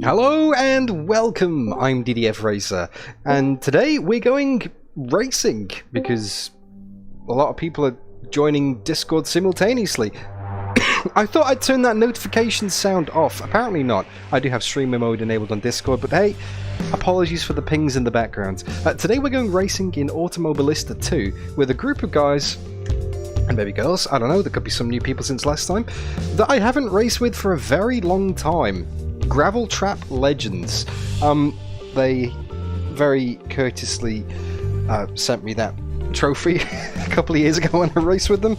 Hello and welcome, I'm DDF Racer, and today we're going racing because a lot of people are joining Discord simultaneously. I thought I'd turn that notification sound off, apparently not. I do have streamer mode enabled on Discord, but hey, apologies for the pings in the background. Today we're going racing in Automobilista 2 with a group of guys and maybe girls, I don't know, there could be some new people since last time, that I haven't raced with for a very long time. Gravel Trap Legends. They very courteously sent me that trophy a couple of years ago when I raced with them.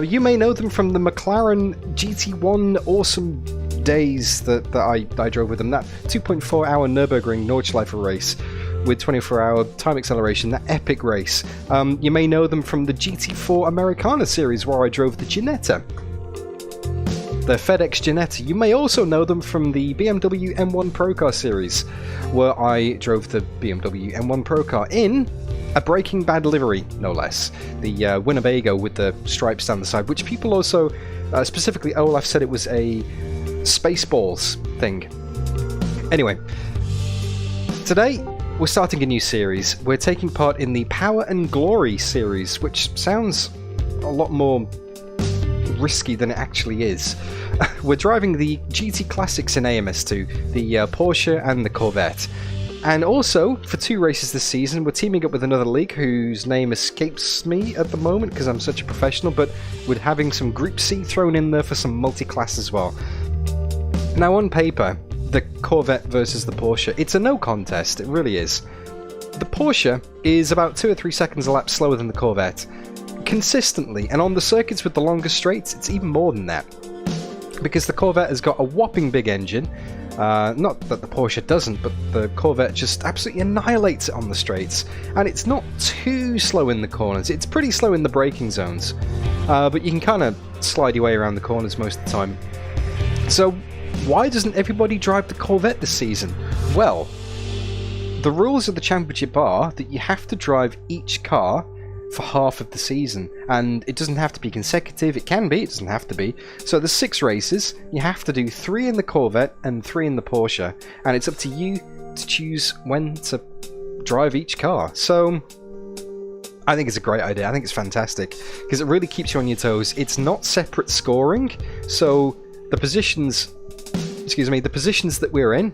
You may know them from the McLaren GT1 awesome days that I drove with them. That 2.4 hour Nürburgring Nordschleife race with 24-hour time acceleration, that epic race. You may know them from the GT4 Americana series where I drove the Ginetta. The FedEx Ginetta. You may also know them from the BMW M1 Pro Car series, where I drove the BMW M1 Pro Car in a Breaking Bad livery, no less. The Winnebago with the stripes down the side, which people also, specifically Olaf said it was a Spaceballs thing. Anyway, today we're starting a new series. We're taking part in the Power and Glory series, which sounds a lot more risky than it actually is. We're driving the GT Classics in AMS2, the Porsche and the Corvette. And also, for 2 races this season, we're teaming up with another league whose name escapes me at the moment because I'm such a professional, but we're having some Group C thrown in there for some multi-class as well. Now on paper, the Corvette versus the Porsche, it's a no contest, it really is. The Porsche is about 2 or 3 seconds a lap slower than the Corvette. Consistently, and on the circuits with the longest straights, it's even more than that. Because the Corvette has got a whopping big engine, not that the Porsche doesn't, but the Corvette just absolutely annihilates it on the straights, and it's not too slow in the corners, it's pretty slow in the braking zones, but you can kind of slide your way around the corners most of the time. So why doesn't everybody drive the Corvette this season? Well, the rules of the championship are that you have to drive each car for half of the season, and it doesn't have to be consecutive. It can be, it doesn't have to be. So there's 6 races, you have to do 3 in the Corvette and 3 in the Porsche, and it's up to you to choose when to drive each car. So I think it's a great idea. I think it's fantastic because it really keeps you on your toes. It's not separate scoring, so the positions that we're in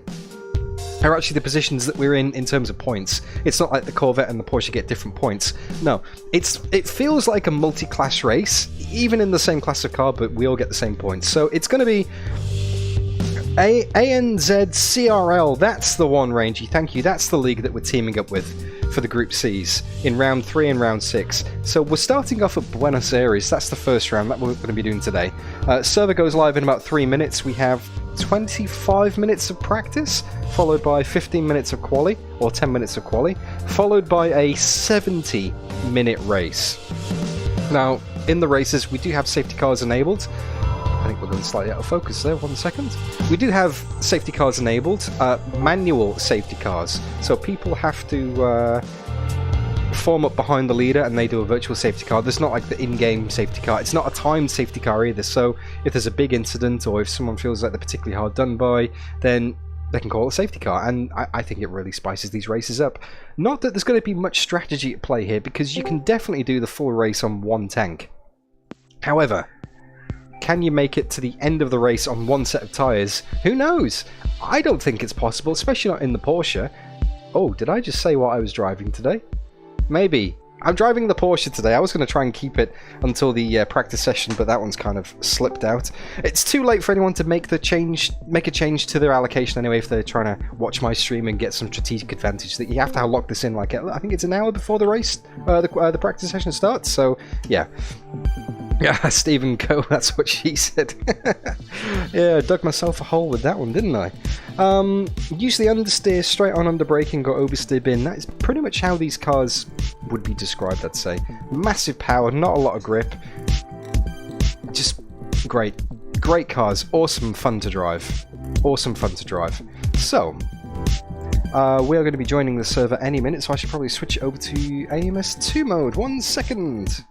are actually the positions that we're in terms of points. It's not like the Corvette and the Porsche get different points. No, it feels like a multi-class race, even in the same class of car, but we all get the same points. So it's going to be ANZCRL, that's the one, Rangy, thank you. That's the league that we're teaming up with for the Group Cs in round 3 and round 6. So we're starting off at Buenos Aires. That's the first round that we're going to be doing today. Server goes live in about 3 minutes. We have 25 minutes of practice, followed by 15 minutes of quali, or 10 minutes of quali, followed by a 70-minute race. Now, in the races, we do have safety cars enabled. I think we're going slightly out of focus there, 1 second. We do have safety cars enabled, manual safety cars, so people have to form up behind the leader and they do a virtual safety car. There's not like the in-game safety car. It's not a timed safety car either, so if there's a big incident or if someone feels like they're particularly hard done by, then they can call it a safety car, and I think it really spices these races up. Not that there's going to be much strategy at play here, because you can definitely do the full race on 1 tank. However, can you make it to the end of the race on 1 set of tyres? Who knows? I don't think it's possible, especially not in the Porsche. Oh, did I just say what I was driving today? Maybe. I'm driving the Porsche today. I was going to try and keep it until the practice session, but that one's kind of slipped out. It's too late for anyone to make a change to their allocation anyway if they're trying to watch my stream and get some strategic advantage. That you have to lock this in, like, I think it's an hour before the race, the practice session starts. So yeah. Yeah, Stephen Co, that's what she said. Yeah, I dug myself a hole with that one, didn't I? Usually understeer, straight on under braking, or oversteer bin. That is pretty much how these cars would be described, I'd say. Massive power, not a lot of grip. Just great. Great cars. Awesome fun to drive. Awesome fun to drive. So, we are going to be joining the server any minute, so I should probably switch over to AMS2 mode. 1 second.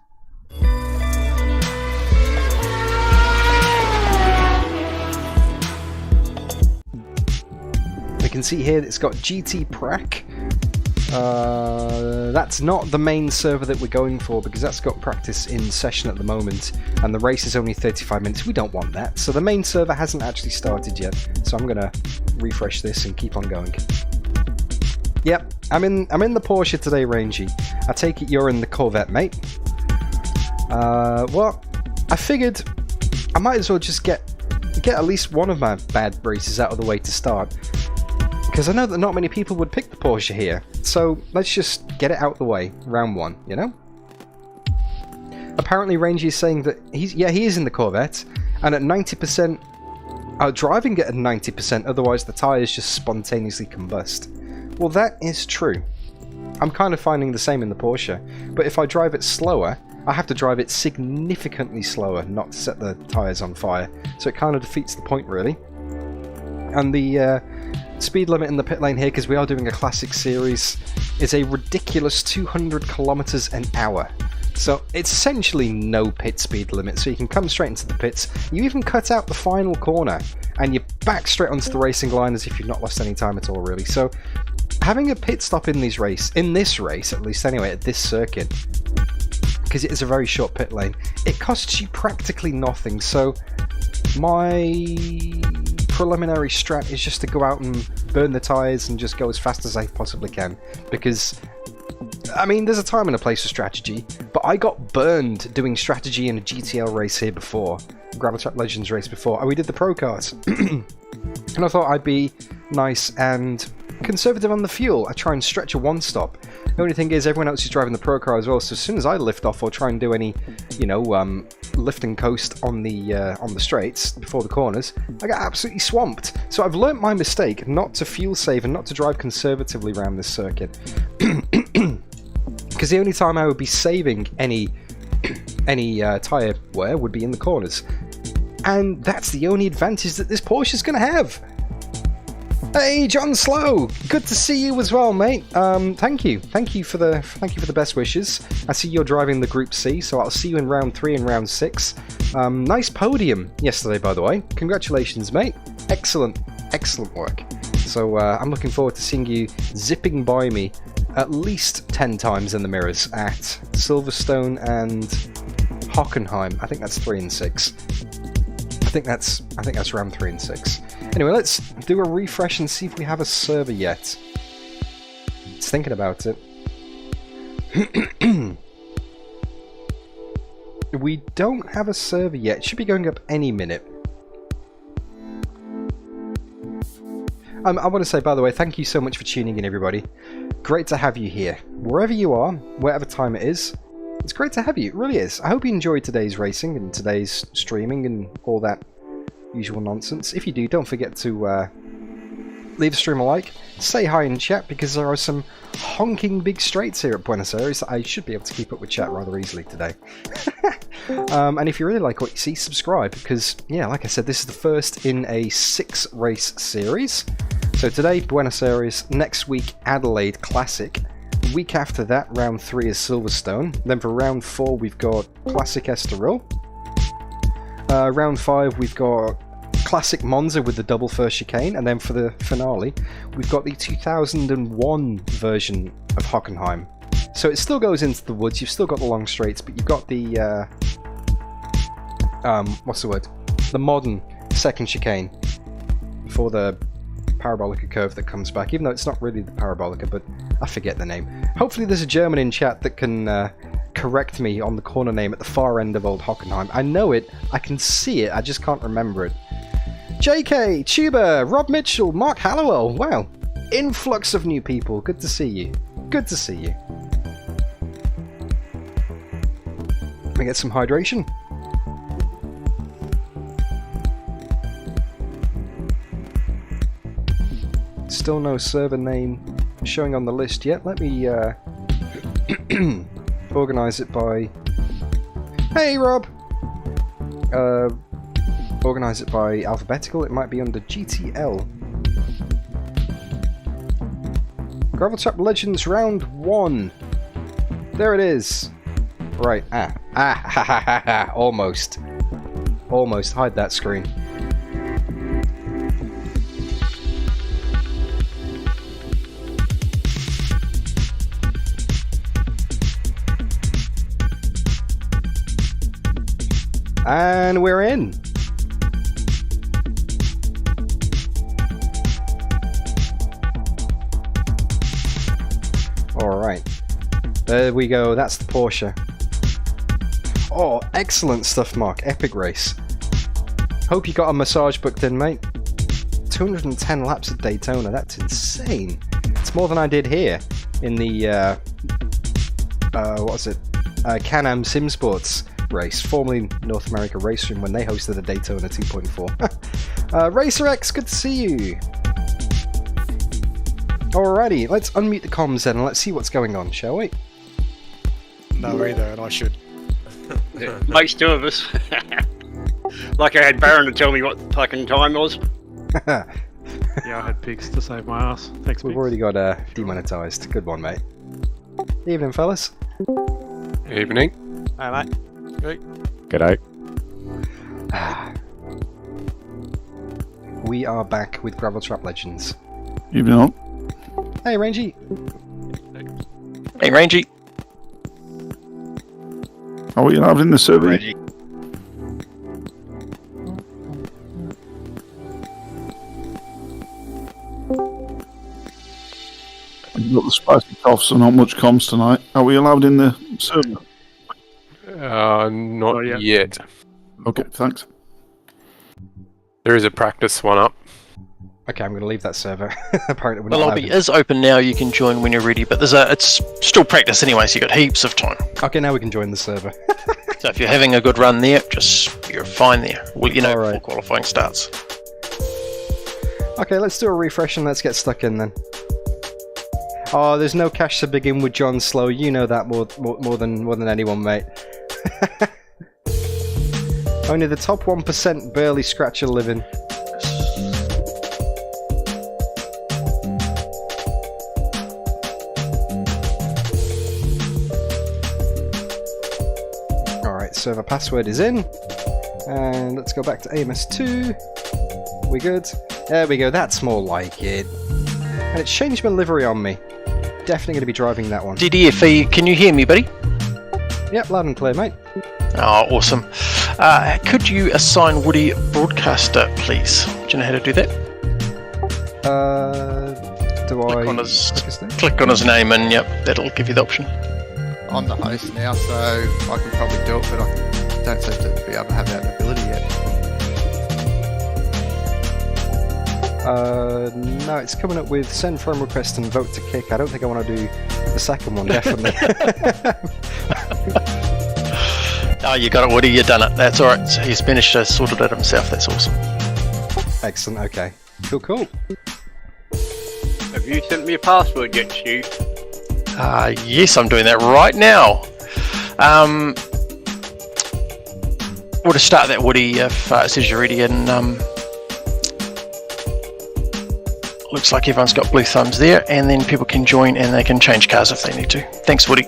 can see here that it's got GT Prac. That's not the main server that we're going for because that's got practice in session at the moment and the race is only 35 minutes. We don't want that. So the main server hasn't actually started yet. So I'm going to refresh this and keep on going. Yep, I'm in the Porsche today, Rangy. I take it you're in the Corvette, mate. Well, I figured I might as well just get at least one of my bad races out of the way to start. Because I know that not many people would pick the Porsche here. So let's just get it out of the way, round one, you know? Apparently Rangy is saying that he is in the Corvette, and at 90%, driving it at 90%, otherwise the tyres just spontaneously combust. Well, that is true. I'm kind of finding the same in the Porsche, but if I drive it slower, I have to drive it significantly slower not to set the tyres on fire, so it kind of defeats the point, really. And the speed limit in the pit lane here, because we are doing a classic series, is a ridiculous 200 kilometers an hour. So it's essentially no pit speed limit, so you can come straight into the pits. You even cut out the final corner, and you're back straight onto the racing line as if you've not lost any time at all, really. So having a pit stop in this race, at least anyway, at this circuit, because it is a very short pit lane, it costs you practically nothing. So my preliminary strat is just to go out and burn the tyres and just go as fast as I possibly can, because I mean there's a time and a place for strategy, but I got burned doing strategy in a GTL race here before, Gravel Trap Legends race before, and we did the pro cars. And I thought I'd be nice and conservative on the fuel. I try and stretch a one stop. The only thing is everyone else is driving the pro car as well, so as soon as I lift off or try and do any, you know, lift and coast on the straights before the corners, I get absolutely swamped. So I've learnt my mistake not to fuel save and not to drive conservatively around this circuit. Because the only time I would be saving any tyre wear would be in the corners. And that's the only advantage that this Porsche is going to have. Hey, John Slow, good to see you as well, mate. Thank you for the best wishes. I see you're driving the Group C, so I'll see you in round 3 and round 6. Nice podium yesterday, by the way. Congratulations, mate. Excellent work. So I'm looking forward to seeing you zipping by me at least 10 times in the mirrors at Silverstone and Hockenheim. I think that's 3 and 6. I think that's round 3 and 6. Anyway, let's do a refresh and see if we have a server yet. Just thinking about it. We don't have a server yet. It should be going up any minute. I want to say, by the way, thank you so much for tuning in, everybody. Great to have you here. Wherever you are, whatever time it is, it's great to have you. It really is. I hope you enjoyed today's racing and today's streaming and all that usual nonsense. If you do, don't forget to leave the stream a like, say hi in chat, because there are some honking big straights here at Buenos Aires. I should be able to keep up with chat rather easily today. And if you really like what you see, subscribe, because, yeah, like I said, this is the first in a 6-race series. So today, Buenos Aires, next week, Adelaide Classic. The week after that, round 3 is Silverstone. Then for round 4, we've got Classic Estoril. Round 5, we've got Classic Monza with the double first chicane, and then for the finale, we've got the 2001 version of Hockenheim. So it still goes into the woods, you've still got the long straights, but you've got the, what's the word? The modern second chicane for the Parabolica curve that comes back, even though it's not really the Parabolica, but I forget the name. Hopefully there's a German in chat that can correct me on the corner name at the far end of Old Hockenheim. I know it, I can see it, I just can't remember it. JK, Tuba, Rob Mitchell, Mark Hallowell, wow, influx of new people, good to see you, good to see you. Let me get some hydration. Still no server name showing on the list yet. Let me organize it by... Hey Rob! Organize it by alphabetical. It might be under GTL. Gravel Trap Legends round 1. There it is. Right. Almost. Almost. Hide that screen. And we're in. Alright. There we go. That's the Porsche. Oh, excellent stuff, Mark. Epic race. Hope you got a massage booked in, mate. 210 laps at Daytona. That's insane. It's more than I did here in the, what was it? Can-Am Sim Sports race, formerly North America Racing, when they hosted a Daytona 2.4. Racer X, good to see you. Alrighty, let's unmute the comms then and let's see what's going on, shall we? No, either, and I should. Makes two of us. Like I had Baron to tell me what the fucking time was. Yeah, I had pigs to save my ass. Thanks, We've pigs. already got demonetised. Good one, mate. Evening, fellas. Evening. Hey, mate. Great. G'day. We are back with Gravel Trap Legends. Evening all. Hey, Rangy. Hey, Rangy. Are we allowed in the survey? Rangy. You've got the spicy coughs and not much comms tonight. Are we allowed in the server? Not yet. yet. Okay, thanks. There is a practice one up. Okay, I'm going to leave that server. Apparently we're The not lobby allowed is open now. You can join when you're ready, but it's still practice anyway, so you got heaps of time. Okay, now we can join the server. So if you're having a good run there, you're fine there. Well, you know, All right. before qualifying starts. Okay, let's do a refresh and let's get stuck in then. Oh, there's no cash to begin with, John Slow. You know that more than anyone, mate. Only the top 1% barely scratch a living. Alright, server password is in. And let's go back to AMS2. We good? There we go, that's more like it. And it's changed my livery on me. Definitely going to be driving that one. DDFE, can you hear me, buddy? Yep, loud and clear, mate. Oh, awesome. Could you assign Woody broadcaster, please? Do you know how to do that? Do Click I on his, click his name? click on his name, and yep, that'll give you the option. I'm the host now, so I can probably do it, but I don't seem to be able to have that ability yet. No, it's coming up with send friend request and vote to kick. I don't think I want to do the second one, definitely. Oh, you got it, Woody. You done it. That's all right. So he's managed to sort it out himself. That's awesome. Excellent, okay. Cool. Have you sent me a password yet, Stu? Yes, I'm doing that right now. We'll just start that, Woody, if it says you're ready. And looks like everyone's got blue thumbs there, and then people can join and they can change cars if they need to. Thanks, Woody.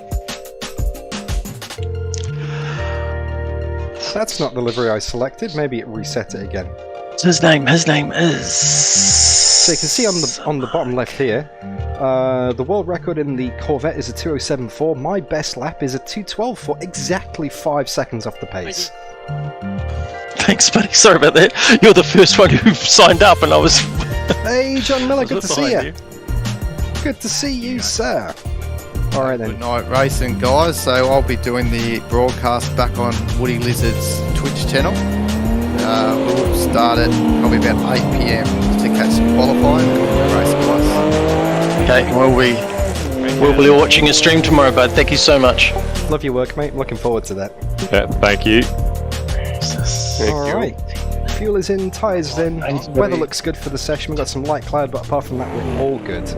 That's not the livery I selected. Maybe it reset it again. His name is. So you can see on the bottom left here, the world record in the Corvette is a 2:07.4. My best lap is a 2:12.4, exactly 5 seconds off the pace. Thanks, buddy. Sorry about that. You're the first one who signed up, and I was. Hey, John Miller, good to see behind you. Good to see you, sir. All right Good then. night racing, guys. So I'll be doing the broadcast back on Woody Lizard's Twitch channel. We'll start at probably about 8 PM to catch some qualifying and we'll race twice. Okay, we'll be watching your stream tomorrow, bud. Thank you so much. Love your work, mate. Looking forward to that. Yeah, thank you. All right. Fuel is in, tyres in. Weather looks good for the session. We've got some light cloud, but apart from that, we're all good.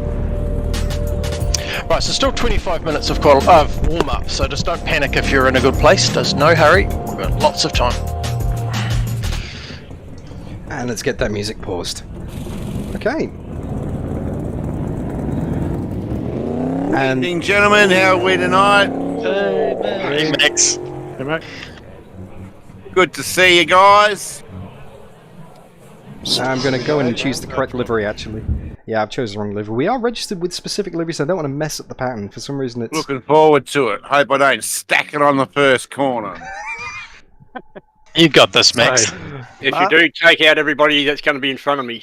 Right, so still 25 minutes of warm-up, so just don't panic if you're in a good place. There's no hurry. We've got lots of time. And let's get that music paused. Okay. And Evening, gentlemen. How are we tonight? Hey, Max. Hey, mate. Good to see you guys. I'm going to go in and choose the correct livery, actually. Yeah, I've chosen the wrong livery. We are registered with specific liveries, so I don't want to mess up the pattern. For some reason, it's... Looking forward to it. Hope I don't stack it on the first corner. You got this, Max. So, If you do, take out everybody that's going to be in front of me.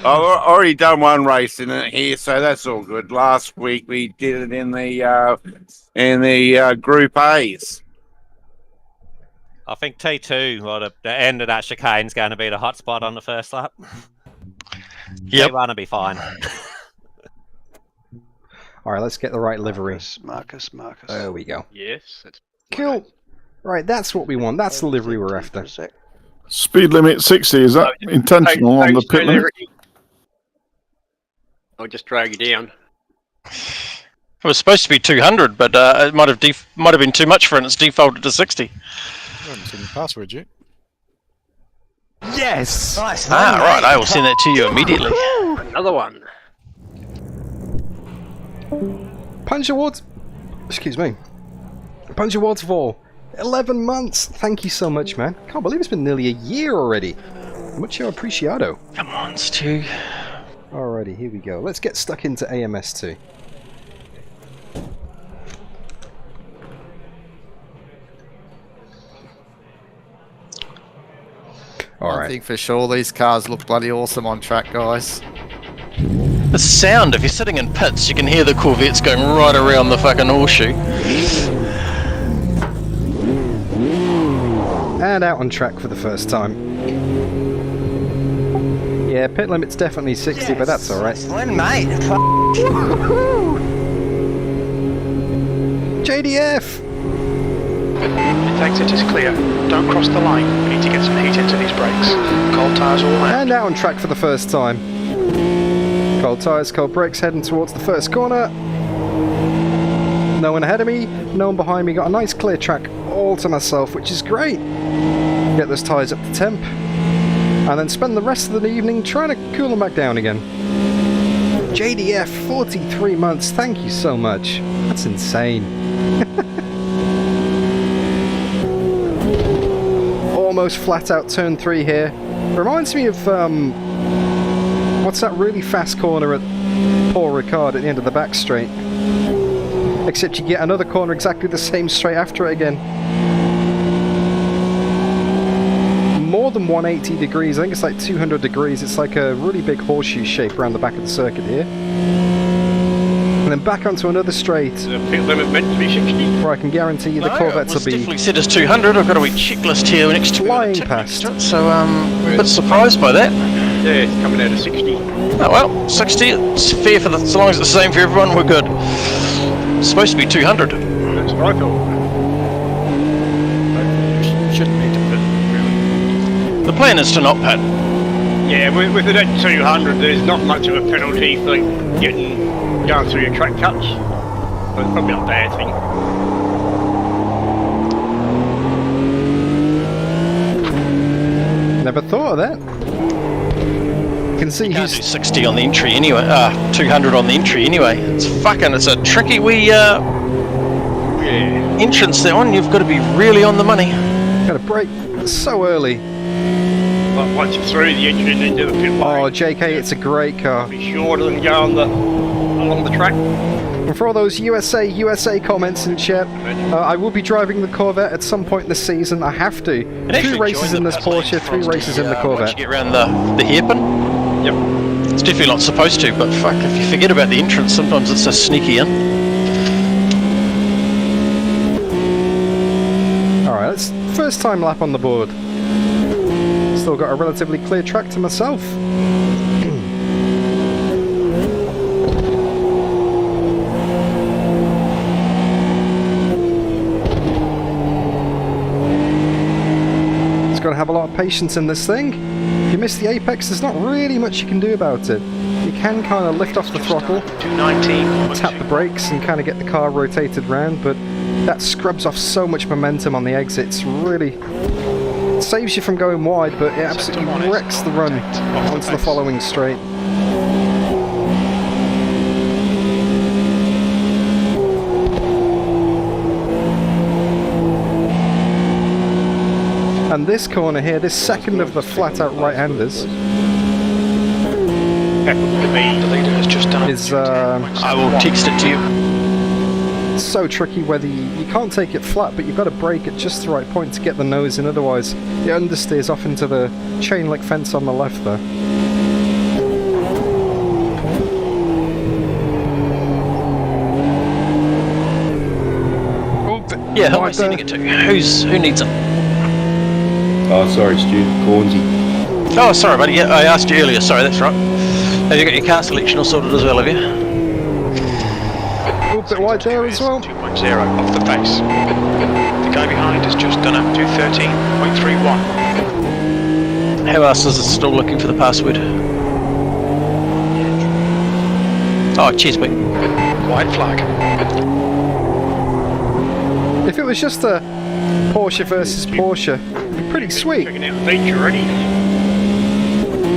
I've already done one race in it here, so that's all good. Last week we did it in the Group A's. I think T2, or the end of that chicane's going to be the hot spot on the first lap. Yep. T1 will be fine. Alright, let's get the right livery. Marcus. There we go. Yes. That's Cool. Right, that's what we want. That's the livery we're after. Speed limit 60, is that intentional on the pit limit? I'll just drag you down. It was supposed to be 200, but it might have been too much for it, and it's defaulted to 60. I haven't seen the password yet. Yes! Nice. Right, I will send that to you immediately. Another one. Punch Awards. Excuse me. Punch Awards for 11 months. Thank you so much, man. Can't believe it's been nearly a year already. Mucho appreciado. Come on, Stu. Alrighty, here we go. Let's get stuck into AMS2. One Alright. thing for sure, these cars look bloody awesome on track, guys. The sound, if you're sitting in pits, you can hear the Corvettes going right around the fucking horseshoe. And out on track for the first time. Yeah, pit limit's definitely 60, but that's alright. One mate. JDF! Exit is clear. Don't cross the line. We need to get some heat into these brakes. Cold tyres all out. And out on track for the first time. Cold tyres, cold brakes, heading towards the first corner. No one ahead of me, no one behind me. Got a nice clear track all to myself, which is great. Get those tyres up to temp. And then spend the rest of the evening trying to cool them back down again. JDF, 43 months, thank you so much. That's insane. Almost flat out turn 3 here. Reminds me of, what's that really fast corner at Paul Ricard at the end of the back straight? Except you get another corner exactly the same straight after it again. More than 180 degrees, I think it's like 200 degrees. It's like a really big horseshoe shape around the back of the circuit here. And then back onto another straight. The pit limit meant to be 60. Where I can guarantee you the Corvettes will be definitely said it's 200. I've got a wee checklist here next to flying past. So a bit surprised by that. Yeah, it's coming out of 60. Oh well, 60. It's fair for as long as it's the same for everyone. We're good. It's supposed to be 200. That's what I thought. Shouldn't need to pit, really. The plan is to not pit. Yeah, with it at 200, there's not much of a penalty for going through your track cuts. So it's probably not a bad thing. Never thought of that. You can see You can't he's do 60 on the entry anyway. 200 on the entry anyway. It's a tricky wee entrance that one. You've got to be really on the money. got to brake so early. But once you're through the engine into the pit lane, Oh, JK, it's a great car. be shorter than going along the track. And for all those USA comments in chat, I will be driving the Corvette at some point this season. I have to. And 2 actually races join in the this pit lane Porsche, 3 from races in the Once Corvette. you get around the hairpin. Yep. It's definitely not supposed to, but fuck, if you forget about the entrance, sometimes it's so sneaky in. Alright, that's first time lap on the board. Still got a relatively clear track to myself. Just got to have a lot of patience in this thing. If you miss the apex, there's not really much you can do about it. You can kind of lift off the throttle, 219. tap the brakes and kind of get the car rotated round, but that scrubs off so much momentum on the exits. Really saves you from going wide, but it absolutely wrecks the run onto the following straight. And this corner here, this second of the flat-out right-handers, The leader has just done. is I will text it to you. It's so tricky whether you can't take it flat, but you've got to brake at just the right point to get the nose in, otherwise it understeers off into the chain link fence on the left there. Yeah, who am I sending it to? Who needs it? Oh, sorry, Stu. Cornsey. Oh, sorry, buddy. Yeah, I asked you earlier. Sorry, that's right. Have you got your car selection all sorted as well, have you? A little bit wide there as well. 2.0 off the pace. The guy behind has just done a 213.31. Who else is still looking for the password? Oh, cheers, mate. White flag. If it was just a Porsche versus Porsche, it'd be pretty sweet. Checking out the beach already.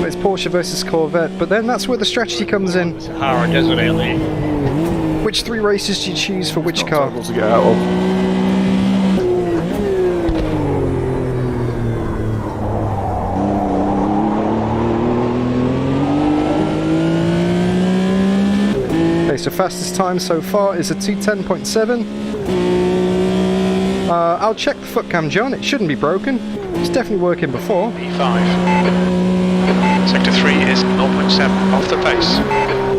But it's Porsche versus Corvette, but then that's where the strategy comes in. Sahara Desert out there. Which 3 races do you choose for which car? Terrible to get out of. Okay, so fastest time so far is a 2:10.7. I'll check the foot cam, John. It shouldn't be broken. It's definitely working before. P5. Sector 3 is 0.7 off the pace.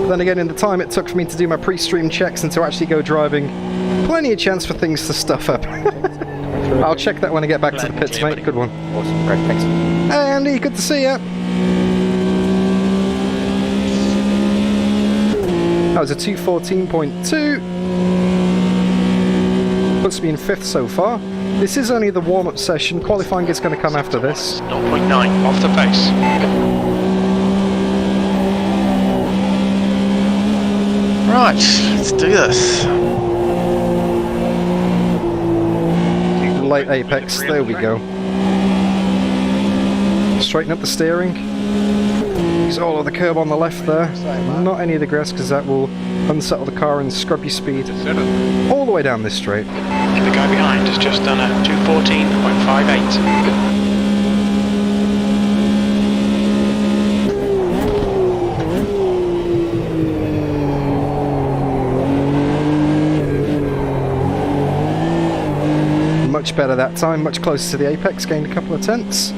But then again, in the time it took for me to do my pre-stream checks and to actually go driving, plenty of chance for things to stuff up. I'll check that when I get back to the pits, mate. Good one. Awesome, great, thanks. Hey, Andy, good to see you. That was a 2:14.2. Puts me in 5th so far. This is only the warm-up session. Qualifying is going to come after this. 0.9 off the pace. Right, let's do this. Late apex. There we go. Straighten up the steering. Use all of the curb on the left there. Not any of the grass, because that will unsettle the car and scrub your speed all the way down this straight. The guy behind has just done a 214.58. Much better that time, much closer to the apex, gained a couple of tenths.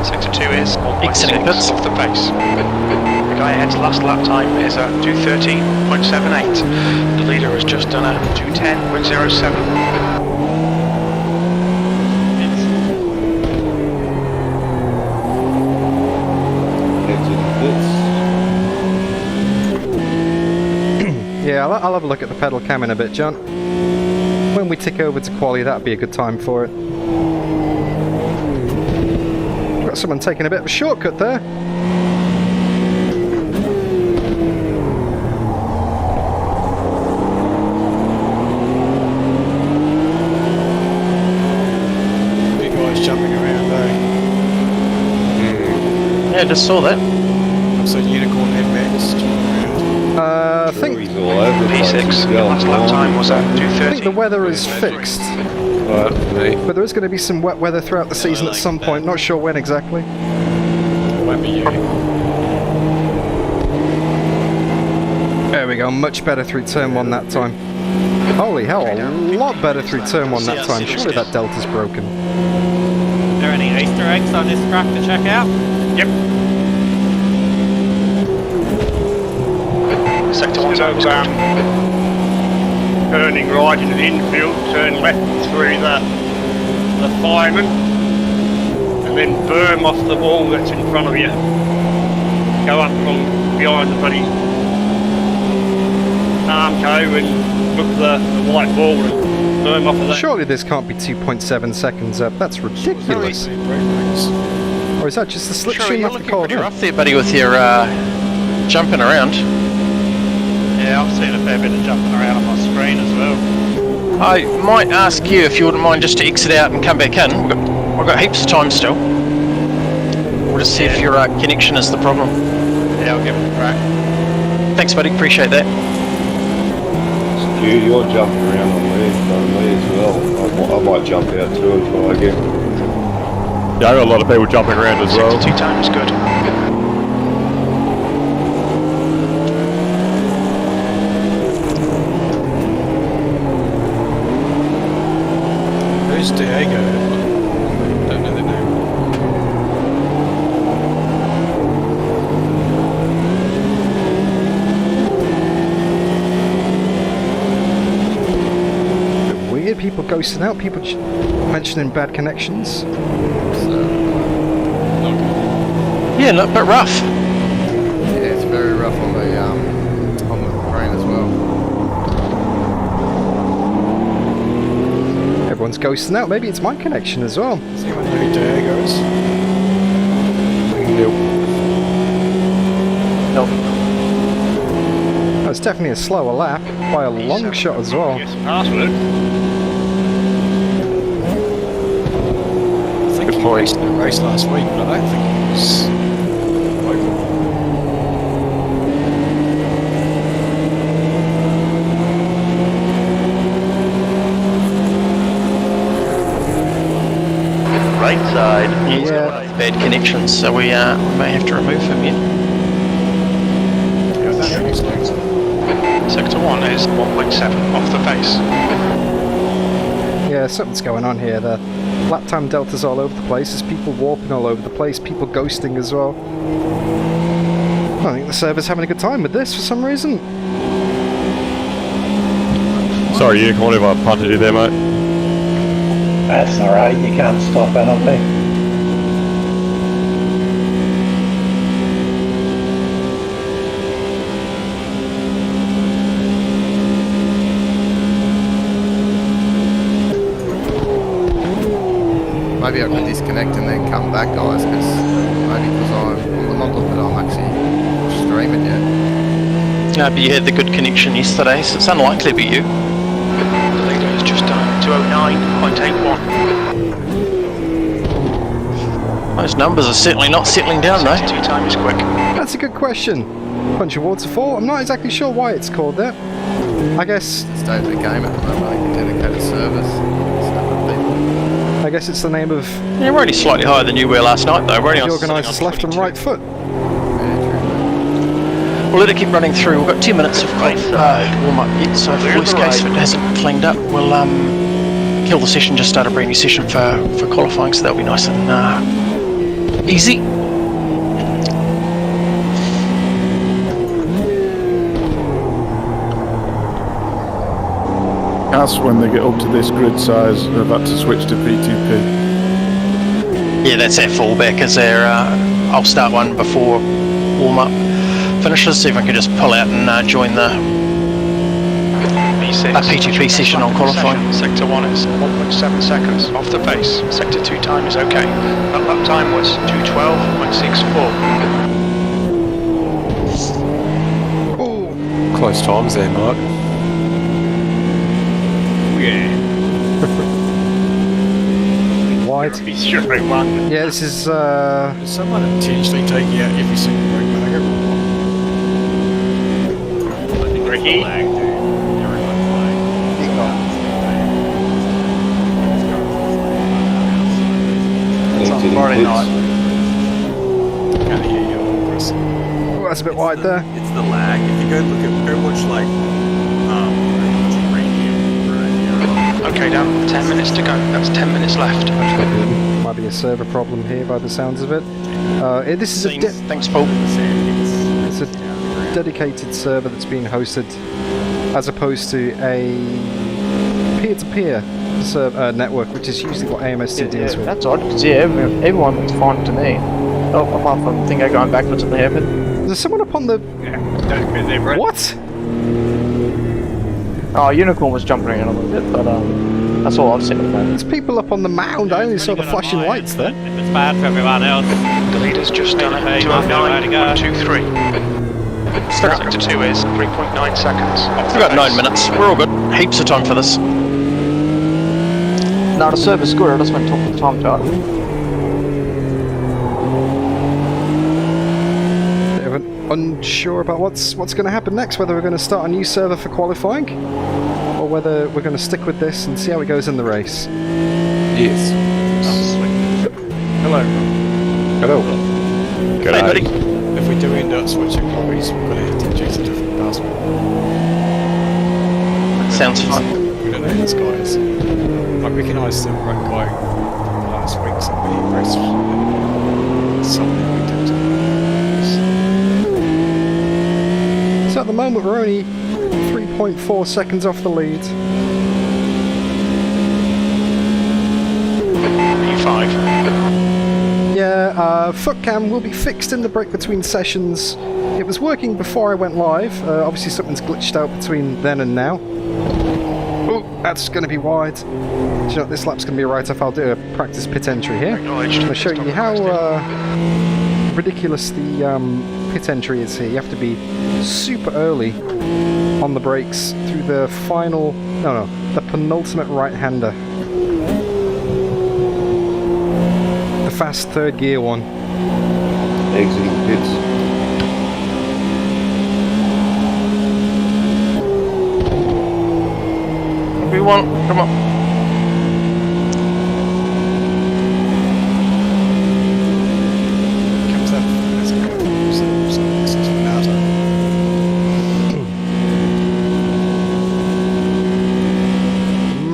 Sector 2 is Exiting 0.6 pits. off the pace. The guy ahead's last lap time is a 213.78. The leader has just done a 210.07. Yeah, I'll have a look at the pedal cam in a bit, John. When we tick over to quali, that'd be a good time for it. Got someone taking a bit of a shortcut there. Big guys jumping around, eh? Yeah, just saw that. I've seen Unicorn and Max jumping around. I think He's all over the place. P6, He's the going last lap long. time was a I think the 213. weather is fixed, Right, me. but there is going to be some wet weather throughout the season at some point. Not sure when exactly. Won't be you. There we go. Much better through turn 1 that time. Holy hell, a lot better through turn 1 that time. Surely that delta's broken. Are there any Easter eggs on this track to check out? Yep. Sector 1 So, is good. turning right into the infield, turn left through the fireman, and then berm off the wall that's in front of you. Go up from behind the bloody Armco and look at the white wall and berm off of that. Surely this can't be 2.7 seconds up. That's ridiculous. Or is that just the Sure, slipstream you're off the looking pretty corner? rough there, buddy, with your jumping around. Yeah, I've seen a fair bit of jumping around on my screen as well. I might ask you if you wouldn't mind just to exit out and come back in. We've got heaps of time still. We'll just see if your connection is the problem. Yeah, I'll give it a crack. Thanks, buddy. Appreciate that. Stu, you're jumping around on me as well. I might jump out too and try again. Yeah, I got a lot of people jumping around as well. Sector 2 time is good. was Diego. I don't know the name. Weird, people ghosting out, people mentioning bad connections. Yeah, a bit rough. Yeah, it's very rough on the brain as well. Everyone's ghosting out. Maybe it's my connection as well. Does anyone know who Diego is? Nope. Oh, it's definitely a slower lap by a long shot as well. Yes, password. I think he raced in a race last week, but I don't think he was local. Right side. Yeah. Bad connections, so we may have to remove him yet. Sector 1 is 1.7 off the pace. Yeah, something's going on here. The lap time deltas all over the place. There's people warping all over the place, people ghosting as well. I think the server's having a good time with this for some reason. Sorry, you can't if I punted you there, mate. That's alright, you can't stop anyway. Maybe I can disconnect and then come back, guys, because maybe because I'm not looking at I'm actually streaming yet. No, but you had the good connection yesterday, so it's unlikely to be you. The leader has just done 209.81. Those numbers are certainly not settling down, though. Sector 2 time is quick. That's a good question. Punch of waterfall. I'm not exactly sure why it's called that. I guess It's state of the game at the moment, like a dedicated service. I guess it's the name of Yeah, we're only slightly higher than you were last night, though. We're only the on organiser's left and right foot. We'll let it keep running through. We've got 2 minutes of warm-up yet, so if worst case, if it hasn't cleaned up, we'll kill the session, just start a brand new session for qualifying, so that'll be nice and easy. As when they get up to this grid size, they've had to switch to P2P. Yeah, that's our fallback, is our, I'll start one before warm-up finishes, see if I can just pull out and join the P2P session on qualifying. Sector 1 is 1.7 seconds off the pace. Sector 2 time is okay. That lap time was 2:12.64. Close times there, Mark. Wide. Be sure I won. Yeah, this is Is someone intentionally taking out every single brake bagger? Ricky. It's on Friday night. Can't hear you, Chris. oh, that's a bit wide there. It's the lag. If you go watch like Okay, down 10 minutes to go. That's 10 minutes left. Might be a server problem here by the sounds of it. This is a Thanks, Paul. it's a dedicated server that's being hosted as opposed to a peer-to-peer network, which is usually what AMST deals with. That's odd, because everyone was fine to me. Oh, apart from Thingo going backwards in the hairpin. There's someone up on the... What? Oh, Unicorn was jumping around a little bit, but that's all I've seen at the moment. There's people up on the mound. I only saw the flashing lights there. If it's bad for everyone else. The leader's just done it. Hey, Mark, nowhere to go. 2:09.23. Sector 2 is 3.9 seconds. We've got 9 minutes. We're all good. Heaps of time for this. No, the server's good, I just went top of the time chart. Unsure about what's going to happen next, whether we're going to start a new server for qualifying or whether we're going to stick with this and see how it goes in the race. Yes. hello. Hello. Good Hey, buddy. If we do end up switching lobbies, we're going to have to choose a different password. Sounds fun. we don't know who this guy is. I recognised the right guy last week, so he raced something we did. So at the moment we're only 3.4 seconds off the lead. P5. Yeah, foot cam will be fixed in the break between sessions. It was working before I went live. Obviously something's glitched out between then and now. Oh, that's going to be wide. Do you know what, this lap's going to be a write-off. I'll do a practice pit entry here. I'll show you how ridiculous the pit entry is here. You have to be super early on the brakes through the final... No, the penultimate right-hander. The fast third gear one. Exiting pits. Everyone, come on. Comes that as a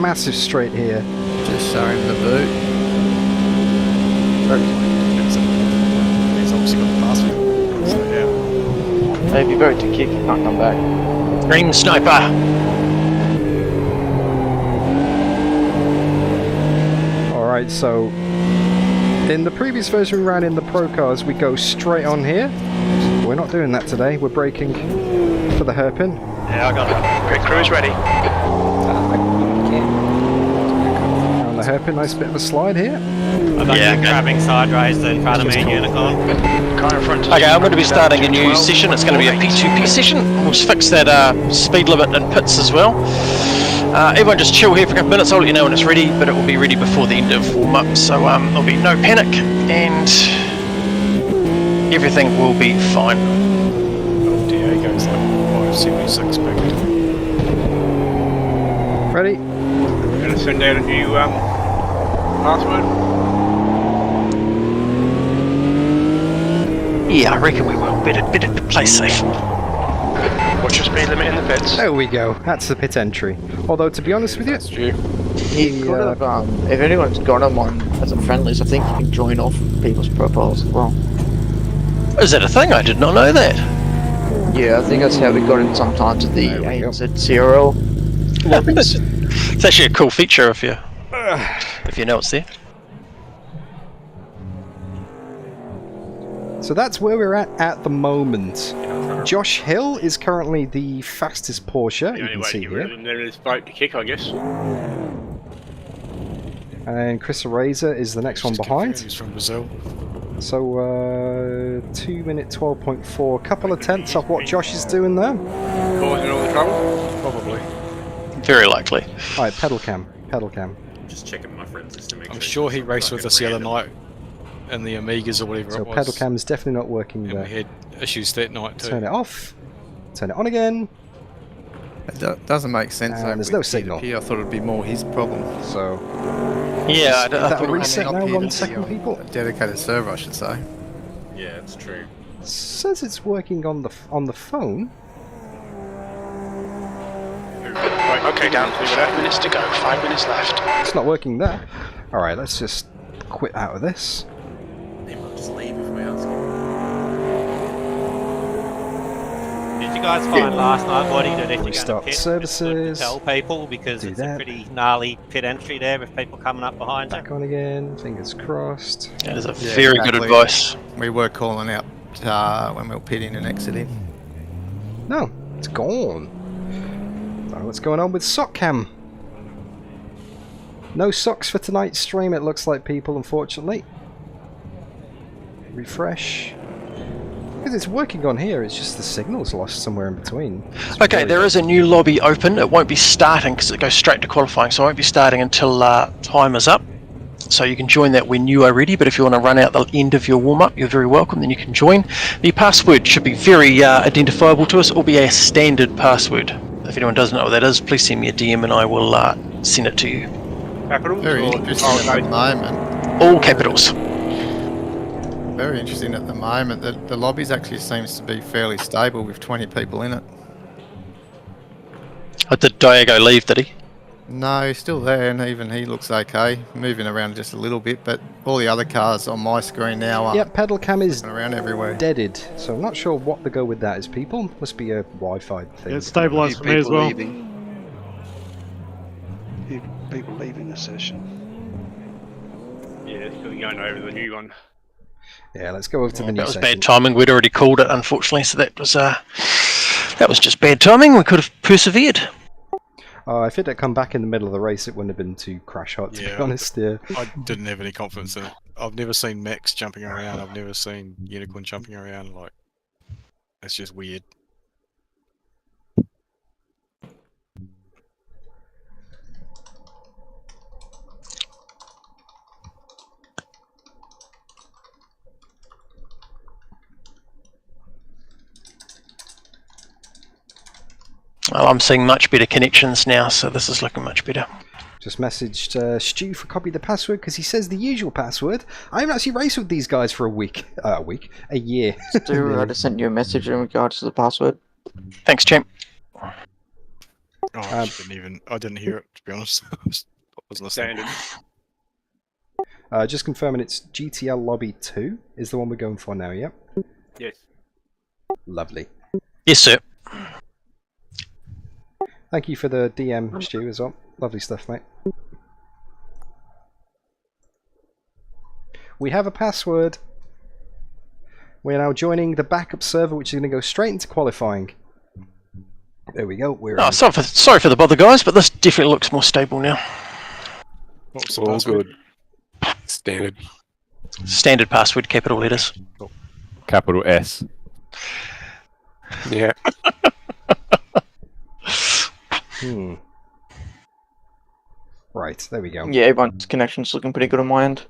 Massive straight here. Just showing the boot. He's obviously got the password. So yeah. Maybe vote to kick, can't come back. Green sniper. Alright, so in the previous version we ran in the Pro Cars, we go straight on here. We're not doing that today, we're braking for the hairpin. Yeah, I got it. Pit crew's ready. On the hairpin, nice bit of a slide here. I've got you grabbing sideways in front of me, Unicorn. Car in front. Okay, I'm going to be starting a new session. It's going to be a P2P session. We'll just fix that speed limit in pits as well. Everyone just chill here for a couple minutes. I'll let you know when it's ready, but it will be ready before the end of warm-up. So there'll be no panic and everything will be fine. Oh, Diego's like 576 back. Ready? I'm going to send out a new password. Yeah, I reckon we will. Better play safe. What's your speed limit in the pits? There we go, that's the pit entry. Although, to be honest with you, You could have, if anyone's got them on as a friendlies, I think you can join off people's profiles as well. Is that a thing? I did not know that. Yeah, I think that's how we got in sometimes at the ANZ CRL lobbies. It's actually a cool feature if you know it's there. so that's where we're at the moment. Josh Hill is currently the fastest Porsche, you can see here. And then it's vote to kick, I guess. And Chris Eraser is the next one behind. He's from Brazil. So 2 minute 12.4, couple of tenths off what Josh is doing there. Causing all the trouble? Probably. Very likely. Alright, pedal cam. Just checking my friends just to make I'm sure he raced with us the other night in the Amigas or whatever So it was. pedal cam's definitely not working And there. we had issues that night too. Turn it off. Turn it on again. It doesn't make sense. And though there's with no signal. P2P. I thought it'd be more his problem. So Yeah, I is that a thought reset now? 1 second, A people. dedicated server, I should say. Yeah, it's true. Says it's working on the phone. Okay, down 5 minutes to go. 5 minutes left. It's not working there. Alright, let's just quit out of this. They might just leave if we ask him. Did you guys find last night, Woody, that if you're going to Restart pit, services. it's good to tell people because Do it's that. a pretty gnarly pit entry there with people coming up behind you? Back on again. Fingers crossed. That is a very good exactly. advice. We were calling out when we were pitting and exiting. No, it's gone. So what's going on with SockCam? No socks for tonight's stream, it looks like, people, unfortunately. Refresh. Because it's working on here, it's just the signal's lost somewhere in between. Okay, there is a new lobby open. It won't be starting because it goes straight to qualifying, so it won't be starting until time is up. So you can join that when you are ready, but if you want to run out the end of your warm-up, you're very welcome, then you can join. The password should be very identifiable to us. It will be a standard password. If anyone doesn't know what that is, please send me a DM and I will send it to you. Capitals? Very or interesting at the moment. All capitals. Very interesting at the moment that the lobbies actually seems to be fairly stable with 20 people in it. Did Diego leave, did he? No, he's still there, and even he looks okay. Moving around just a little bit, but all the other cars on my screen now are Pedal cam is around everywhere. deaded, so I'm not sure what the go with that is, people. Must be a Wi-Fi thing. Yeah, it's stabilised for me as well. People leaving the session. Yeah, still going over the new one. Yeah, let's go over to the new That was section. bad timing. We'd already called it, unfortunately, so that was just bad timing. We could have persevered. If it had come back in the middle of the race, it wouldn't have been too crash hot, to be honest. Yeah. I didn't have any confidence in it. I've never seen Max jumping around. I've never seen Unicorn jumping around. Like, it's just weird. Well, I'm seeing much better connections now, so this is looking much better. Just messaged Stu for copy the password because he says the usual password. I haven't actually raced with these guys for a year. Stu, I just sent you a message in regards to the password. Thanks, champ. Oh, I didn't hear it, to be honest. I was listening. Just confirming it's GTL Lobby 2 is the one we're going for now, yep? Yes. Lovely. Yes, sir. Thank you for the DM, Stu, as well. Lovely stuff, mate. We have a password. We're now joining the backup server, which is going to go straight into qualifying. There we go. We're sorry for the bother, guys, but this definitely looks more stable now. What's the All password? good. Standard. Standard password, capital letters. Capital S. Yeah. Right, there we go. Yeah, everyone's connection's looking pretty good on my end.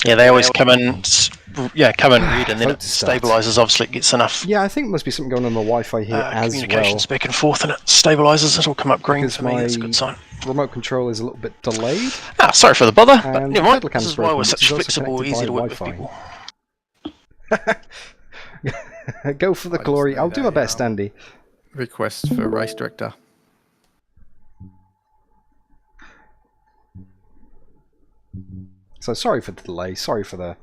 Yeah, they always come in red, and then it stabilizes. Obviously, it gets enough. Yeah, I think there must be something going on the Wi-Fi here as communications well. back and forth, and it stabilizes. It'll come up green Because for me. That's a good sign. Remote control is a little bit delayed. Sorry for the bother, but And never mind. pedal cam's This is why we're broken, such which is also flexible, connected easy to by work with Wi-Fi. people. Go for the glory. I'll do my best, Andy. Request for race director. So sorry for the delay, sorry for the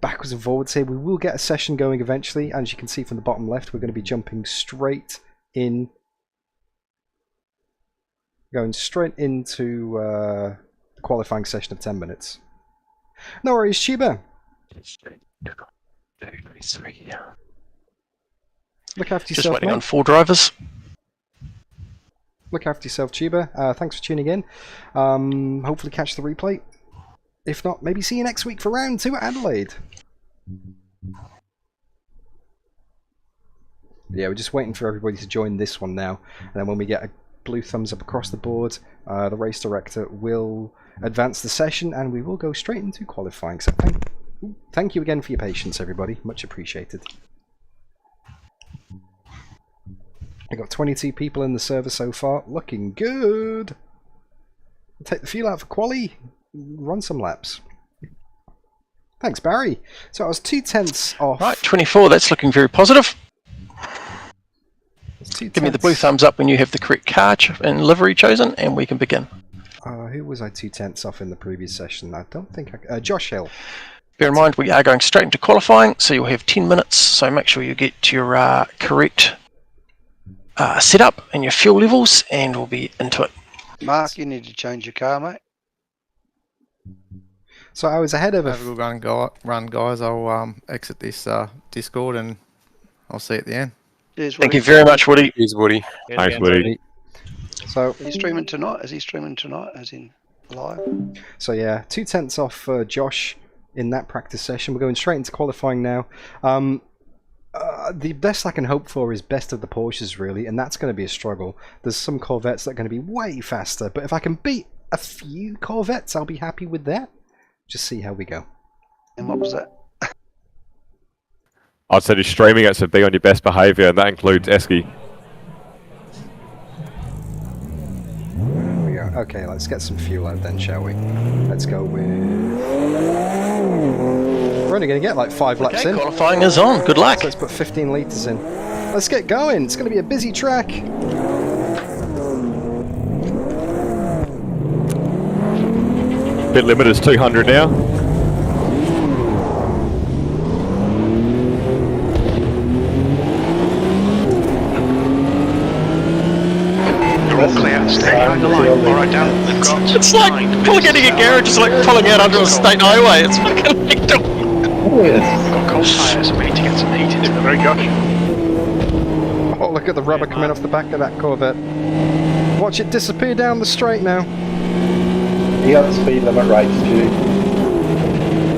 backwards and forwards here. We will get a session going eventually. As you can see from the bottom left, we're going to be jumping straight in. Going straight into the qualifying session of 10 minutes. No worries, Chiba. Look after Just yourself, waiting mate. on 4 drivers. Look after yourself, Chiba. Thanks for tuning in. Hopefully catch the replay. If not, maybe see you next week for round 2 at Adelaide. Yeah, we're just waiting for everybody to join this one now. And then when we get a blue thumbs up across the board, the race director will advance the session and we will go straight into qualifying. So thank you again for your patience, everybody. Much appreciated. We've got 22 people in the server so far. Looking good. Take the fuel out for quali. Run some laps. Thanks, Barry. So I was 2/10 off. Right, 24. That's looking very positive. Give me the blue thumbs up when you have the correct car and livery chosen, and we can begin. Who was I 2/10 off in the previous session? I don't think Josh Hill. Bear in mind, we are going straight into qualifying, so you'll have 10 minutes. So make sure you get your correct setup and your fuel levels, and we'll be into it. Mark, you need to change your car, mate. So I was ahead of Have a good run, guys. I'll exit this Discord and I'll see you at the end. Cheers, Thank Woody. you very much, Woody. Cheers, Woody. Thanks, Woody. So Is he streaming tonight? Is he streaming tonight? As in live? So yeah, 2/10 off Josh in that practice session. We're going straight into qualifying now. The best I can hope for is best of the Porsches, really, and that's going to be a struggle. There's some Corvettes that are going to be way faster, but if I can beat a few Corvettes, I'll be happy with that. Just see how we go. And what was that? I'd say just streaming it, so be on your best behaviour, and that includes Esky. There we go. Okay, let's get some fuel out then, shall we? Let's go with... We're only going to get like 5 laps in. Qualifying is on. Good luck. So let's put 15 litres in. Let's get going. It's going to be a busy track. Pit limit is 200 now. You're all clear. Stay behind the line. All right, Dan. We've got It's like pulling into a garage, it's like pulling out onto a state highway. It's fucking We've got cold tyres and we need to get some heat into them. Very good. Oh, look at the rubber coming off the back of that Corvette. Watch it disappear down the straight now. You got the speed limit right, Stu.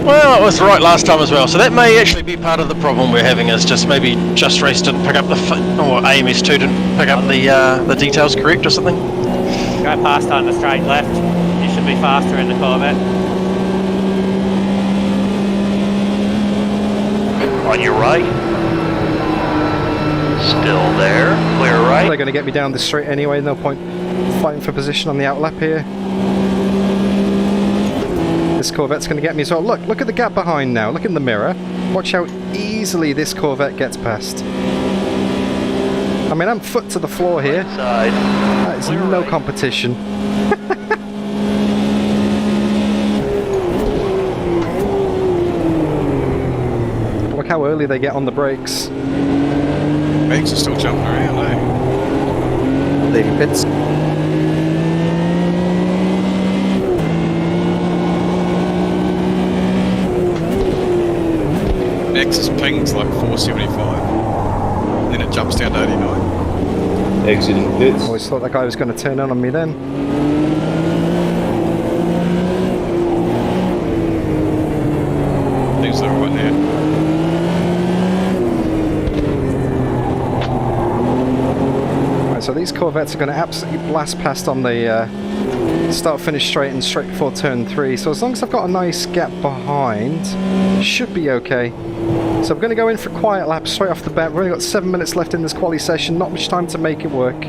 Well, it was right last time as well, so that may actually be part of the problem we're having, is just maybe Just Race didn't pick up the, or AMS2 didn't pick up the details correct or something. Go past on the straight left. You should be faster in the Corvette. On your right. Still there. Clear right. They're going to get me down the straight anyway, no point fighting for position on the outlap here. This Corvette's going to get me as well. Look at the gap behind now. Look in the mirror. Watch how easily this Corvette gets past. I mean, I'm foot to the floor here. That is no competition. Look how early they get on the brakes. Brakes are still jumping around, eh? Leaving pits. X's ping's like 475. Then it jumps down to 89. Exiting pits. Always thought that guy was going to turn in on me then. Things are right now. Right, so these Corvettes are going to absolutely blast past on the start-finish straight and straight before turn 3. So as long as I've got a nice gap behind, should be okay. So I'm going to go in for quiet laps straight off the bat. We've only got 7 minutes left in this quali session, not much time to make it work.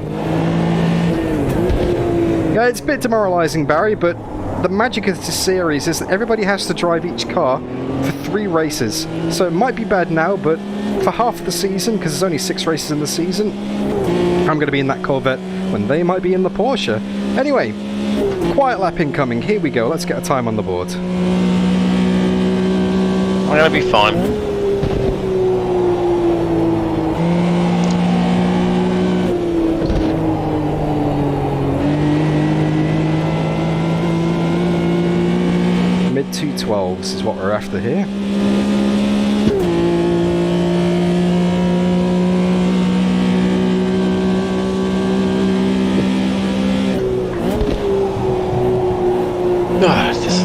Yeah, it's a bit demoralising, Barry, but the magic of this series is that everybody has to drive each car for 3 races. So it might be bad now, but for half the season, because there's only 6 races in the season, I'm going to be in that Corvette when they might be in the Porsche. Anyway, quiet lap incoming. Here we go. Let's get a time on the board. I'm going to be fine. Mid 212s is what we're after here. God, this is...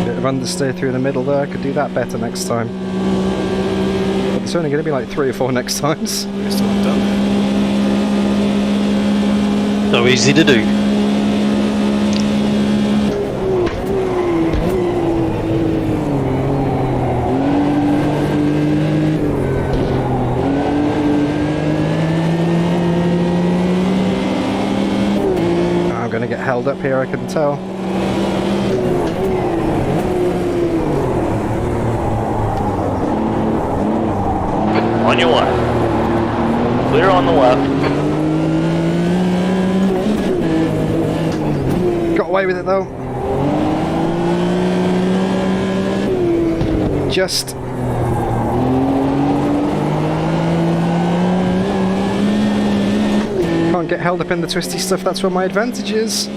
Bit of understeer through the middle there. I could do that better next time. But there's only going to be like 3 or 4 next times. We're still not done. So easy to do. I'm going to get held up here, I can tell. On your left. Clear on the left. Got away with it though. Just. Can't get held up in the twisty stuff, that's where my advantage is.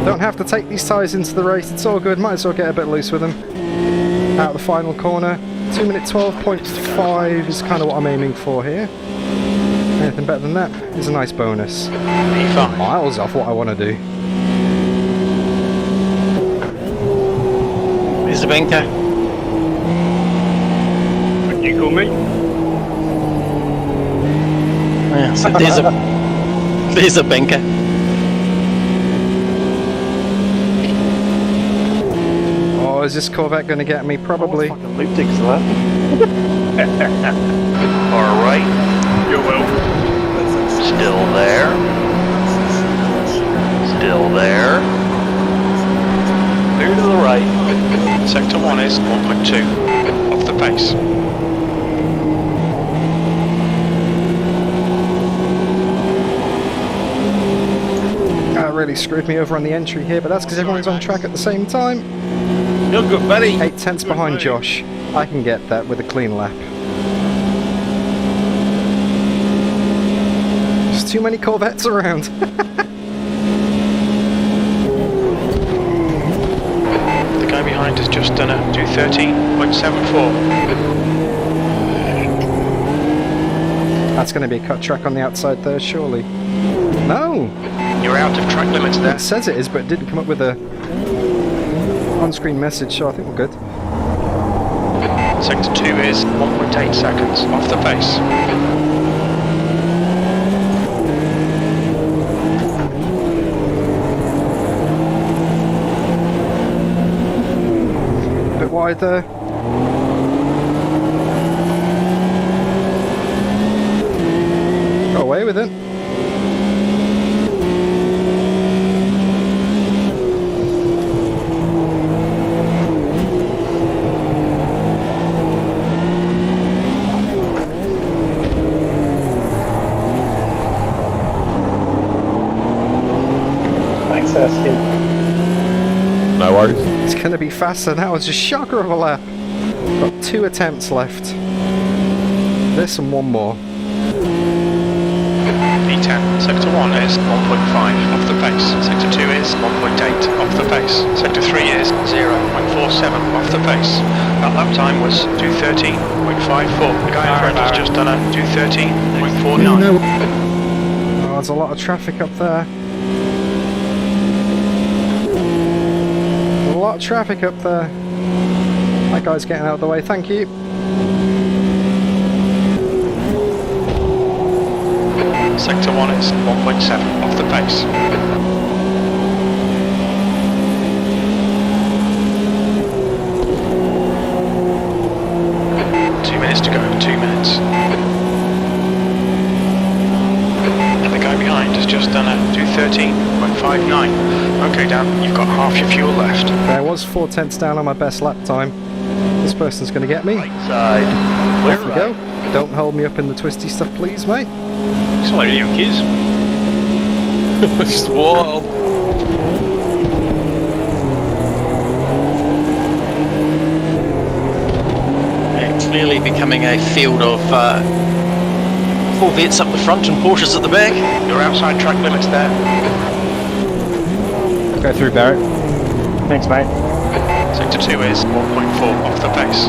Don't have to take these tyres into the race, it's all good, might as well get a bit loose with them. Out of the final corner, 2 minute 12.5 is kind of what I'm aiming for here. Anything better than that is a nice bonus. Miles off what I want to do. Here's the banker. What do you call me? Yeah, so there's a banker. Oh, is this Corvette going to get me? Probably. Loop digs for that. Alright. You're well. Still there. Still there. Clear to the right. Sector 1 is 1.2. Off the pace. That really screwed me over on the entry here, but that's because everyone's on track at the same time. You're good, buddy. 8 tenths behind Josh. I can get that with a clean lap. There's too many Corvettes around. The guy behind has just done a 213.74. That's going to be a cut track on the outside there, surely. No! You're out of track limits there. It says it is, but it didn't come up with a on-screen message, so I think we're good. Sector 2 is 1.8 seconds off the pace. A bit wide there. Got away with it. No worries. It's going to be faster now. It's a shocker of a lap. Got 2 attempts left. This and one more. E10, Sector 1 is 1.5 off the pace. Sector 2 is 1.8 off the pace. Sector 3 is 0.47 off the pace. That lap time was 213.54. The guy in front has just done a 213.49. Oh, there's a lot of traffic up there. A lot of traffic up there. That guy's getting out of the way, thank you. Sector 1 is 1.7 off the pace. Two minutes to go, 2 minutes. And the guy behind has just done a 213.59. Okay, Dan, you've got half your fuel left. There was 4 tenths down on my best lap time. This person's going to get me. Right side. Off we go. Don't hold me up in the twisty stuff, please, mate. It's not you, kids. Just wild. Clearly becoming a field of Corvettes up the front and Porsches at the back. You're outside track limits there. Go through, Barrett. Thanks, mate. Sector 2 is 1.4 off the pace.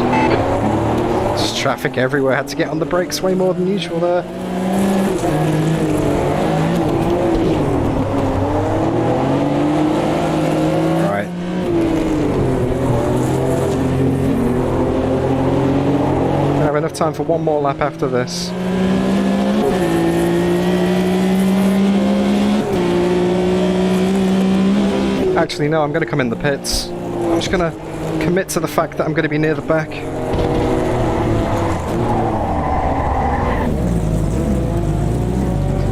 There's traffic everywhere. Had to get on the brakes way more than usual there. Right. I have enough time for one more lap after this. Actually, no, I'm going to come in the pits. I'm just going to commit to the fact that I'm going to be near the back.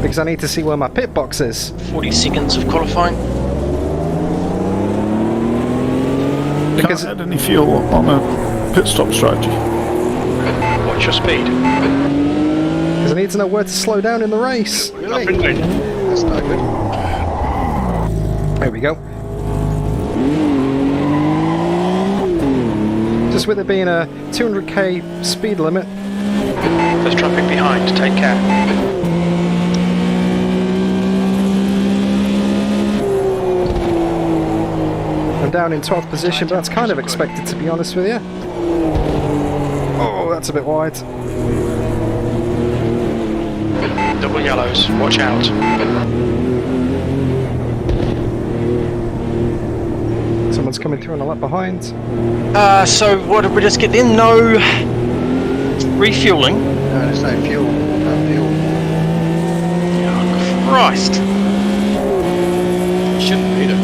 Because I need to see where my pit box is. 40 seconds of qualifying. Because can't add any fuel on a pit stop strategy. What's your speed? Because I need to know where to slow down in the race. Really? That's no good. There we go. Just with it being a 200k speed limit. There's traffic behind, take care. I'm down in 12th position, but that's kind of expected, to be honest with you. Oh, that's a bit wide. Double yellows, watch out. Someone's coming through on a lap behind. So what did we just get then? No refueling. No, there's no fuel. No fuel. Oh, Christ. Shouldn't need it.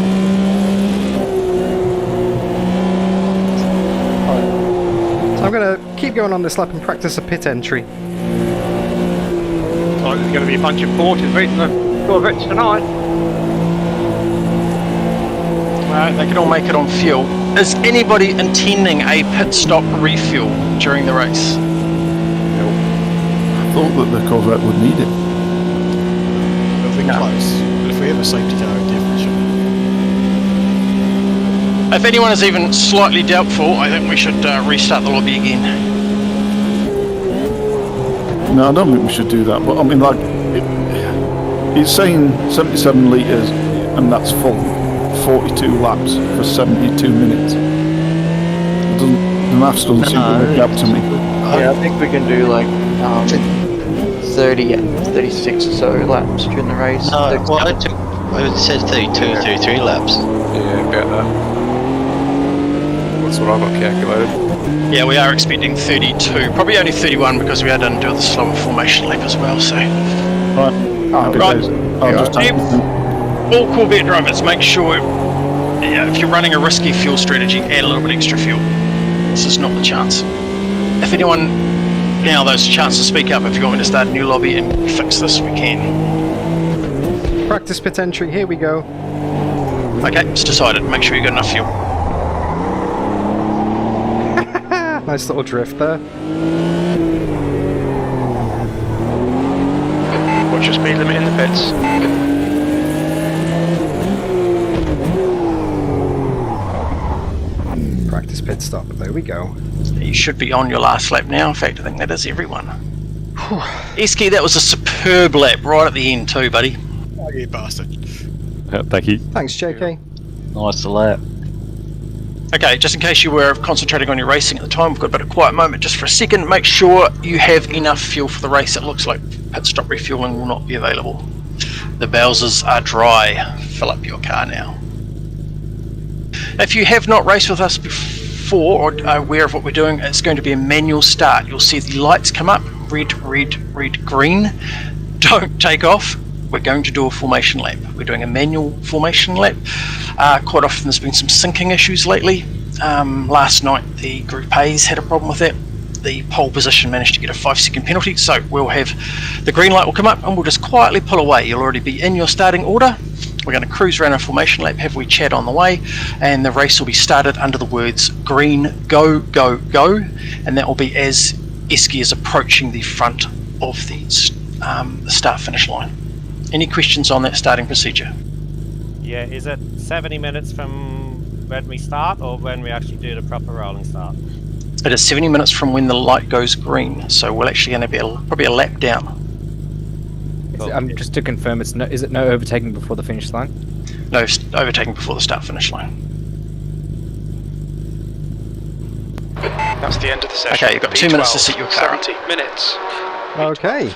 going on this lap and practice a pit entry. Looks like there's going to be a bunch of Porsches beating the Corvettes tonight. They can all make it on fuel. Is anybody intending a pit stop refuel during the race? I thought that the Corvette would need it. It'll be close. But if we have a safety car, definitely should. If anyone is even slightly doubtful, I think we should restart the lobby again. No, I don't think we should do that. But I mean, like, it's saying 77 litres, and that's full. 42 laps for 72 minutes. The maths doesn't seem to work out to me. Yeah, I think we can do like 30, 36 or so laps during the race. No, well, it said 32 or 33 laps. Yeah, about that. That's what I've got calculated. Yeah, we are expecting 32. Probably only 31 because we are done doing the slower formation lap as well. So, all Corvette drivers, make sure if you're running a risky fuel strategy, add a little bit extra fuel. This is not the chance. If anyone now, there's a chance to speak up. If you want me to start a new lobby and fix this, we can. Practice pit entry. Here we go. Okay, it's decided. Make sure you got enough fuel. Nice little drift there. Watch your speed limit in the pits. Practice pit stop. There we go. You should be on your last lap now. In fact, I think that is everyone. Eski, that was a superb lap right at the end too, buddy. Oh, you bastard. Thank you. Thanks, JK. Nice lap. Okay, just in case you were concentrating on your racing at the time, we've got a bit of quiet moment just for a second. Make sure you have enough fuel for the race. It looks like pit stop refueling will not be available. The Bowsers are dry. Fill up your car now. If you have not raced with us before or are aware of what we're doing, it's going to be a manual start. You'll see the lights come up, red, red, red, green. Don't take off. We're going to do a formation lap. We're doing a manual formation lap. Quite often there's been some syncing issues lately. Last night the Group A's had a problem with that. The pole position managed to get a 5-second penalty, so we'll have the green light will come up and we'll just quietly pull away. You'll already be in your starting order. We're going to cruise around a formation lap, have we chat on the way, and the race will be started under the words green, go, go, go, and that will be as Eski is approaching the front of the start-finish line. Any questions on that starting procedure? Yeah, is it 70 minutes from when we start or when we actually do the proper rolling start? It is 70 minutes from when the light goes green, so we're actually going to be probably a lap down. Just to confirm, is it no overtaking before the finish line? No overtaking before the start-finish line. That's the end of the session. Okay, you've got 2 minutes to set your car. 70 minutes. Okay.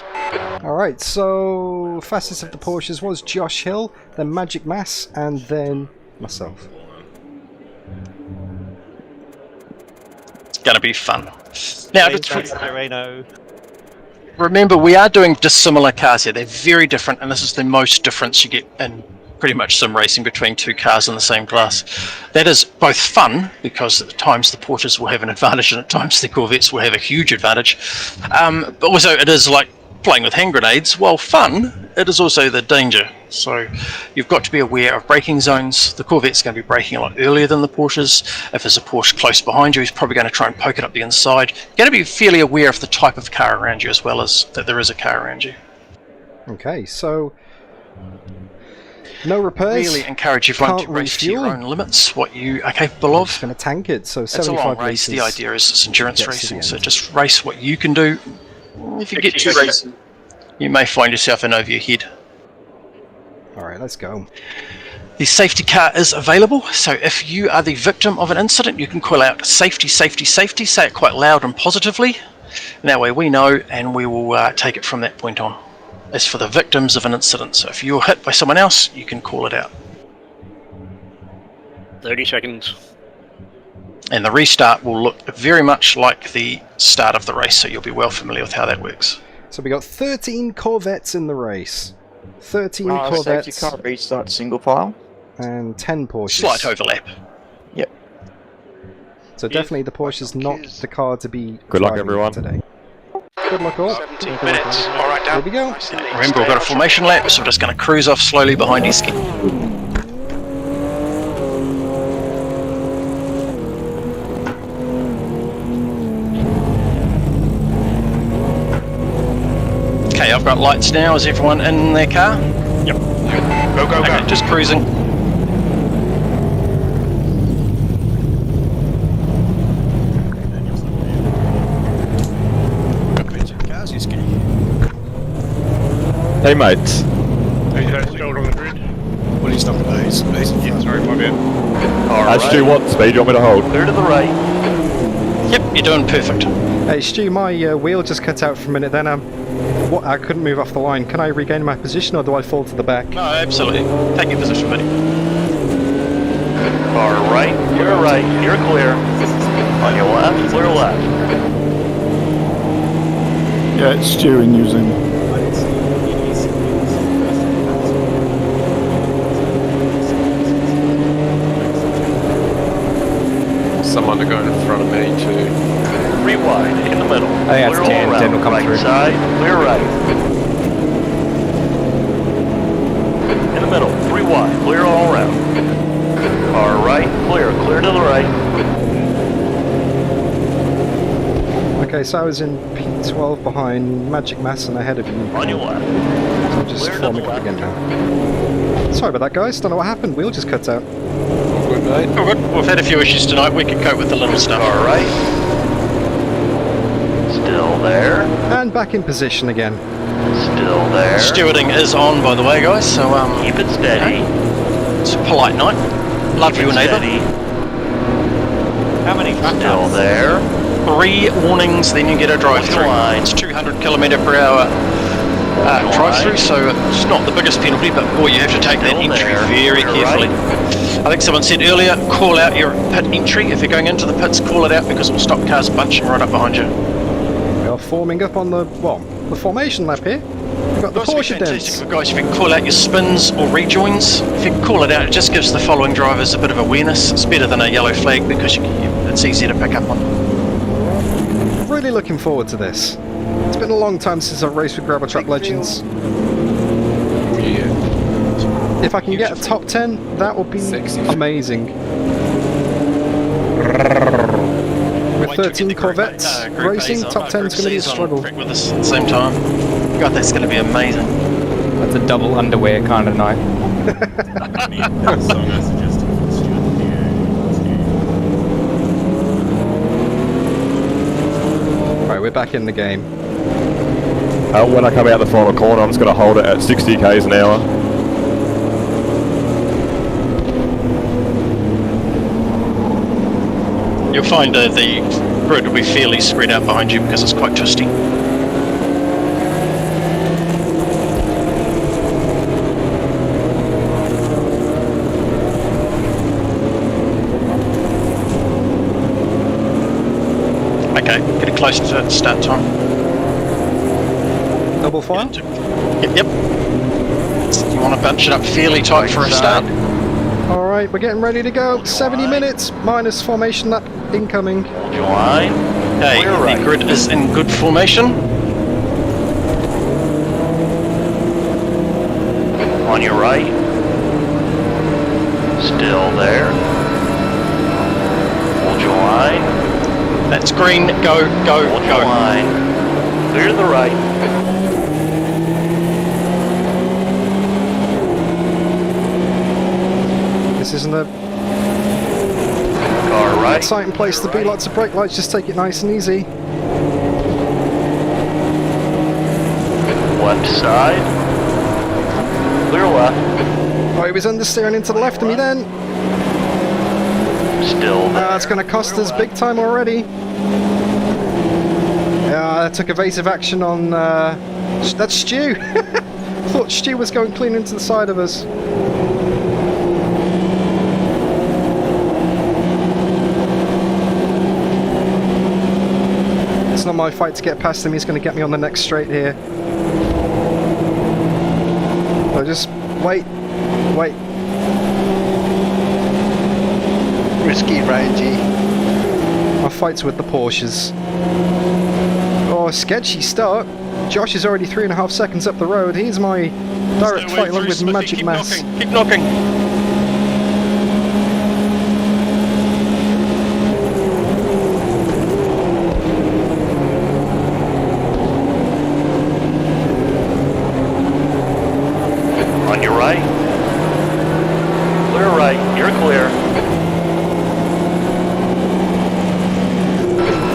Alright, so fastest of the Porsches was Josh Hill, then Magic Mass, and then myself. It's going to be fun. Now, Moreno. Remember, we are doing dissimilar cars here. They're very different, and this is the most difference you get in pretty much sim racing between two cars in the same class. That is both fun, because at times the Porsches will have an advantage, and at times the Corvettes will have a huge advantage. But also, it is like playing with hand grenades. While fun, it is also the danger. So you've got to be aware of braking zones. The Corvette's going to be braking a lot earlier than the Porsches. If there's a Porsche close behind you, he's probably going to try and poke it up the inside. You're going to be fairly aware of the type of car around you, as well as that there is a car around you. Okay, so no repairs. Really encourage everyone to race to your own limits, what you are capable of. Just going to tank it, so 75 it's a long race. The idea is it's endurance racing, so just race what you can do. If you get too racing, you may find yourself in over your head. Alright, let's go. The safety car is available, so if you are the victim of an incident, you can call out safety, safety, safety, say it quite loud and positively, and that way we know and we will take it from that point on. As for the victims of an incident, so if you're hit by someone else, you can call it out. 30 seconds. And the restart will look very much like the start of the race, so you'll be well familiar with how that works. So we got 13 Corvettes in the race. 13 Corvettes. Safety car restart single file. And 10 Porsches. Slight overlap. Yep. So definitely the Porsche is not the car to be Good luck, driving everyone. today. Good luck all. 17 minutes. All right, Here Dan. we go. Remember, we've got a formation lap, so we're just going to cruise off slowly behind Esky. Okay, I've got lights now. Is everyone in their car? Yep. Go, go, Okay, go. just cruising. Cars, Esky. Hey, mates. Are you guys still on the grid? Well, he's not there. He's Yeah, sorry, my bad. Stu, what speed do you want me to hold? Clear to the right. Yep, you're doing perfect. Hey Stu, my wheel just cut out for a minute then. I couldn't move off the line. Can I regain my position or do I fall to the back? No, absolutely. Take your position, buddy. Car right. You're right. You're clear. On your left. Clear left. Yeah, it's steering using. Someone to go in front of me too. 3 wide. In the middle. I think that's Clear all 10, around. 10 will come right through. side. Clear right. In the middle. 3 wide. Clear all around. Car right. Clear. Clear to the right. Okay, so I was in P12 behind Magic Mass and ahead of you. On your left. So I'm just Clear to forming the up again now. Sorry about that, guys. Don't know what happened. Wheel just cut out. Good, mate. Oh, good. We've had a few issues tonight. We can cope with the little stuff. Car right. Still there. And back in position again. Still there. Stewarding is on, by the way, guys. So Keep it steady. it's a polite night. Love Keep your it neighbour. steady. How many Still there. 3 warnings, then you get a drive-through. line. It's 200 km/h drive-through, so it's not the biggest penalty, but boy, you have to take that Still entry there. very Clear carefully. I think someone said earlier, call out your pit entry. If you're going into the pits, call it out because we'll stop cars bunching right up behind you. We are forming up on the formation lap here. We've got the Guys, Porsche fantastic. dents. But guys, if you can call out your spins or rejoins, if you can call it out, it just gives the following drivers a bit of awareness. It's better than a yellow flag because it's easier to pick up on. Really looking forward to this. It's been a long time since I've raced with Gravel Truck Legends. Yeah. If I can get a top 10, that would be amazing. With 13 Corvettes racing, top 10 is going to be a struggle. With us at the same time. God, that's going to be amazing. That's a double underwear kind of night. Right, we're back in the game. When I come out the final corner, I'm just going to hold it at 60 k's an hour. You'll find the grid will be fairly spread out behind you because it's quite twisty. Okay, getting close to start time. Double file? Yep. You want to bunch it up fairly tight for a start. Alright, we're getting ready to go. 70 minutes minus formation lap incoming. Hold your line. Okay, the grid is in good formation. On your right. Still there. Hold your line. That's green. Go, go, Hold go. your line. Clear to the right. This isn't a Car right. exciting place to be. Lots of brake lights, just take it nice and easy. Left side. Clear left. Oh, he was understeering into the left of me then. Still there. It's going to cost us big time already. Yeah, I took evasive action on... that's Stu. I thought Stu was going clean into the side of us. It's not my fight to get past him. He's going to get me on the next straight here. So just wait. Risky, rangy. my fights with the Porsches. Oh, sketchy start. Josh is already 3.5 seconds up the road. Here's my direct fight along with Magic Mass. Keep knocking. On your right. Clear right. You're clear.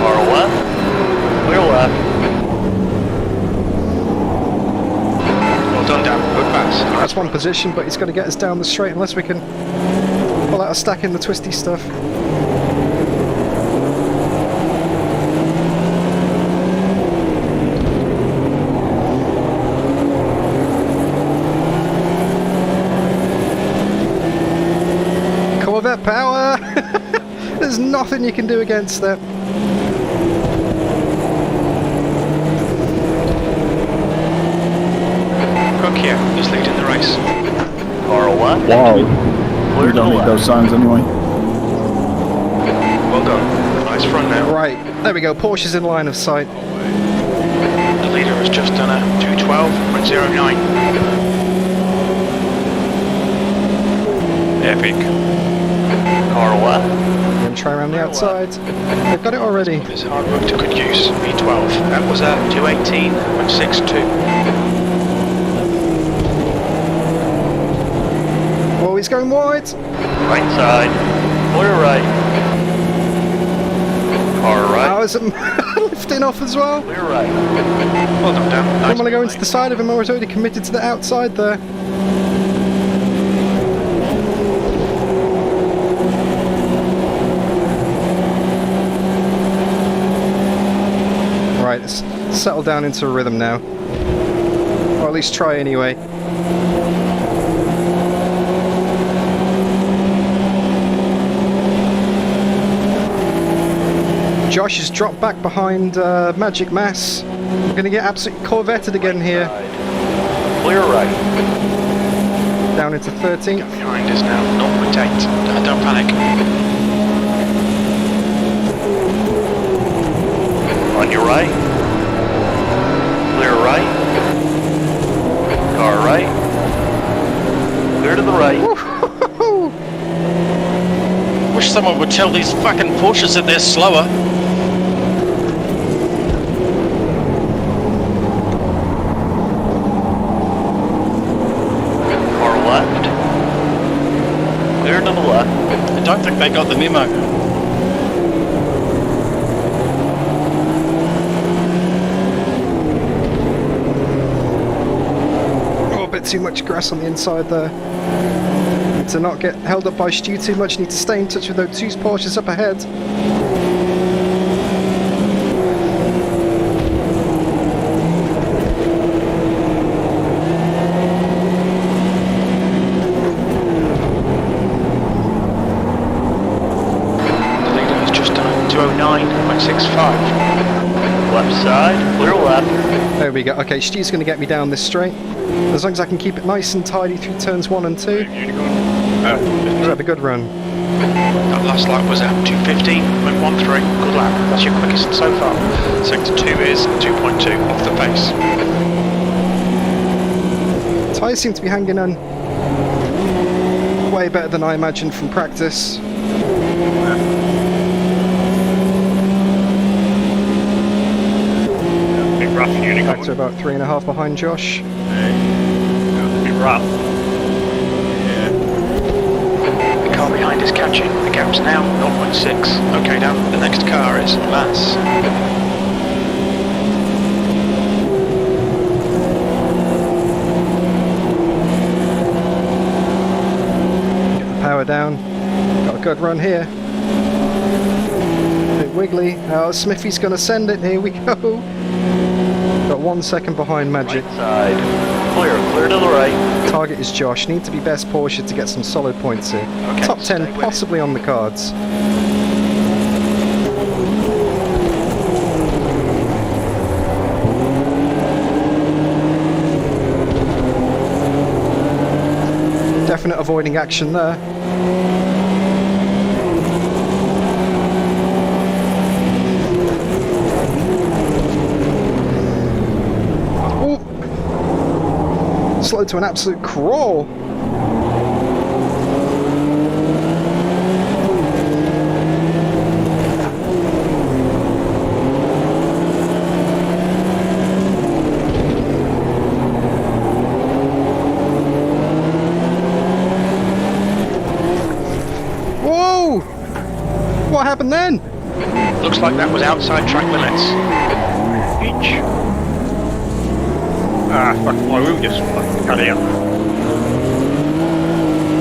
Far left. Clear left. Well done, Dan. Good pass. That's one position, but he's got to get us down the straight unless we can pull out a stack in the twisty stuff. Corvette power! There's nothing you can do against that. Cook here. Who's leading the race? Far left. Wow. Clear We to don't the need left. those signs anyway. Well done. Nice front now. Right, there we go. Porsche's in line of sight. The leader has just done a 212.09. Epic. Car left. Then try around the outside. They've got it already. It's hard work to good use. V12. That was a 218.62. Oh, he's going wide. Right side. Clear right. Car right. How is it lifting off as well? Clear right. Well done, Dan. I don't want to go into the side of him. I was already committed to the outside there. Right, let's settle down into a rhythm now. Or at least try anyway. Josh has dropped back behind Magic Mass. We're going to get absolutely Corvetted again here. Clear right. Down into 13th. Behind us now. 0.8. Don't panic. On your right. Clear right. Car right. Clear to the right. Wish someone would tell these fucking Porsches that they're slower. Car left. Clear to the left. I don't think they got the memo. Oh, a bit too much grass on the inside there. Need to not get held up by Stu too much. Need to stay in touch with those two Porsches up ahead. The leader has just done a 209.65. Left side. Clear left. There we go. Okay, Stu's going to get me down this straight. As long as I can keep it nice and tidy through turns 1 and 2. Should have a good run. That last lap was at 215.13. Good lap. That's your quickest so far. Sector 2 is 2.2 off the pace. Tyres seem to be hanging on way better than I imagined from practice. Bit rough unicorn. Back to about 3.5 behind Josh. Bit rough. The car behind is catching. The gap's now 0.6. Okay, now the next car is Mass. Get the power down. Got a good run here. Bit wiggly. Oh, Smithy's going to send it. Here we go. Got 1 second behind Magic. Right side. Clear to the right. Target is Josh. Need to be best Porsche to get some solid points here. Okay, Top 10 stay with possibly on the cards. Definite avoiding action there. slowed to an absolute crawl. Whoa! What happened then? Looks like that was outside track limits. Each. Ah, fuck, my wheel just cut out.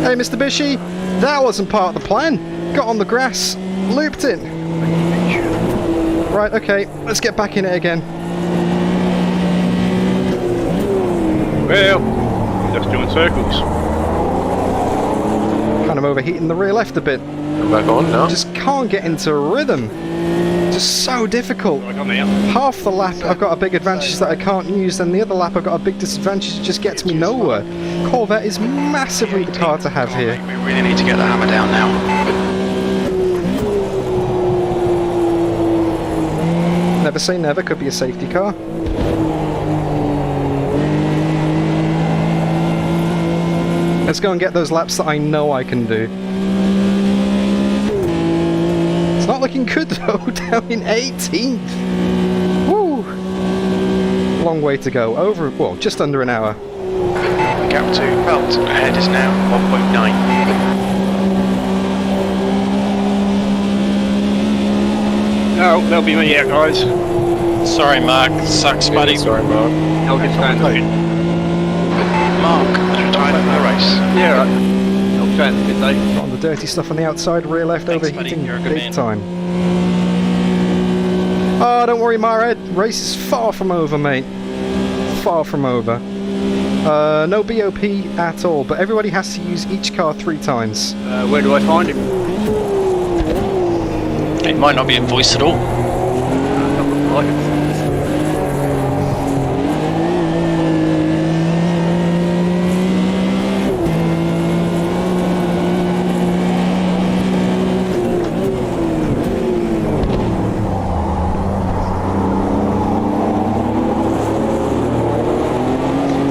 Hey, Mr. Bishy, that wasn't part of the plan. Got on the grass, looped it. Right, okay, let's get back in it again. Well, just doing circles. Kind of overheating the rear left a bit. I'm back on now. Just can't get into a rhythm. Just so difficult. Like I'm out. Half the lap I've got a big advantage that I can't use, then the other lap I've got a big disadvantage that just gets me nowhere. Corvette is massively the car to have here. We really need to get the hammer down now. Never say never, could be a safety car. Let's go and get those laps that I know I can do. It's not looking good though, down in 18th. Woo! Long way to go. Well, just under an hour. Gap to belt ahead is now 1.9. Oh, that'll be me out, guys. Sorry, Mark. Sucks, buddy. Sorry, Mark. I'll get stand again. Mark has retired from the race. Yeah, right. I'll stand a bit late. On the dirty stuff on the outside, rear left Thanks, overheating buddy. You're a good big man. time. Oh, don't worry, Marred. Race is far from over, mate. Far from over. No BOP at all, but everybody has to use each car 3 times. Where do I find him? It might not be invoiced at all.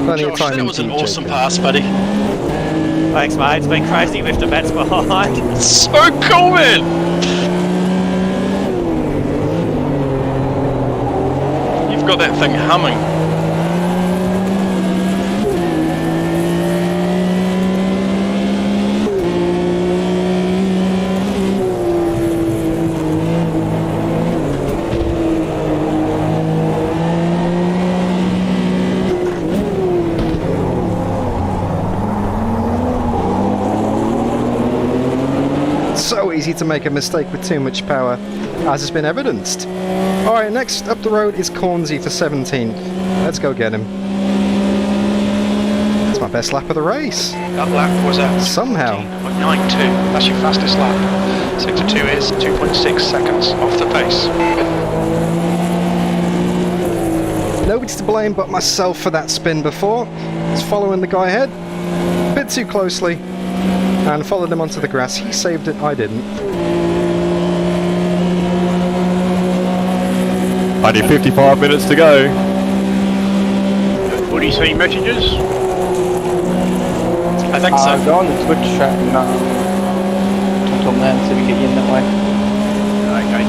Plenty of Josh, time that in was an future. awesome pass, buddy. Thanks, mate. It's been crazy with the bets behind. So cool, man! You've got that thing humming. So easy to make a mistake with too much power, as has been evidenced. Alright, next up the road is Cornsey for 17th. Let's go get him. It's my best lap of the race. That lap was at Somehow. 14.92. That's your fastest lap. Sector 2 is 2.6 seconds off the pace. Nobody to blame but myself for that spin before. It's following the guy ahead a bit too closely and followed him onto the grass. He saved it, I didn't. Only 55 minutes to go. What do you see messages? I think so. Go on the Twitch chat and talk to them there and see if we get you in that way. Okay.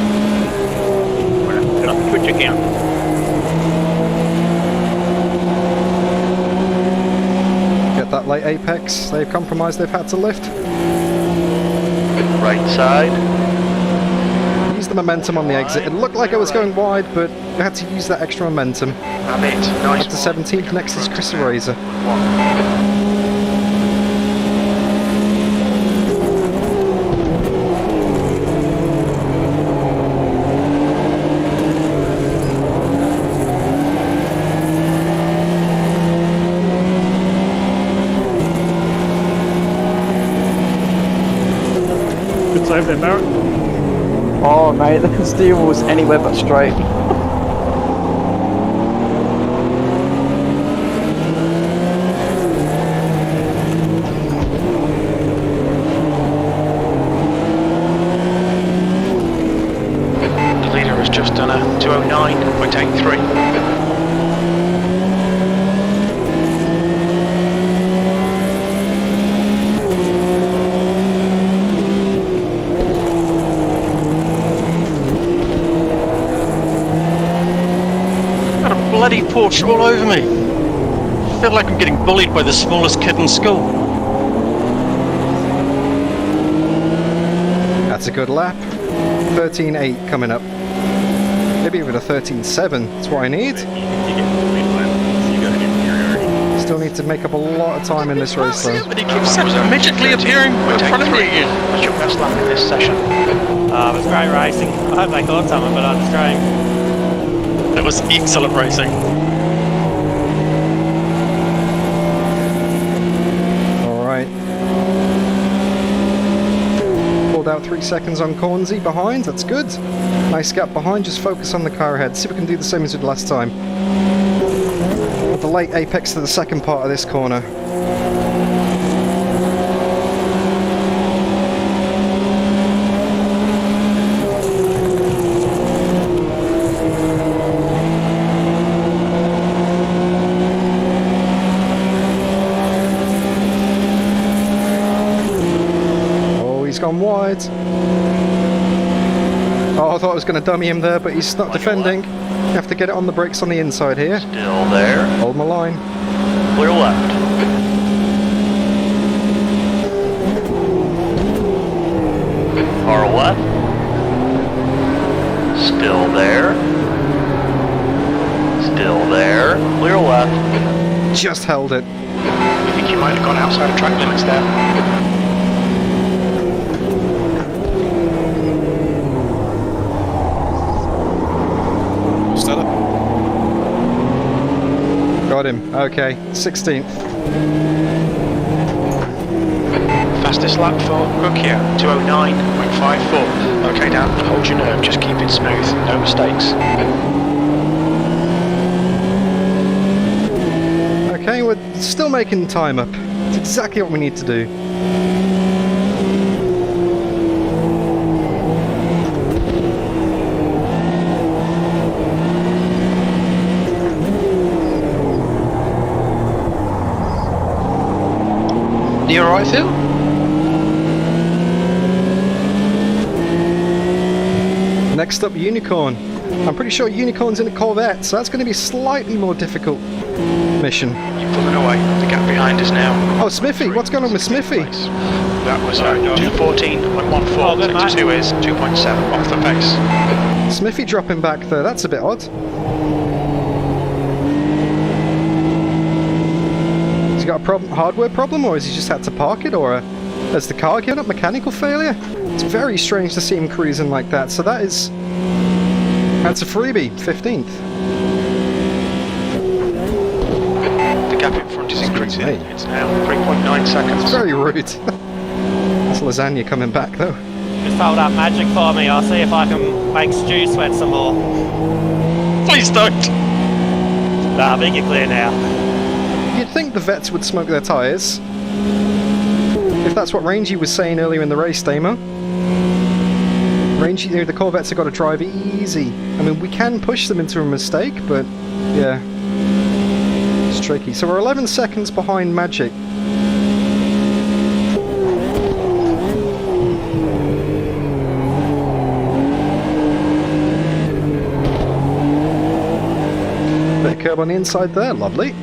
Well, set up a Twitch account. Get that late apex. They've compromised, they've had to lift. Right side. Use the momentum on the exit. It looked like I was going wide, but I had to use that extra momentum. And it. Nice. Up to 17th, next is Chris Eraser. Good save there, Barrett. Oh mate, the steel was anywhere but straight. The leader has just done a 209.83. bloody Porsche all over me. I feel like I'm getting bullied by the smallest kid in school. That's a good lap. 13.8 coming up. Maybe even a 13.7. That's what I need. Still need to make up a lot of time in this race though. But he keeps magically appearing in front of me again. What's your best lap in this session? It was great racing. I hope they caught someone, but I was trying. That was excellent racing. Alright. Pulled out 3 seconds on Cornsey behind, that's good. Nice gap behind, just focus on the car ahead. See if we can do the same as we did last time. With the late apex to the second part of this corner. Gone wide. Oh, I thought I was going to dummy him there, but he's not defending. You have to get it on the brakes on the inside here. Still there. Hold my line. Clear left. Far left. Still there. Still there. Clear left. Just held it. I think you might have gone outside of track limits there. Got him. Okay. 16th. Fastest lap for Cook here, 209.54. Okay, Dan, hold your nerve, just keep it smooth, no mistakes. Okay, we're still making time up. It's exactly what we need to do. You alright, Phil? Next up, Unicorn. I'm pretty sure Unicorn's in a Corvette, so that's going to be a slightly more difficult mission. You're pulling away, the gap behind us now. Oh, Smithy, what's going on with Smithy? That was 214.14, sector 2 is 2.7 off the pace. Smithy dropping back there, that's a bit odd. Has he got a hardware problem, or has he just had to park it, or has the car given up mechanical failure? It's very strange to see him cruising like that, so that's a freebie, 15th. The gap in front is increasing, it's now 3.9 seconds. It's very rude. That's lasagna coming back though. Just hold up magic for me, I'll see if I can make Stu sweat some more. Please don't! Nah, I think you're clear now. You'd think the vets would smoke their tyres. If that's what Rangy was saying earlier in the race, Damo. Rangy, the Corvettes have got to drive easy. I mean, we can push them into a mistake, but yeah, it's tricky. So we're 11 seconds behind Magic. Bit of curb on the inside there, lovely.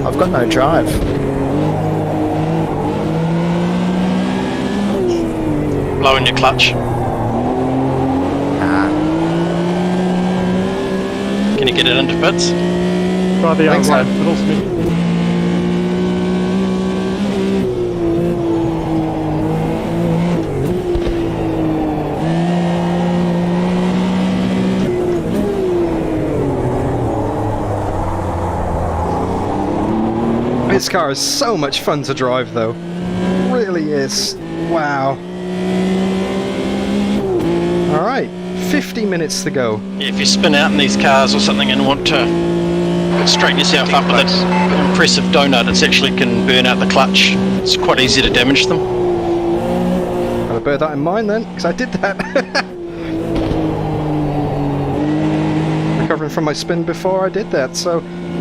I've got no drive. Blow in your clutch. Can you get it into bits? Try the Thanks, outside man. pedal speed. This car is so much fun to drive though. Really is. Wow. Alright, 50 minutes to go. Yeah, if you spin out in these cars or something and want to straighten yourself up with an impressive donut, it actually can burn out the clutch. It's quite easy to damage them. Gotta bear that in mind then, because I did that. recovering from my spin before I did that, so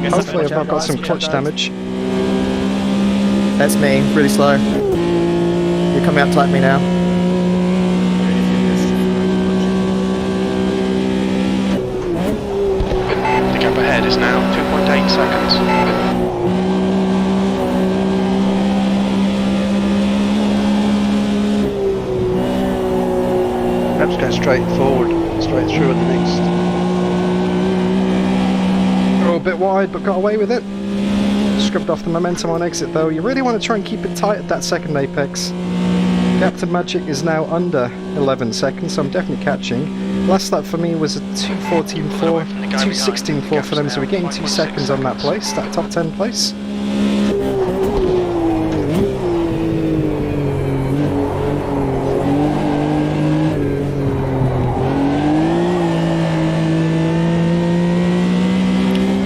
hopefully I've not got some clutch damage. That's me, really slow. You come out tight me now. The gap ahead is now 2.8 seconds. Perhaps go straight forward, straight through at the next. Oh, a bit wide, but got away with it. Scrubbed off the momentum on exit though. You really want to try and keep it tight at that second apex. Captain Magic is now under 11 seconds, so I'm definitely catching. Last lap for me was a 2:14.4, 2:16.4 for them, so we're getting 2 seconds on that place, that top 10 place.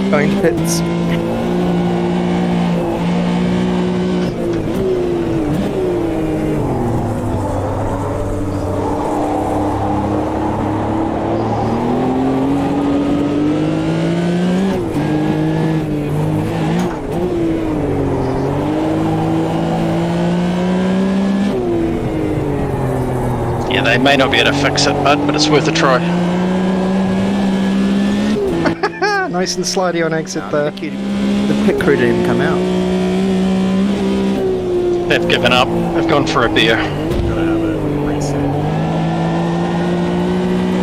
Going to pits. Yeah, they may not be able to fix it, bud, but it's worth a try. Nice and slidey on exit there. The pit crew didn't even come out. They've given up. They've gone for a beer.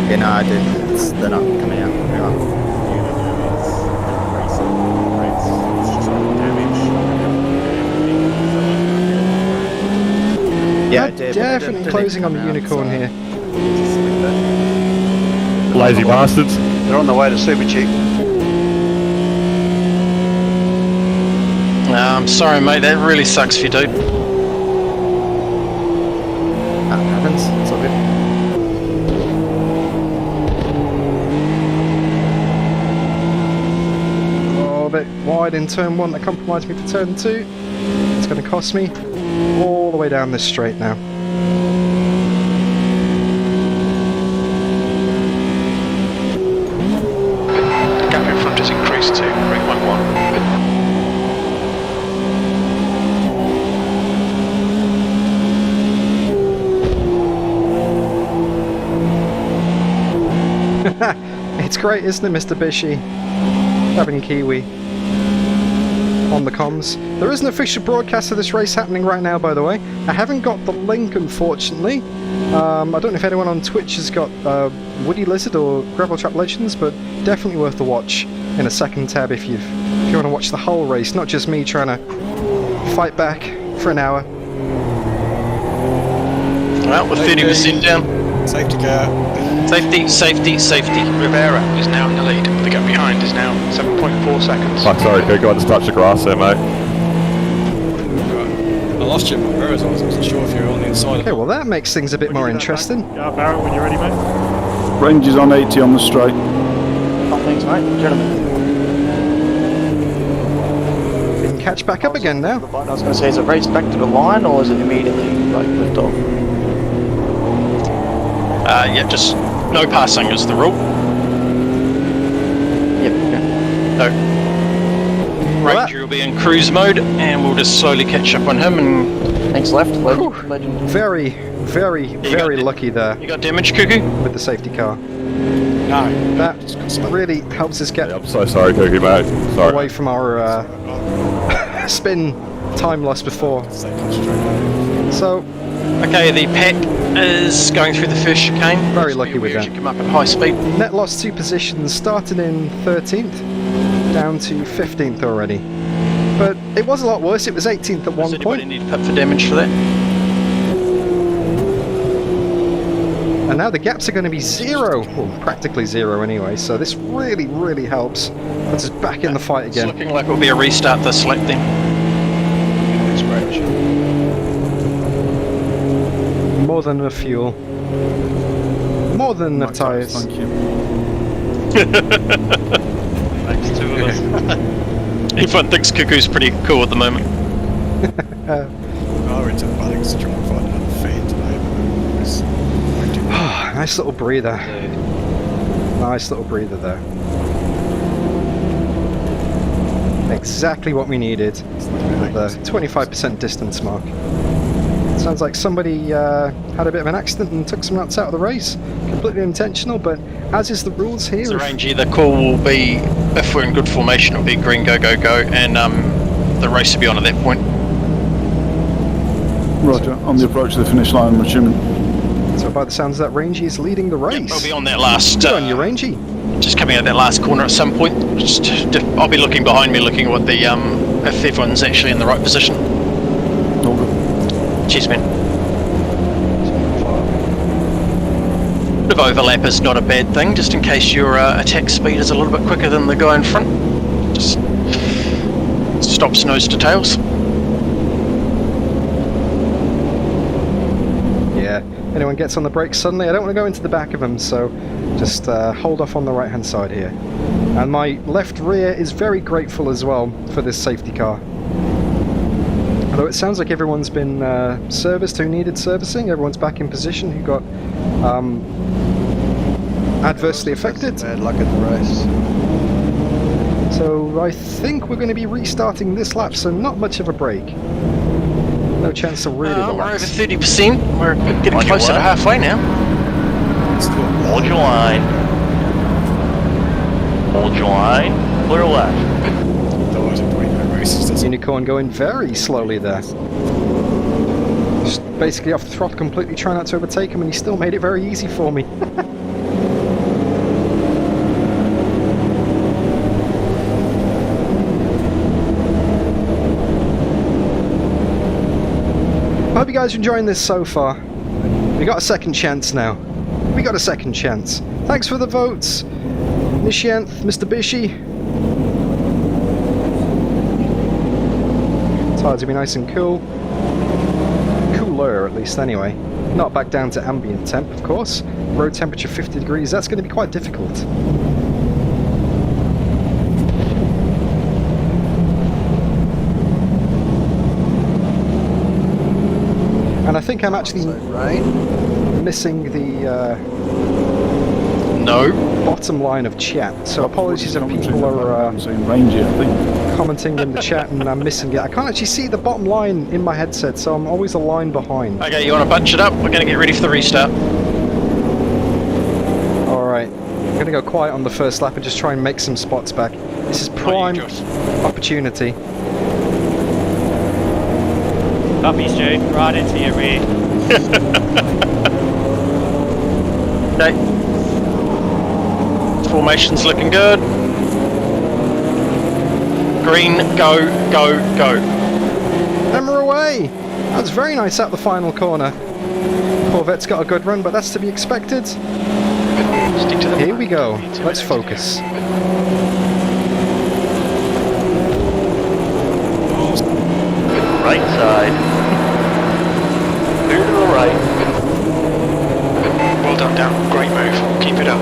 Yeah, no, I did. They're not coming out. Yeah, I did. Definitely closing on the unicorn here. Lazy bastards. They're on the way to Super Cheap. I'm sorry, mate. That really sucks for you, dude. That happens. It's all good. Oh, a bit wide in turn 1. That compromised me for turn 2. It's going to cost me all the way down this straight now. The gap in front has increased to 3.1. It's great, isn't it, Mr. Bishy? Having Kiwi on the comms. There is an official broadcast of this race happening right now, by the way. I haven't got the link, unfortunately. I don't know if anyone on Twitch has got Woody Lizard or Gravel Trap Legends, but definitely worth the watch in a second tab if you want to watch the whole race, not just me trying to fight back for an hour. Well, we're 30% down. Safety car. Safety, safety, safety. Rivera is now in the lead. The gap behind is now 7.4 seconds. Fuck, sorry, Coco, I just touched the grass there, mate. I lost you, whereas I wasn't sure if you were on the inside. Okay, well that makes things a bit more interesting. Yeah, Barrett, when you're ready, mate. Range is on 80 on the straight. Oh, thanks, mate. Gentlemen. We can catch back up again now. I was going to say, is it race back to the line or is it immediately like lift off? Yeah, just no passing is the rule. Yep, okay. No. Ranger will be in cruise mode, and we'll just slowly catch up on him. And thanks, left. Legend. Very, very lucky there. You got damage, Cuckoo? With the safety car. No. That really helps us get I'm so sorry, Cookie, mate. Sorry. away from our spin time loss before. So, okay, the pack is going through the first chicane. Very lucky with that. Come up at high speed. Net lost 2 positions, started in 13th, down to 15th already. But it was a lot worse, it was 18th at one Does point. anybody need to pit for damage for that? And now the gaps are going to be 0, well, practically 0 anyway, so this really, really helps. Puts us back in the fight again. It's looking like it'll be a restart this lap then. More than enough fuel. More than enough tyres. Thank you. Thanks to us. Everyone thinks Cuckoo's pretty cool at the moment. I went to Bunnings to try and find another fan today, but it was way too Nice little breather. Nice little breather there. Exactly what we needed. The 25% distance mark. Sounds like somebody had a bit of an accident and took some nuts out of the race. Completely intentional, but as is the rules here. So Rangy, the call will be, if we're in good formation, it'll be green, go, go, go, and the race will be on at that point. Roger, on the approach to the finish line, I'm assuming. So by the sounds of that, Rangy is leading the race. Yep, I'll be on that last... Good on you, Rangy. Just coming out of that last corner at some point. I'll be looking behind me, looking at what the if everyone's actually in the right position. All good. Cheers, man. Bit of overlap is not a bad thing, just in case your attack speed is a little bit quicker than the guy in front. Just stops nose to tails. Yeah, anyone gets on the brakes suddenly, I don't want to go into the back of them, so just hold off on the right hand side here. And my left rear is very grateful as well for this safety car. Although it sounds like everyone's been serviced who needed servicing, everyone's back in position who got adversely affected. Bad luck at the race. So I think we're going to be restarting this lap, so not much of a break. No chance of really We're relax. over 30%. We're getting closer to halfway now. Hold your line. Hold your line. Clear left. Unicorn going very slowly there. Just basically off the throttle completely, trying not to overtake him, and he still made it very easy for me. I hope you guys are enjoying this so far. We got a second chance now. We got a second chance. Thanks for the votes, Nishanth, Mr. Bishi. Tires will be nice and cool. Cooler, at least, anyway. Not back down to ambient temp, of course. Road temperature 50 degrees, that's going to be quite difficult. And I think I'm actually missing the bottom line of chat, so apologies if people are commenting in the chat and I'm missing it. I can't actually see the bottom line in my headset, so I'm always a line behind. Okay, you want to bunch it up? We're going to get ready for the restart. Alright, I'm going to go quiet on the first lap and just try and make some spots back. This is prime opportunity. Copy, Stu. Right into your rear. Okay. Formation's looking good. Green, go, go, go. Hammer away! That was very nice at the final corner. Corvette's got a good run, but that's to be expected. Stick to the Here we go. Let's focus. Right side. Clear to the right. Well done, Dan. Great move. Keep it up.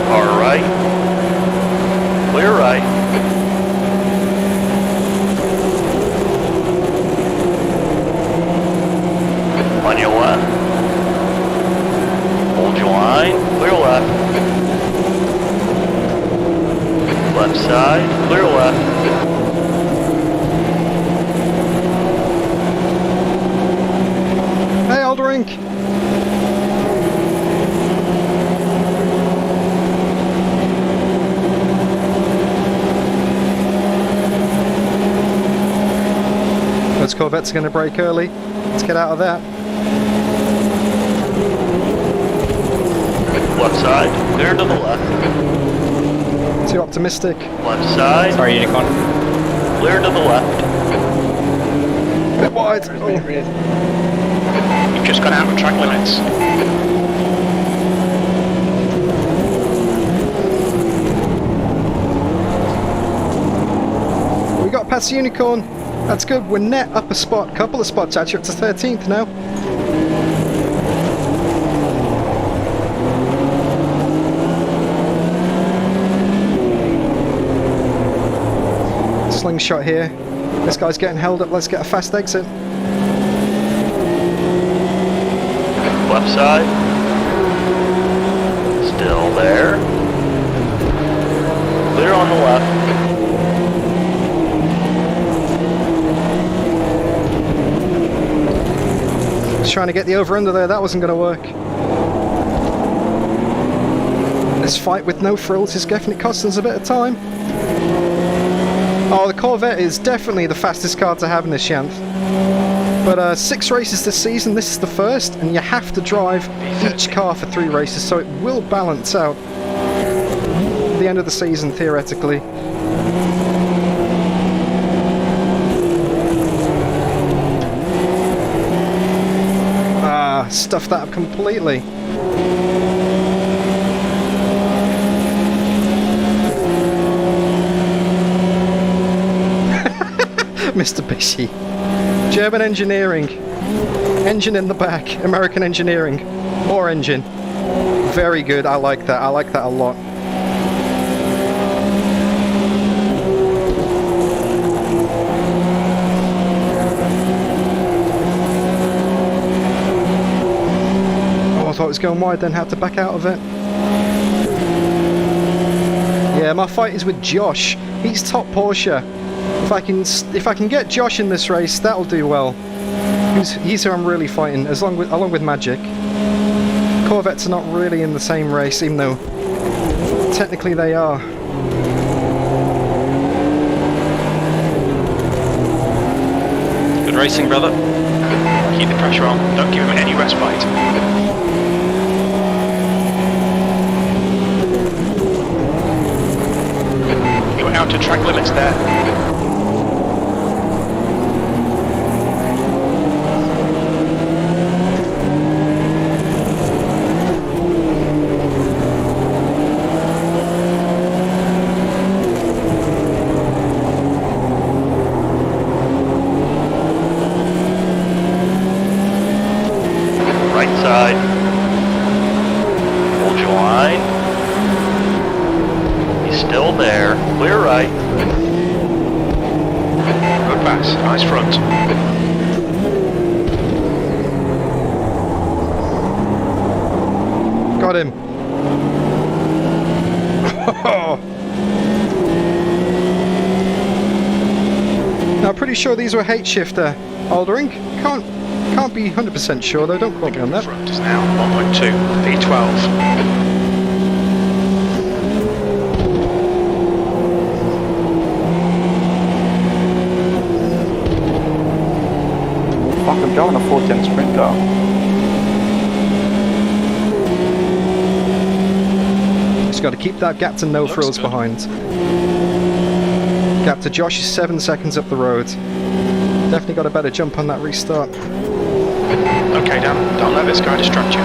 All right. Clear right. On your left. Hold your line. Clear left. Left side. Clear left. Hey, Aldrink! Those Corvettes are going to brake early. Let's get out of that. Left side. Clear to the left. Too optimistic. Left side. Sorry, Unicorn. Clear to the left. Bit wide. You've just gone out of track limits. We got past the Unicorn. That's good. We're net up a spot. Couple of spots actually, up to 13th now. Slingshot here. This guy's getting held up. Let's get a fast exit. Left side. trying to get the over-under there. That wasn't going to work. This fight with no frills is definitely costing us a bit of time. Oh, the Corvette is definitely the fastest car to have in this Shanth. But 6 races this season, this is the first, and you have to drive each car for 3 races, so it will balance out at the end of the season, theoretically. Stuffed that up completely. Mr. Bishy. German engineering. Engine in the back. American engineering. More engine. Very good. I like that. I like that a lot. I thought it was going wide, then had to back out of it. Yeah, my fight is with Josh. He's top Porsche. If I can get Josh in this race, that'll do well. He's who I'm really fighting, along with Magic. Corvettes are not really in the same race, even though technically they are. Good racing, brother. Keep the pressure on. Don't give him any respite. You're out to track limits there. Right side. Hold your line. He's still there. Clear right. Good pass. Nice front. Got him. Now, pretty sure these were H shifter Aldering. Can't be 100% sure though. Don't quote me on that. Front is now 1.2 V12. Fuck, I'm driving a 410 sprint car. Just got to keep that gap to no frills behind. Gap to Josh is 7 seconds up the road. Definitely got a better jump on that restart. Okay, Dan, don't let this guy distract you.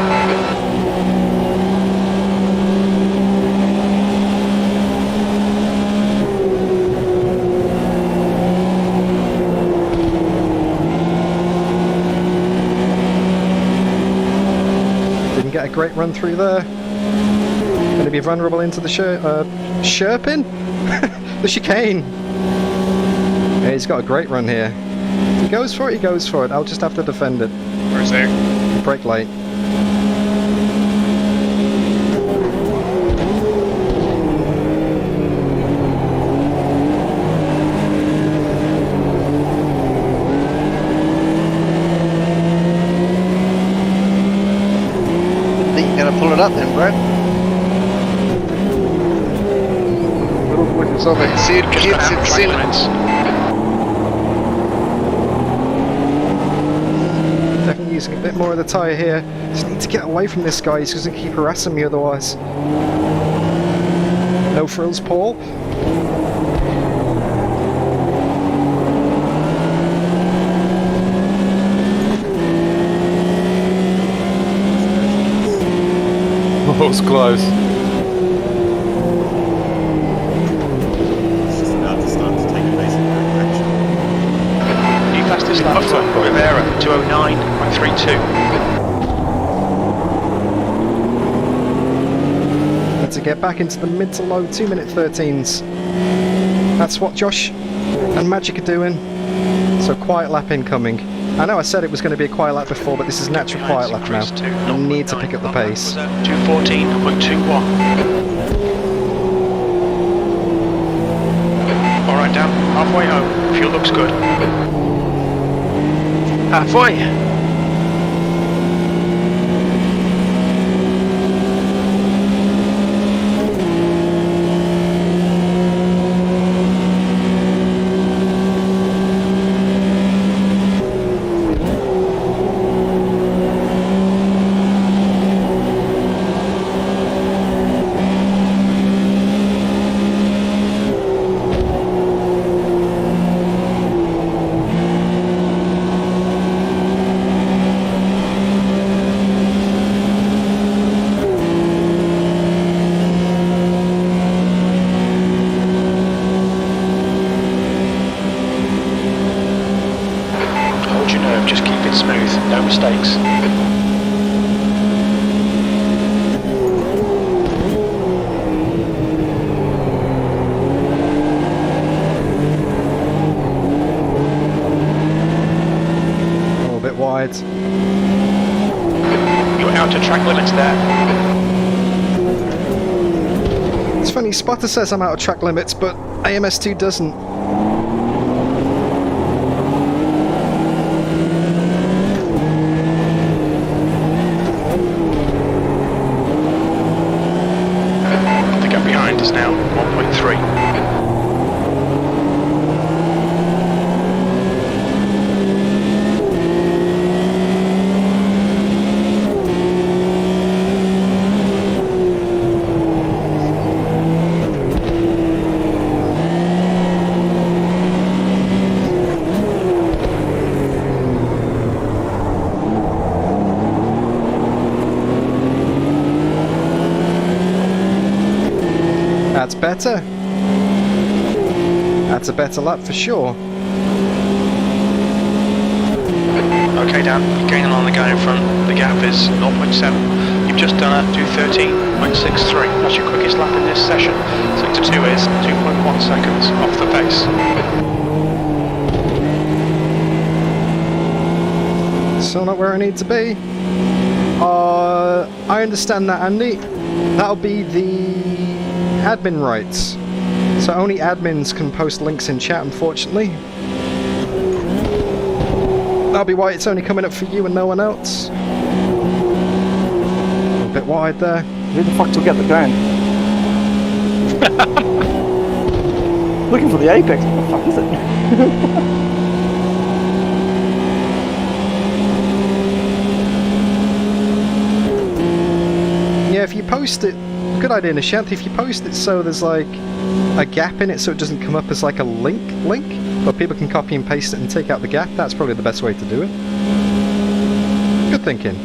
Didn't get a great run through there. Going to be vulnerable into the Sherpin? The chicane. Yeah, he's got a great run here. If he goes for it, he goes for it. I'll just have to defend it. Where's there? Brake light. I think you're gonna pull it up then, Brad. Just track limits. Definitely using a bit more of the tyre here. Just need to get away from this guy. He's going to keep harassing me otherwise. No frills, Paul. Oh, it was close. New fastest lap for Rivera, 209.32. To get back into the mid to low 2-minute 13s. That's what Josh and Magic are doing. So quiet lap incoming. I know I said it was going to be a quiet lap before, but this is natural quiet lap now. You need to pick up the pace. 214.21. Alright, Dan, halfway home. Fuel looks good. Halfway. Tiny Spotter says I'm out of track limits, but AMS2 doesn't. The gap behind is now 1.3. That's better. That's a better lap for sure. Okay, Dan, you're gaining on the guy in front. The gap is 0.7. You've just done a 2:13.63. That's your quickest lap in this session. Sector 2 is 2.1 seconds off the pace. Still not where I need to be. I understand that, Andy. That'll be the admin rights. So only admins can post links in chat, unfortunately. That'll be why it's only coming up for you and no one else. A bit wide there. Who the fuck took out the ground? Looking for the apex. What the fuck is it? Yeah, if you post it, good idea, Nishant. If you post it so there's like a gap in it, so it doesn't come up as like a link, but people can copy and paste it and take out the gap, that's probably the best way to do it. Good thinking.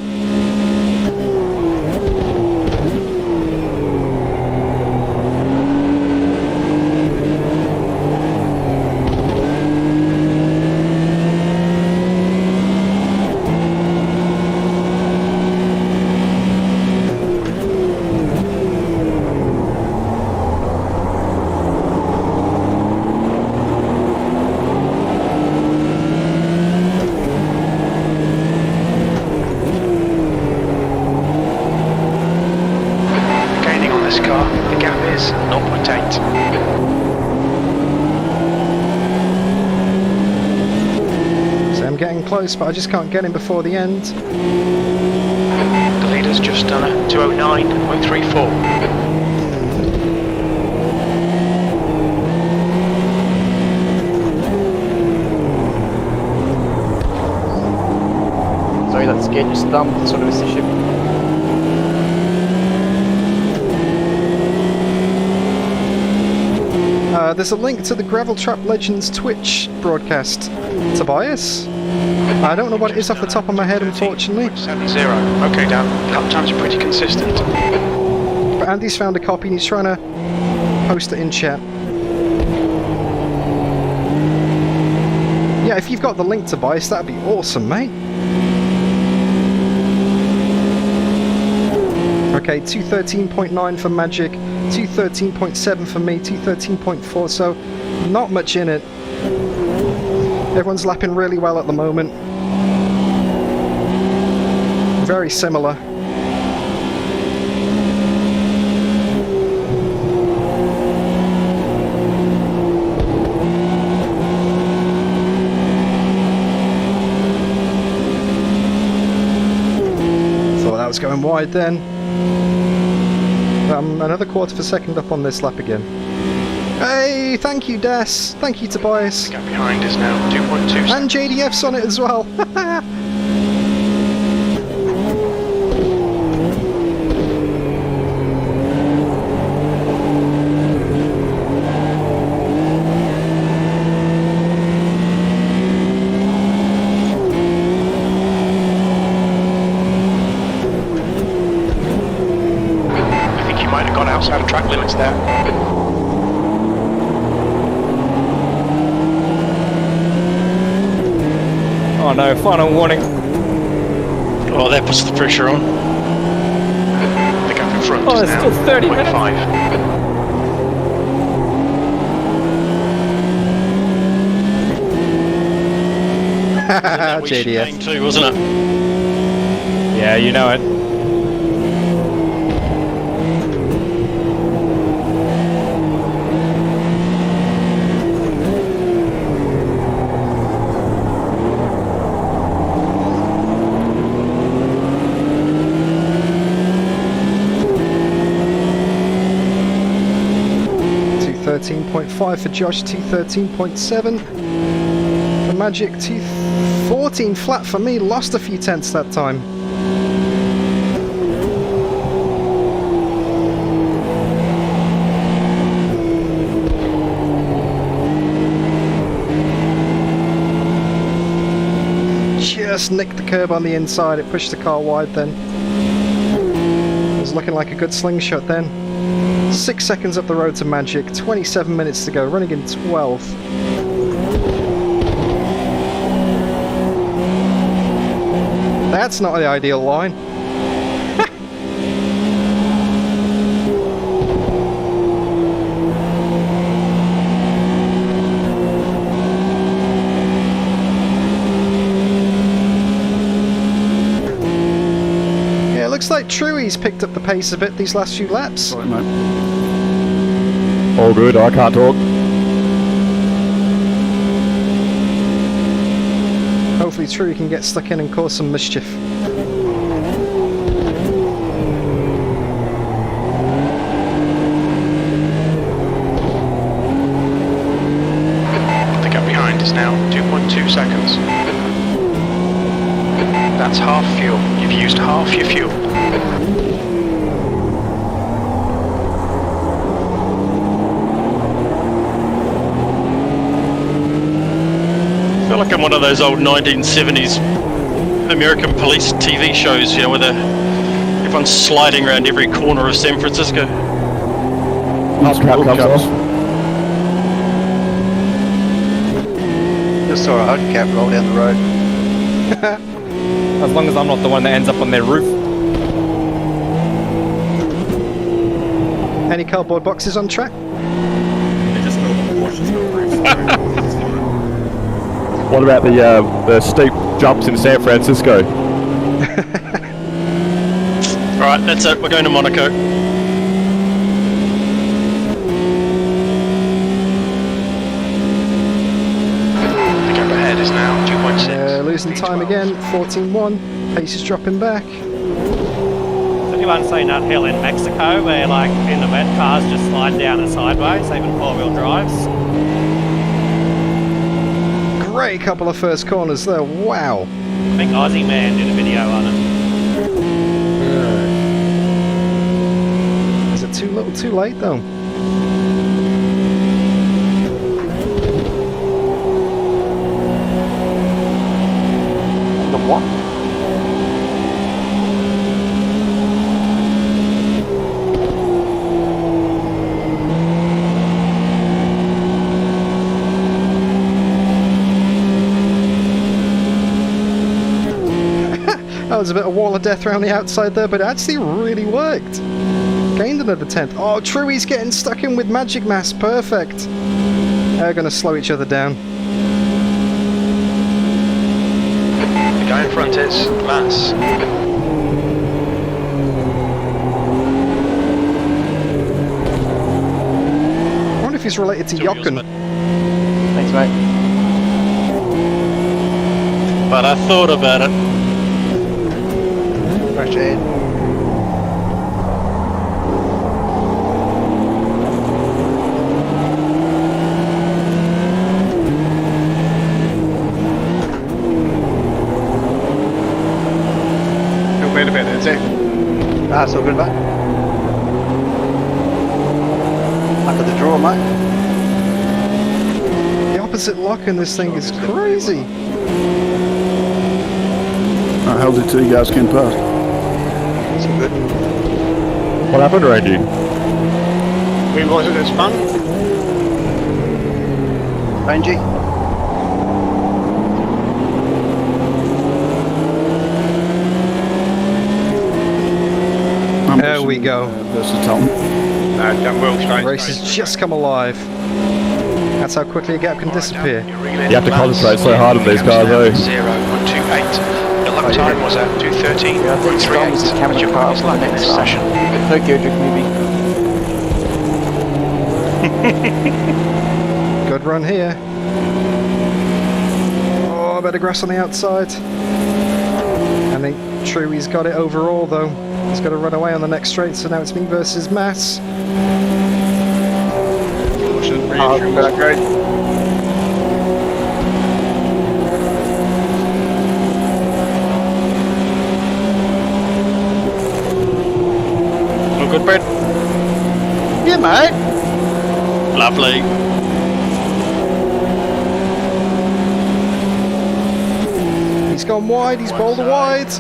Close, but I just can't get him before the end. The leader's just done a 2:09.34. Sorry, that scared your stump, sort of a ship. There's a link to the Gravel Trap Legends Twitch broadcast. Tobias? I don't know what it is off the top of my head, unfortunately. 70. Okay, Dan. Lap times are pretty consistent. But Andy's found a copy and he's trying to post it in chat. Yeah, if you've got the link, Tobias, that'd be awesome, mate. Okay, 2:13.9 for Magic, 2:13.7 for me, 2:13.4, so not much in it. Everyone's lapping really well at the moment. Very similar. Thought that was going wide then. Another quarter of a second up on this lap again. Hey, thank you, Des. Thank you, Tobias. The gap behind is now 2.2. And JDF's on it as well. I think you might have gone outside of track limits there. Oh no, final warning. Oh, that puts the pressure on. The gap in front Oh, is it's now still 30 minutes. 0.5. JDF. Too, wasn't it? Yeah, you know it. 13.5 for Josh, T13.7 for Magic, T14 flat for me, lost a few tenths that time. Just nicked the curb on the inside, it pushed the car wide then. It was looking like a good slingshot then. 6 seconds up the road to Magic, 27 minutes to go, running in 12th. That's not the ideal line. Looks like Truey's picked up the pace a bit these last few laps. Sorry, mate. All good, I can't talk. Hopefully Truey can get stuck in and cause some mischief. The gap behind is now 2.2 seconds. That's half fuel. You've used half your fuel. I feel like I'm one of those old 1970s American police TV shows, you know, where everyone's sliding around every corner of San Francisco. Cap comes off. Just saw a hubcap roll down the road. As long as I'm not the one that ends up on their roof. Any cardboard boxes on track? They just built Porsches no roof. What about the steep jumps in San Francisco? Alright, that's it. We're going to Monaco. The gap ahead is now 2.6. Losing time again, 14.1. Pace is dropping back. Has anyone seen that hill in Mexico where, like, in the wet cars just slide down it sideways, even four-wheel drives? Great couple of first corners there, wow. I think Aussie Man did a video on it. Is it too little too late though? The what? That was a bit of wall of death around the outside there, but it actually really worked. Gained another tenth. Oh, Truey's getting stuck in with Magic Mass, perfect. They're going to slow each other down. The guy in front is Lance. I wonder if he's related to Jochen. Thanks, mate. But I thought about it. Crash ahead. Feel bad about that, Zach. Ah, it's all good, mate. Luck of the draw, mate. The opposite lock in this thing is crazy. I held it till you guys came past. It's all good. What happened, Randy? When was it as fun? Rangy? There we go. Versatile. Done well, straight. The race has just come alive. That's how quickly a gap can disappear. You have to concentrate so hard on these cars, though. 0.28. The lap time was at 2:13.38. Yeah, I think Storm is a camera car for the next session. Tokyo Drift movie. Good run here. Oh, a bit of grass on the outside. I think Truey's got it overall though. He's got to run away on the next straight, so now it's me versus Mass. and reassurance. All good, Brad? Yeah, mate. Lovely. He's gone wide, he's bowled wide.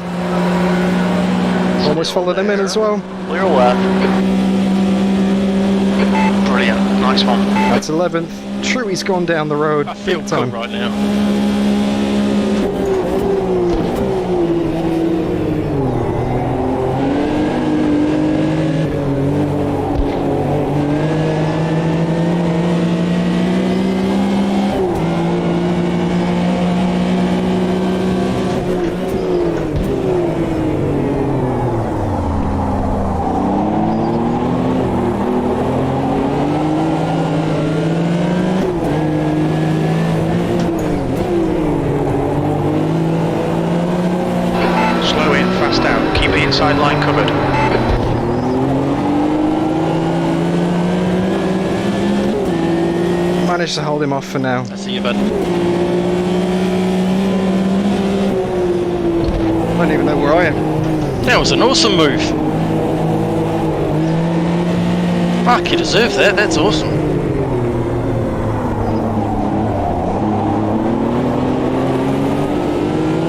Almost followed him in as well. Clear left. Brilliant. Nice one. That's 11th. Truey's gone down the road. I feel big good time. right now. Slow in, fast out. Keep the inside line covered. Managed to hold him off for now. I see you, bud. I don't even know where I am. That was an awesome move. Fuck, you deserve that. That's awesome.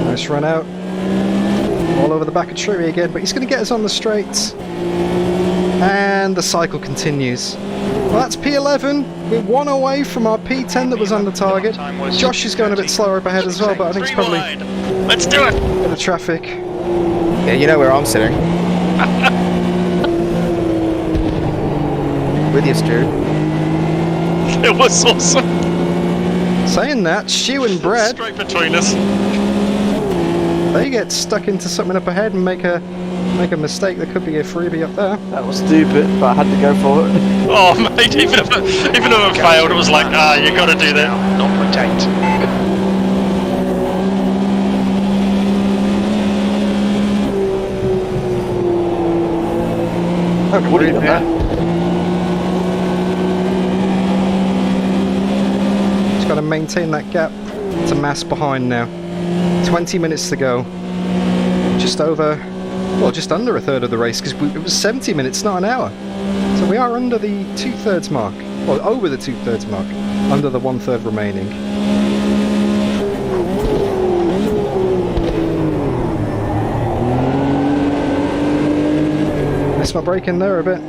Nice run out. All over the back of Truey again, but he's going to get us on the straights. And the cycle continues. Well, that's P11. We're one away from our P10 that was on the target. Josh is going a bit slower up ahead as well, but I think it's probably Let's do it. a bit of traffic. Yeah, you know where I'm sitting. With you, Stu. It was awesome. Saying that, Stu and Brad, Straight between us. they get stuck into something up ahead and make a mistake. There could be a freebie up there. That was stupid, but I had to go for it. Oh, mate, even if it failed, it was like, you got to do that. 0.8. Oh, what are you doing there? Just got to maintain that gap to mass behind now. 20 minutes to go. Just under a third of the race, because it was 70 minutes, not an hour. So we are under the 2/3 mark, or over the 2/3 mark, under the 1/3 remaining. Missed my brake in there a bit.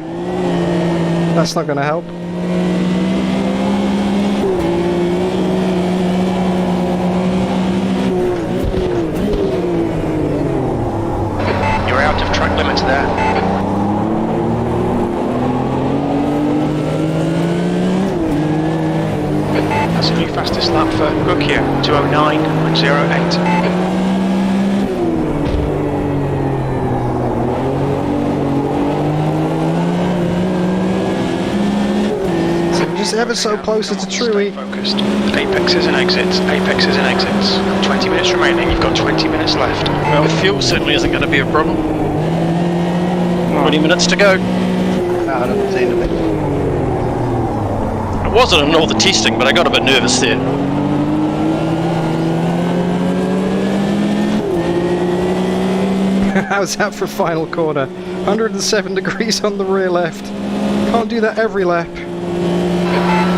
That's not going to help. You're out of track limits there. That's the new fastest lap for Cook here, 209.08. Just ever so closer to Truey. Focused. Apexes and exits, apexes and exits. 20 minutes remaining, you've got 20 minutes left. Well, the fuel certainly isn't going to be a problem. 20 minutes to go. I haven't seen a bit. It wasn't in all the testing, but I got a bit nervous there. How's that for final corner? 107 degrees on the rear left. Can't do that every lap.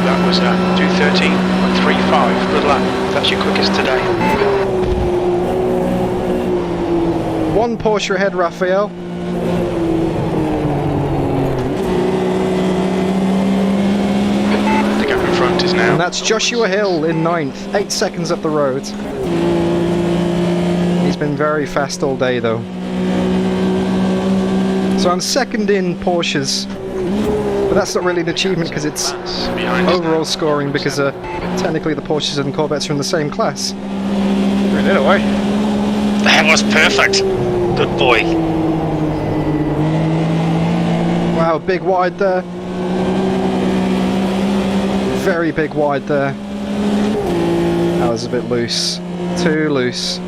That was 2:13.35. Good lap. That's your quickest today. One Porsche ahead, Raphael. The gap in front is now. And that's Joshua Hill in 9th, 8 seconds up the road. He's been very fast all day though. So I'm second in Porsches. But that's not really an achievement because it's overall scoring, because technically the Porsches and Corvettes are in the same class. Threw that away. That was perfect. Good boy. Wow, big wide there. Very big wide there. That was a bit loose. Too loose.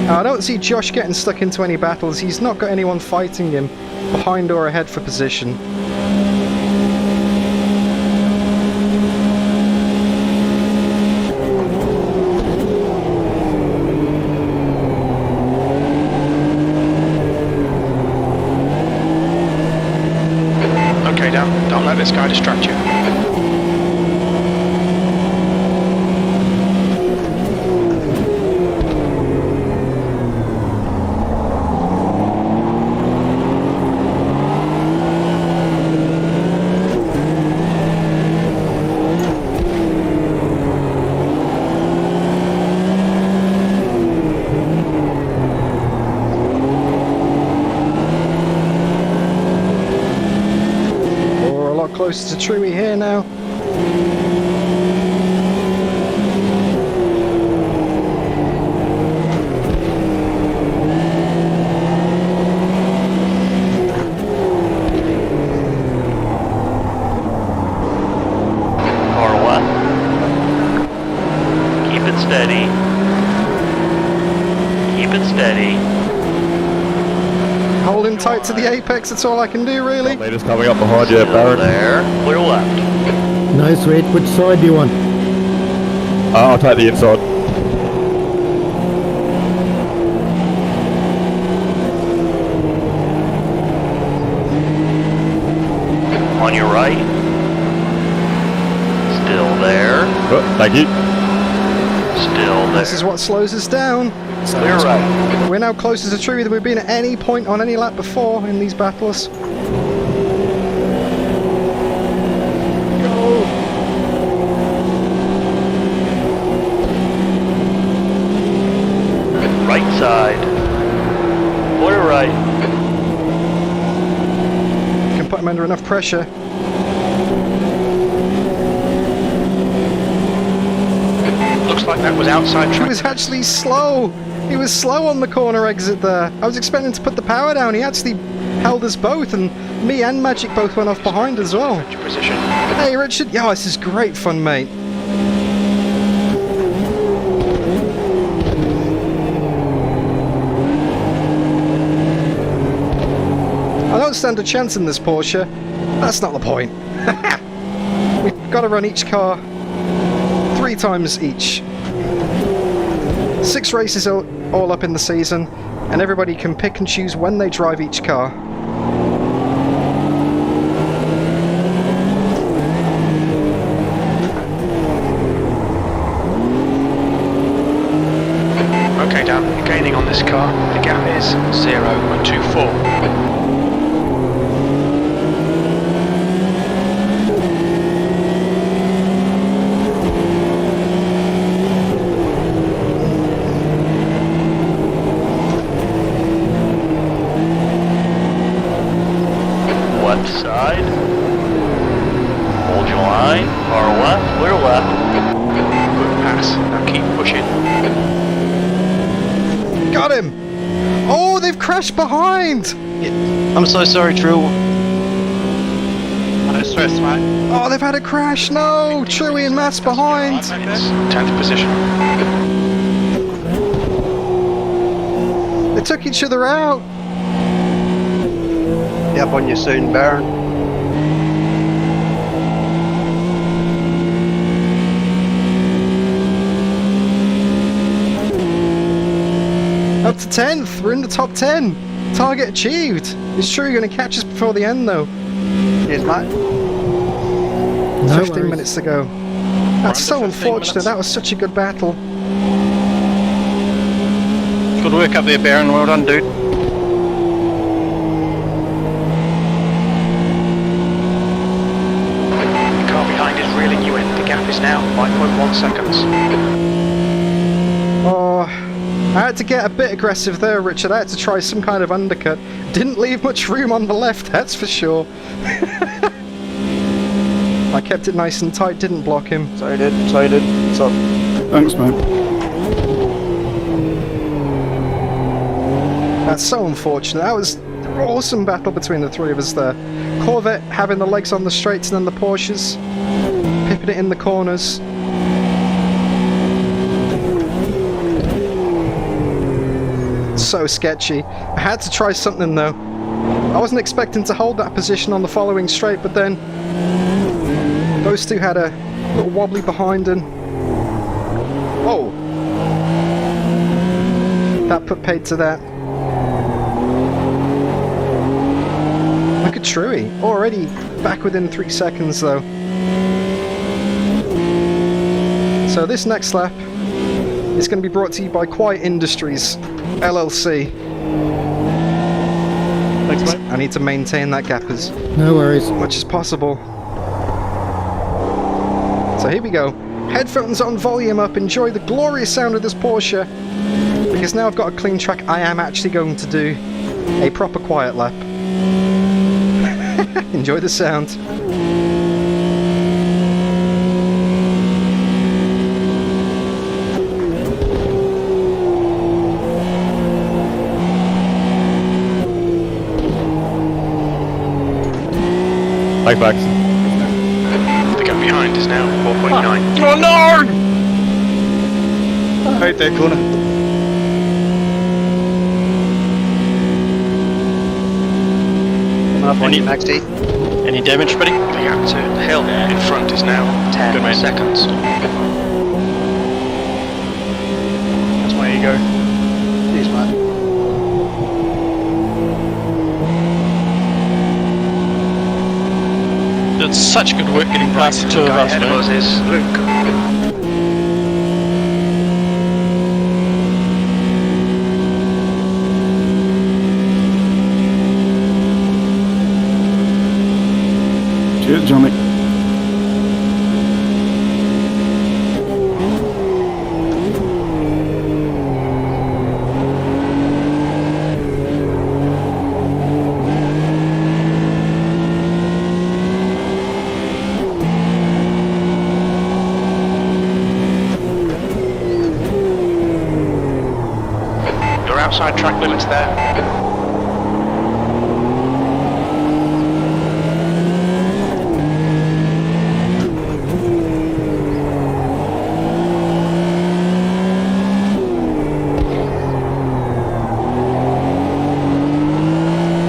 Now, I don't see Josh getting stuck into any battles. He's not got anyone fighting him behind or ahead for position. Okay, Dan. Don't let this guy distract you. Closer to Truey here now. Car what? Keep it steady. Keep it steady. Holding tight to the apex, that's all I can do really. Leaders coming up behind you, Baron. There. Clear left. Nice, Red. Which side do you want? I'll take the inside. On your right. Still there. Oh, thank you. Still there. This is what slows us down. Clear right. We're now closer to Truey than we've been at any point on any lap before in these battles. Right side. Clear right. Can put him under enough pressure. Looks like that was outside He track. was actually slow. He was slow on the corner exit there. I was expecting to put the power down. He actually held us both, and me and Magic both went off behind as well. Position. Hey Richard, yeah, this is great fun, mate. I don't stand a chance in this Porsche. That's not the point. We've got to run each car 3 times each. 6 races all up in the season, and everybody can pick and choose when they drive each car. Okay, Dan, you're gaining on this car. The gap is 0.24. Left side. Hold your line. Car left. Clear left. Good pass. Now keep pushing. Got him! Oh, they've crashed behind! I'm so sorry, Drew. No stress, mate. Oh, they've had a crash! No! Chewie and Matt's behind! 10th position. They took each other out! Be up on you soon, Baron. Up to 10th! We're in the top 10! Target achieved! Is Chewie going to catch us before the end though? Cheers, mate. 15 minutes to go. That's so unfortunate, that was such a good battle. Good work up there, Baron. Well done, dude. The car behind is reeling you in. The gap is now 5.1 seconds. Oh, I had to get a bit aggressive there, Richard. I had to try some kind of undercut. Didn't leave much room on the left, that's for sure. I kept it nice and tight, didn't block him. So I did. What's up? Thanks, mate. That's so unfortunate. That was an awesome battle between the 3 of us there. Corvette having the legs on the straights and then the Porsches pipping it in the corners. So sketchy. I had to try something though. I wasn't expecting to hold that position on the following straight, but then those 2 had a little wobbly behind and oh, that put paid to that. Look at Truey, already back within 3 seconds though. So this next lap is going to be brought to you by Quiet Industries, LLC. Thanks, mate. I need to maintain that gap as No worries. much as possible. So here we go. Headphones on, volume up, enjoy the glorious sound of this Porsche. Because now I've got a clean track, I am actually going to do a proper quiet lap. Enjoy the sound. Thanks, Max. The gap behind is now 4.9. Oh no! Right there, corner. Any damage, buddy? The gap to Hill in front is now 10 seconds. That's my ego. Cheers, mate. Did such good work getting past the two of us, Ahead of us man. is Luke. Cheers, Johnny. You're outside track limits there.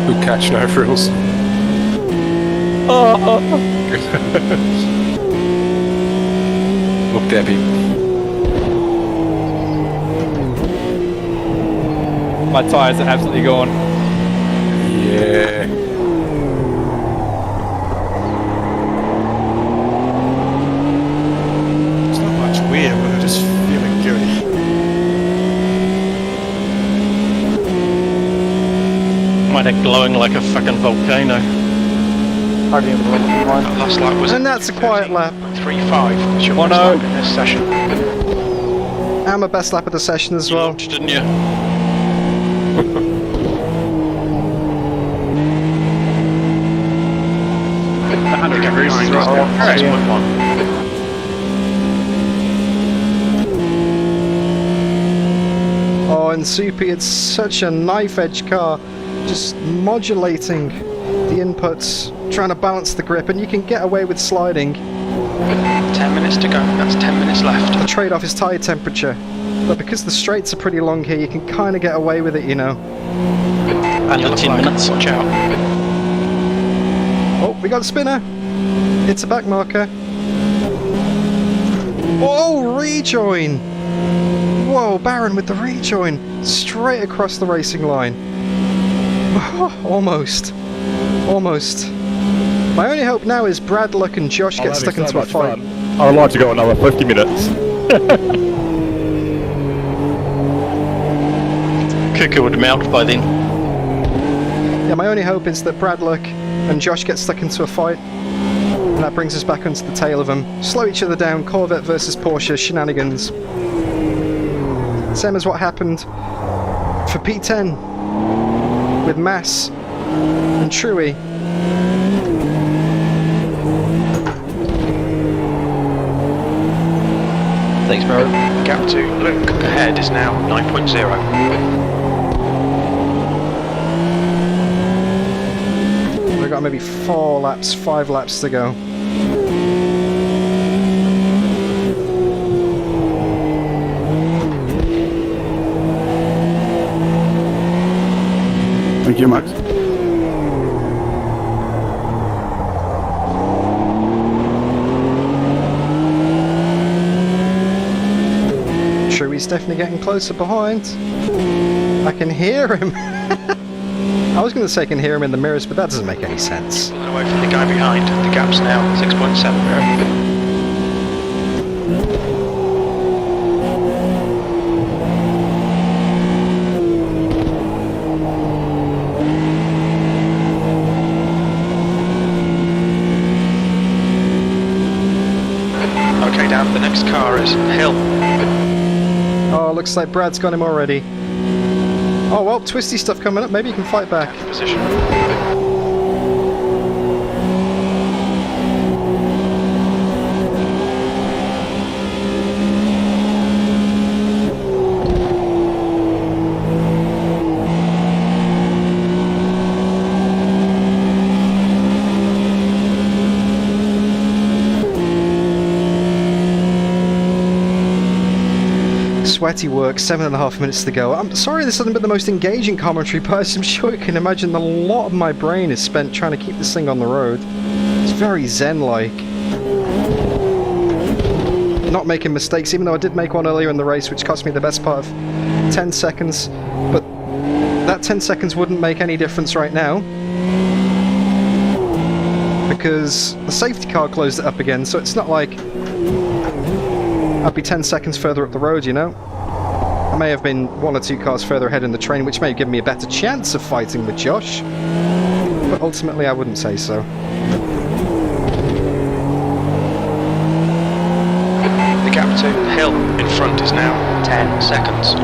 Good catch, no frills. Look, Debbie. My tyres are absolutely gone. Yeah. It's not much weird, but I'm just feeling guilty. Might have glowing like a fucking volcano. That last lap was And that's a quiet lap. 3.5. It's your best lap in this session. And my best lap of the session as well. Didn't you? The 100 degrees is right. 6.1. Oh, and Soupy, it's such a knife-edge car. Just modulating the inputs, trying to balance the grip, and you can get away with sliding. 10 minutes to go. That's 10 minutes left. The trade-off is tyre temperature. But because the straights are pretty long here, you can kind of get away with it, you know. Under 10 minutes. Watch out. Oh, we got a spinner. It's a back marker. Oh, rejoin! Whoa, Baron with the rejoin. Straight across the racing line. Almost. Almost. My only hope now is Brad Luck and Josh get stuck into a fight. I would like to go another 50 minutes. Cuckoo would melt by then. Yeah, my only hope is that Brad Luck and Josh get stuck into a fight. And that brings us back onto the tail of them. Slow each other down, Corvette versus Porsche shenanigans. Same as what happened for P10 with Mass and Truey. Thanks, bro. Gap to Luke ahead is now 9.0. We've got maybe 4 laps, 5 laps to go. Thank you, Max. Truey's definitely getting closer behind. I can hear him. I was going to say I can hear him in the mirrors, but that doesn't make any sense. Pulling away from the guy behind. The gap's now 6.7. Okay, down. The next car is Hill. Oh, looks like Brad's got him already. Oh well, twisty stuff coming up. Maybe you can fight back. Position. Sweaty work, 7.5 minutes to go. I'm sorry this hasn't been the most engaging commentary, but I'm sure you can imagine a lot of my brain is spent trying to keep this thing on the road. It's very zen-like. Not making mistakes, even though I did make one earlier in the race, which cost me the best part of 10 seconds. But that 10 seconds wouldn't make any difference right now, because the safety car closed it up again, so it's not like I'd be 10 seconds further up the road, you know? I may have been 1 or 2 cars further ahead in the train, which may have given me a better chance of fighting with Josh, but ultimately I wouldn't say so. The gap to Hill in front is now 10 seconds.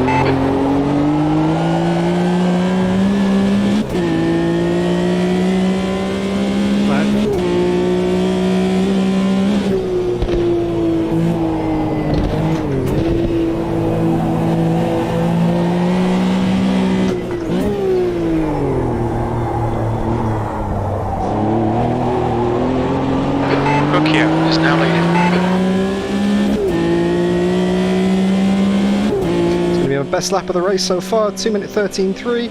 Is now leading. It's going to be my best lap of the race so far, 2:13.3.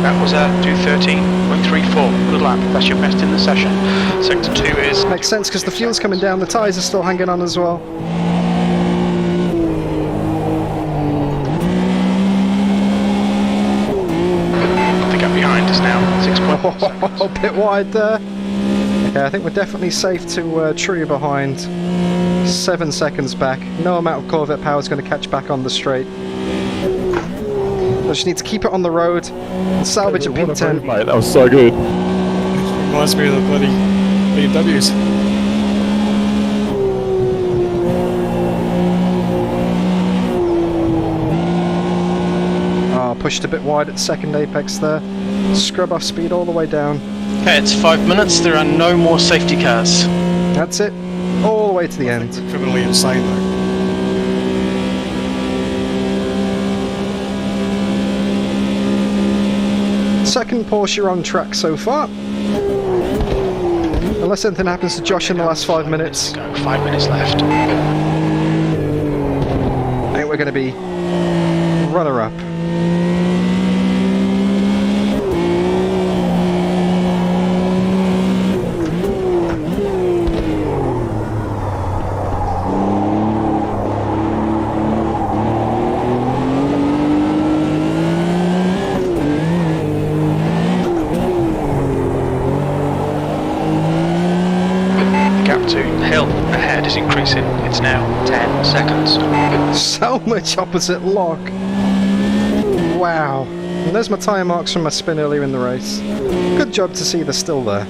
That was a 2:13.34. Good lap. That's your best in the session. Sector 2 is... Makes sense because the fuel's coming down, the tyres are still hanging on as well. The gap behind is now 6.1 a bit wide there. Okay, I think we're definitely safe to tree behind. 7 seconds back. No amount of Corvette power is going to catch back on the straight. I just need to keep it on the road and salvage a P10. Mate, that was so good. Reminds me of the bloody BMWs. Oh, pushed a bit wide at second apex there. Scrub off speed all the way down. Okay, it's 5 minutes. There are no more safety cars. That's it. All the way to the end. Criminally insane though. Second Porsche on track so far. Unless anything happens to Josh in the last 5 minutes. 5 minutes left. I think we're going to be runner-up. Is increasing. It's now 10 seconds. So much opposite lock. Wow. And there's my tyre marks from my spin earlier in the race. Good job to see they're still there.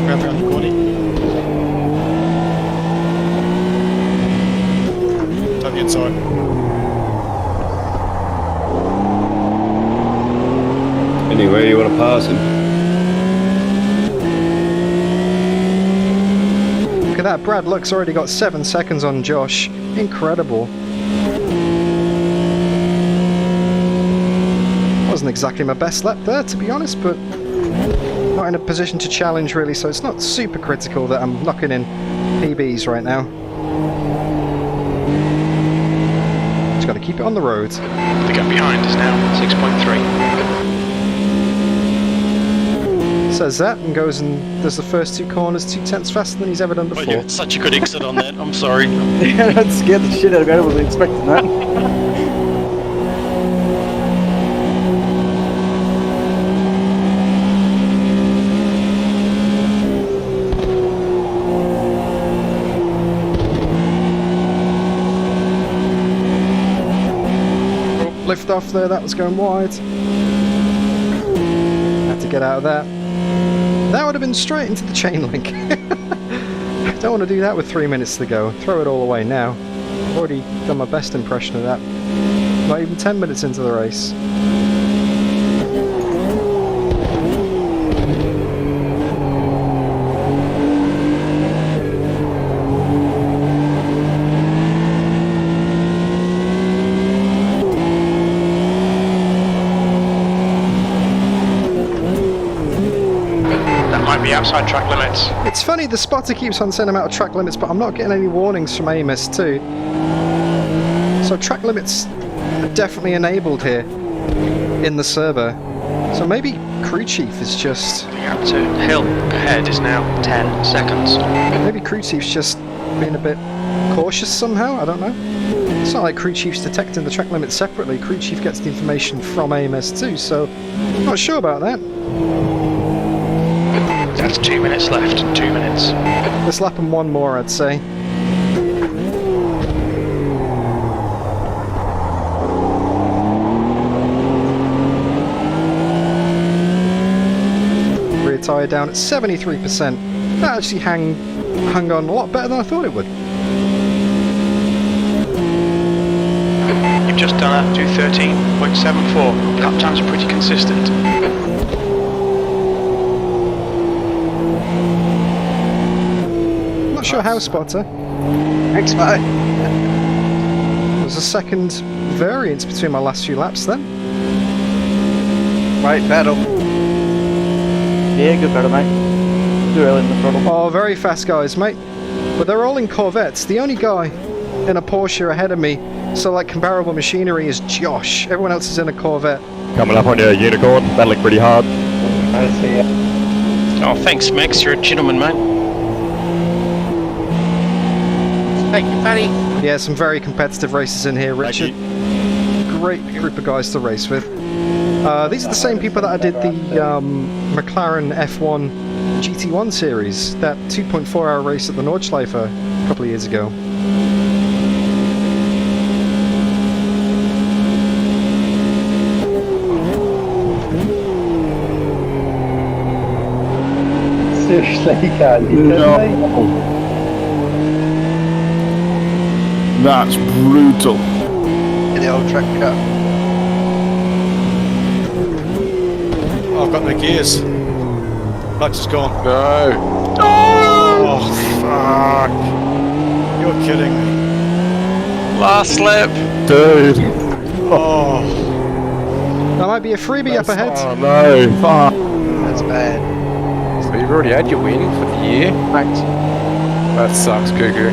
Grab around the corner. On the inside. Anywhere you want to pass him? Look at that, Brad Luck's already got 7 seconds on Josh. Incredible. Wasn't exactly my best lap there, to be honest, but not in a position to challenge really, so it's not super critical that I'm knocking in PBs right now. Just got to keep it on the road. The gap behind is now 6.3. Says that and goes and does the first 2 corners 2/10 faster than he's ever done before. Well, you had such a good exit on that. I'm sorry. Yeah, that scared the shit out of me. I wasn't expecting that. lift off there, that was going wide. Had to get out of that. That would have been straight into the chain link. Don't want to do that with 3 minutes to go. Throw it all away now. I've already done my best impression of that. Not even 10 minutes into the race. Outside track limits. It's funny, the spotter keeps on saying I'm out of track limits, but I'm not getting any warnings from AMS2. So track limits are definitely enabled here in the server. So maybe crew chief is just... Up to hill ahead is now 10 seconds. Maybe crew chief's just being a bit cautious somehow, I don't know. It's not like crew chief's detecting the track limits separately. Crew chief gets the information from AMS2, so I'm not sure about that. That's 2 minutes left. 2 minutes. This lap and one more, I'd say. Rear tyre down at 73%. That actually hung on a lot better than I thought it would. You've just done a 2:13.74. Lap times are pretty consistent. Not sure how, spotter. Thanks, mate. There's a second variance between my last few laps then. Right, battle. Yeah, good battle, mate. Too early in the throttle. Oh, very fast guys, mate. But they're all in Corvettes. The only guy in a Porsche ahead of me, so like comparable machinery, is Josh. Everyone else is in a Corvette. Coming up on your unicorn, battling pretty hard. I see ya. Oh, thanks, Max. You're a gentleman, mate. Thank you, buddy. Yeah, some very competitive races in here, Richard. Great group of guys to race with. These are the same people that I did the McLaren F1 GT1 series, that 2.4-hour race at the Nordschleife a couple of years ago. Seriously, you can't do that. That's brutal. In the old track car. Oh, I've got no gears. Clutch is gone. No. Oh, fuck. You're kidding me. Last lap. Dude. Oh. That might be a freebie up ahead. Oh no. Fuck. That's bad. So you've already had your win for the year? Thanks. That sucks, Cuckoo.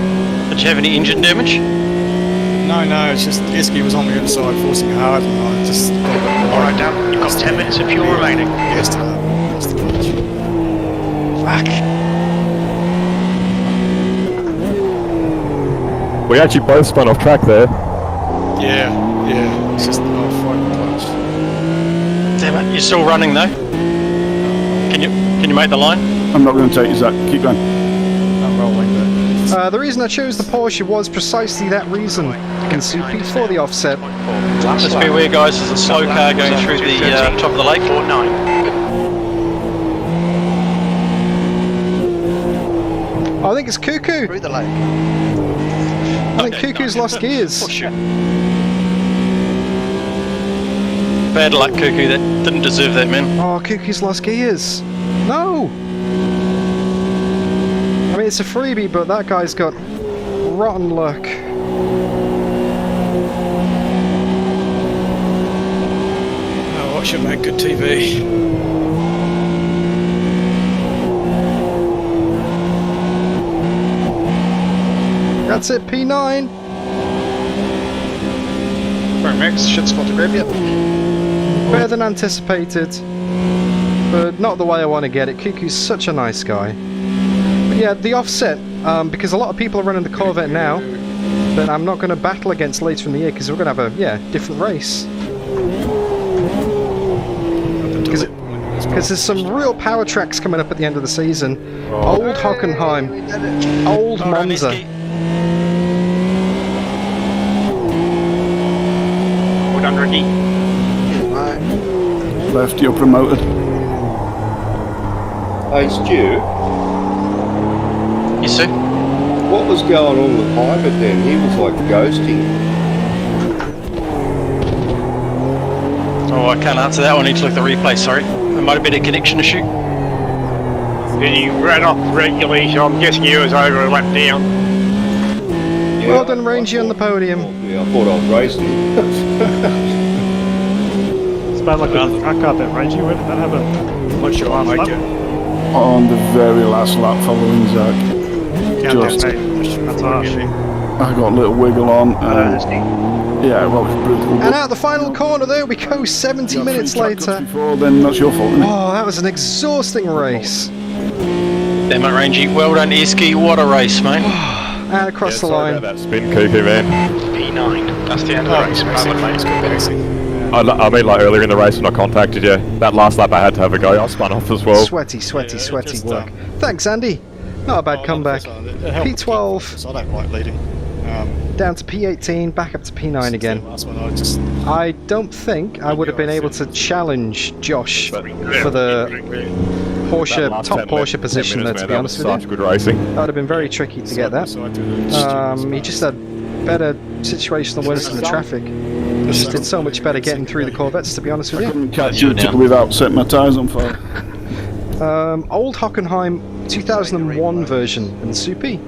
Did you have any engine damage? No, it's just Isky was on the inside forcing hard and I just... Alright, Dan. You've got 10 minutes of fuel remaining. Yes, that's the clutch. Fuck. We actually both spun off track there. Yeah. It's just fighting clutch. Damn it, you're still running though. Can you make the line? I'm not going to take you, Zach. Keep going. I'm rolling, but... The reason I chose the Porsche was precisely that reason. Soupy for the offset. Just beware, guys, there's a slow car going through the top of the lake. 4.9. I think it's Cuckoo. Through the lake. I think Cuckoo's lost gears. Oh, shit. Bad luck, Cuckoo. That didn't deserve that, man. Oh, Cuckoo's lost gears. No! I mean, it's a freebie, but that guy's got rotten luck. Oh, what should make good TV? That's it, P9. Right, Max, should spot to grab you. Better than anticipated, but not the way I want to get it. Cuckoo's such a nice guy. But yeah, the offset, because a lot of people are running the Corvette now, that I'm not going to battle against later in the year because we're going to have a different race. Because there's some real power tracks coming up at the end of the season. Old Hockenheim, old Monza. We're under Ricky. Left, you're promoted. Hey, Stu, Yes, sir. what was going on with Hybrid then? He was like ghosting. Oh, I can't answer that one. I need to look at the replay, sorry. It might have been a connection issue. Then he ran off regularly, so I'm guessing he was over a lap down. Yeah, Well done, Rangy, on the podium. Yeah, I thought I was racing. It's about like a track car bit, Rangy. Where did that happen? Not sure I'll make it. On the very last lap following Zach. Countdown, Just, mate. That's harsh. I got a little wiggle on. Yeah, well, it's brutal. And out the final corner, there we go, 70 minutes later. Before, then that's your fault, isn't it? Oh, that was an exhausting race. Damn it, Rangy. Well done, Eski. What a race, mate. And across the sorry line. about that spin, Cuckoo, man. P9. That's the end of the race. Valid, mate. I mean, like earlier in the race when I contacted you, that last lap I had to have a go. I spun off as well. Sweaty work. Thanks, Andy. Not a bad comeback. P12. I don't like leading. Down to P18, back up to P9 again. I don't think I would have been able to challenge Josh for the Porsche, top Porsche position there, to be honest with you. Such good racing. That would have been very tricky to get that. He just had better situational awareness in the traffic. He just did so much better getting through the Corvettes, to be honest with you. Couldn't catch you without setting my tyres on fire. Old Hockenheim 2001 version and Soupy.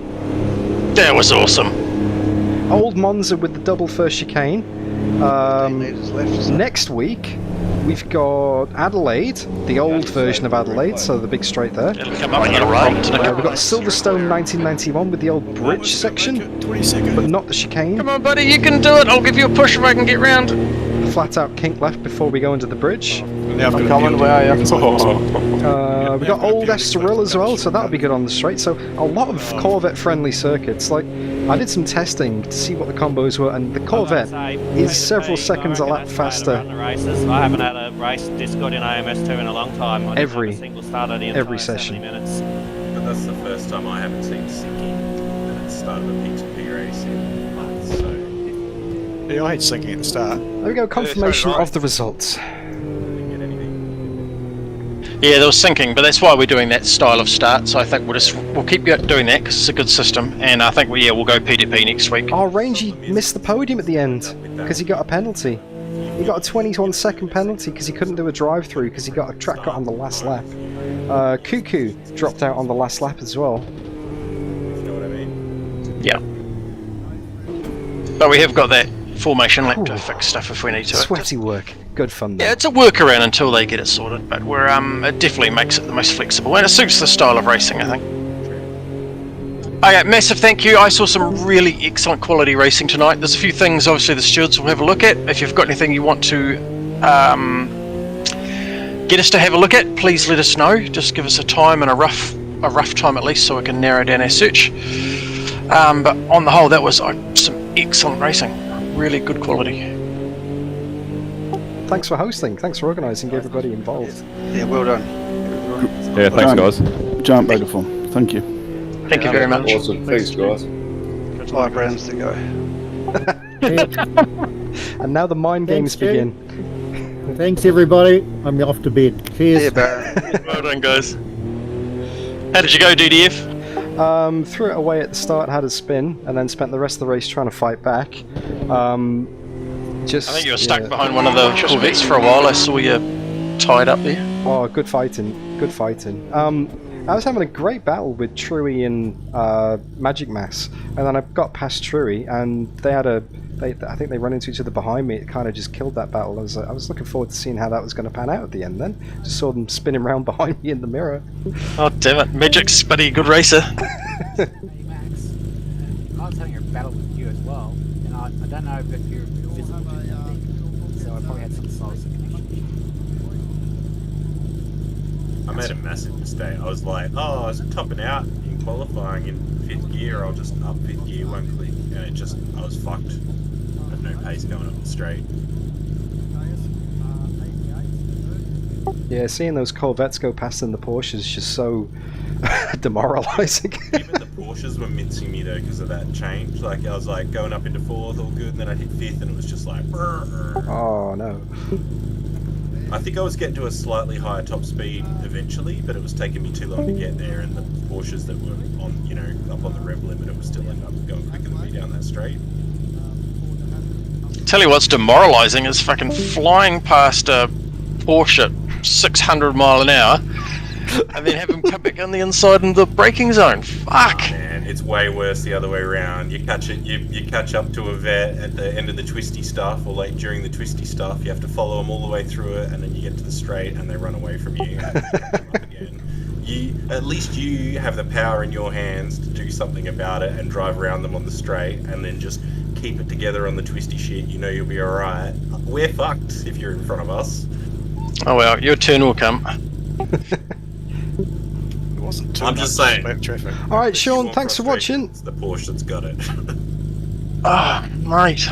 That was awesome. Old Monza with the double first chicane. Next week we've got Adelaide, the old version of Adelaide, so the big straight there. It'll come up on the right. We've got Silverstone 1991 with the old bridge section, but not the chicane. Come on, buddy, you can do it. I'll give you a push if I can get round. Flat out kink left before we go into the bridge. I'm coming, where are you? We got old Estoril as well, so that'll be good on the straight. So a lot of Corvette-friendly circuits. Like I did some testing to see what the combos were, and the Corvette is several seconds a lap faster. I haven't had a race Discord in AMS2 in a long time. I didn't have a single start at the every session. 70 minutes. But that's the first time I haven't seen sinking at the start of a P2P race in months. So Yeah, I hate sinking at the start. There we go, confirmation of the results. Yeah, there was sinking, but that's why we're doing that style of start. So I think we'll keep doing that because it's a good system, and I think we'll go P2P next week. Oh, Rangy missed the podium at the end because he got a penalty. He got a 21-second penalty because he couldn't do a drive-through because he got a track cut on the last lap. Cuckoo dropped out on the last lap as well. you know what I mean? Yeah. But we have got that formation lap to fix stuff if we need to. Sweaty work. Good fun though. Yeah, it's a workaround until they get it sorted, but we're it definitely makes it the most flexible, and it suits the style of racing, I think. Okay, massive thank you. I saw some really excellent quality racing tonight. There's a few things obviously the stewards will have a look at. If you've got anything you want to get us to have a look at, please let us know. Just give us a time and a rough time at least, so we can narrow down our search. But on the whole, that was some excellent racing. Really good quality. Thanks for hosting. Thanks for organising everybody involved. Yeah, well done. Yeah, thanks guys. Giant megaphone. Thank you. Thank you very much. Awesome. Thanks, guys. 5 rounds to go. And now the mind games begin. Thanks, everybody. I'm off to bed. Cheers. Yeah, Baron. Well done, guys. How did you go, DDF? Threw it away at the start, had a spin, and then spent the rest of the race trying to fight back. I think you were stuck behind one of the Corvettes for a while. I saw you tied up there. Oh, good fighting. Good fighting. I was having a great battle with Truey and Magic Mass, and then I got past Truey, and they had I think they run into each other behind me. It kind of just killed that battle. I was looking forward to seeing how that was going to pan out at the end. Then just saw them spinning around behind me in the mirror. Oh damn it, Magic's buddy, good racer. I was having a battle with you as well, and I don't know if you're visible to me, so I probably had some slight connection. I made a massive mistake. I was like, oh, I was topping out in qualifying in 5th gear. I'll just up 5th gear one click, and I was fucked. I had no pace going up the straight. Yeah, seeing those Corvettes go past in the Porsche is just so demoralising. Even the Porsches were mincing me though because of that change. Like I was like going up into fourth, all good, and then I hit fifth, and it was just like. Oh no. I think I was getting to a slightly higher top speed eventually, but it was taking me too long to get there, and the Porsches that were on, you know, up on the rev limit, it was still ended up going quicker than me down that straight. Tell you what's demoralising is fucking flying past a Porsche at 600 mile an hour and then have him come back on the inside in the braking zone. Fuck! Oh, man, it's way worse the other way around. You catch it, you catch up to a vet at the end of the twisty stuff, or like during the twisty stuff, you have to follow them all the way through it, and then you get to the straight and they run away from you. And then you catch them up again. At least you have the power in your hands to do something about it and drive around them on the straight, and then just keep it together on the twisty shit. You know you'll be alright. We're fucked if you're in front of us. Oh well, your turn will come. It wasn't too I'm much just saying. lap traffic. Alright, Sean, thanks for watching. It's the Porsche that's got it. Ah, mate.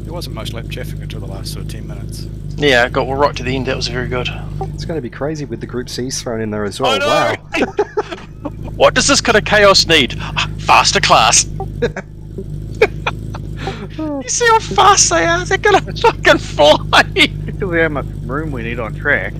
There wasn't much lap traffic until the last sort of 10 minutes. Yeah, got right to the end. That was very good. It's going to be crazy with the Group C's thrown in there as well. I know. Wow. What does this kind of chaos need? Faster class. You see how fast they are? They're gonna fucking fly. Because how much room we need on track.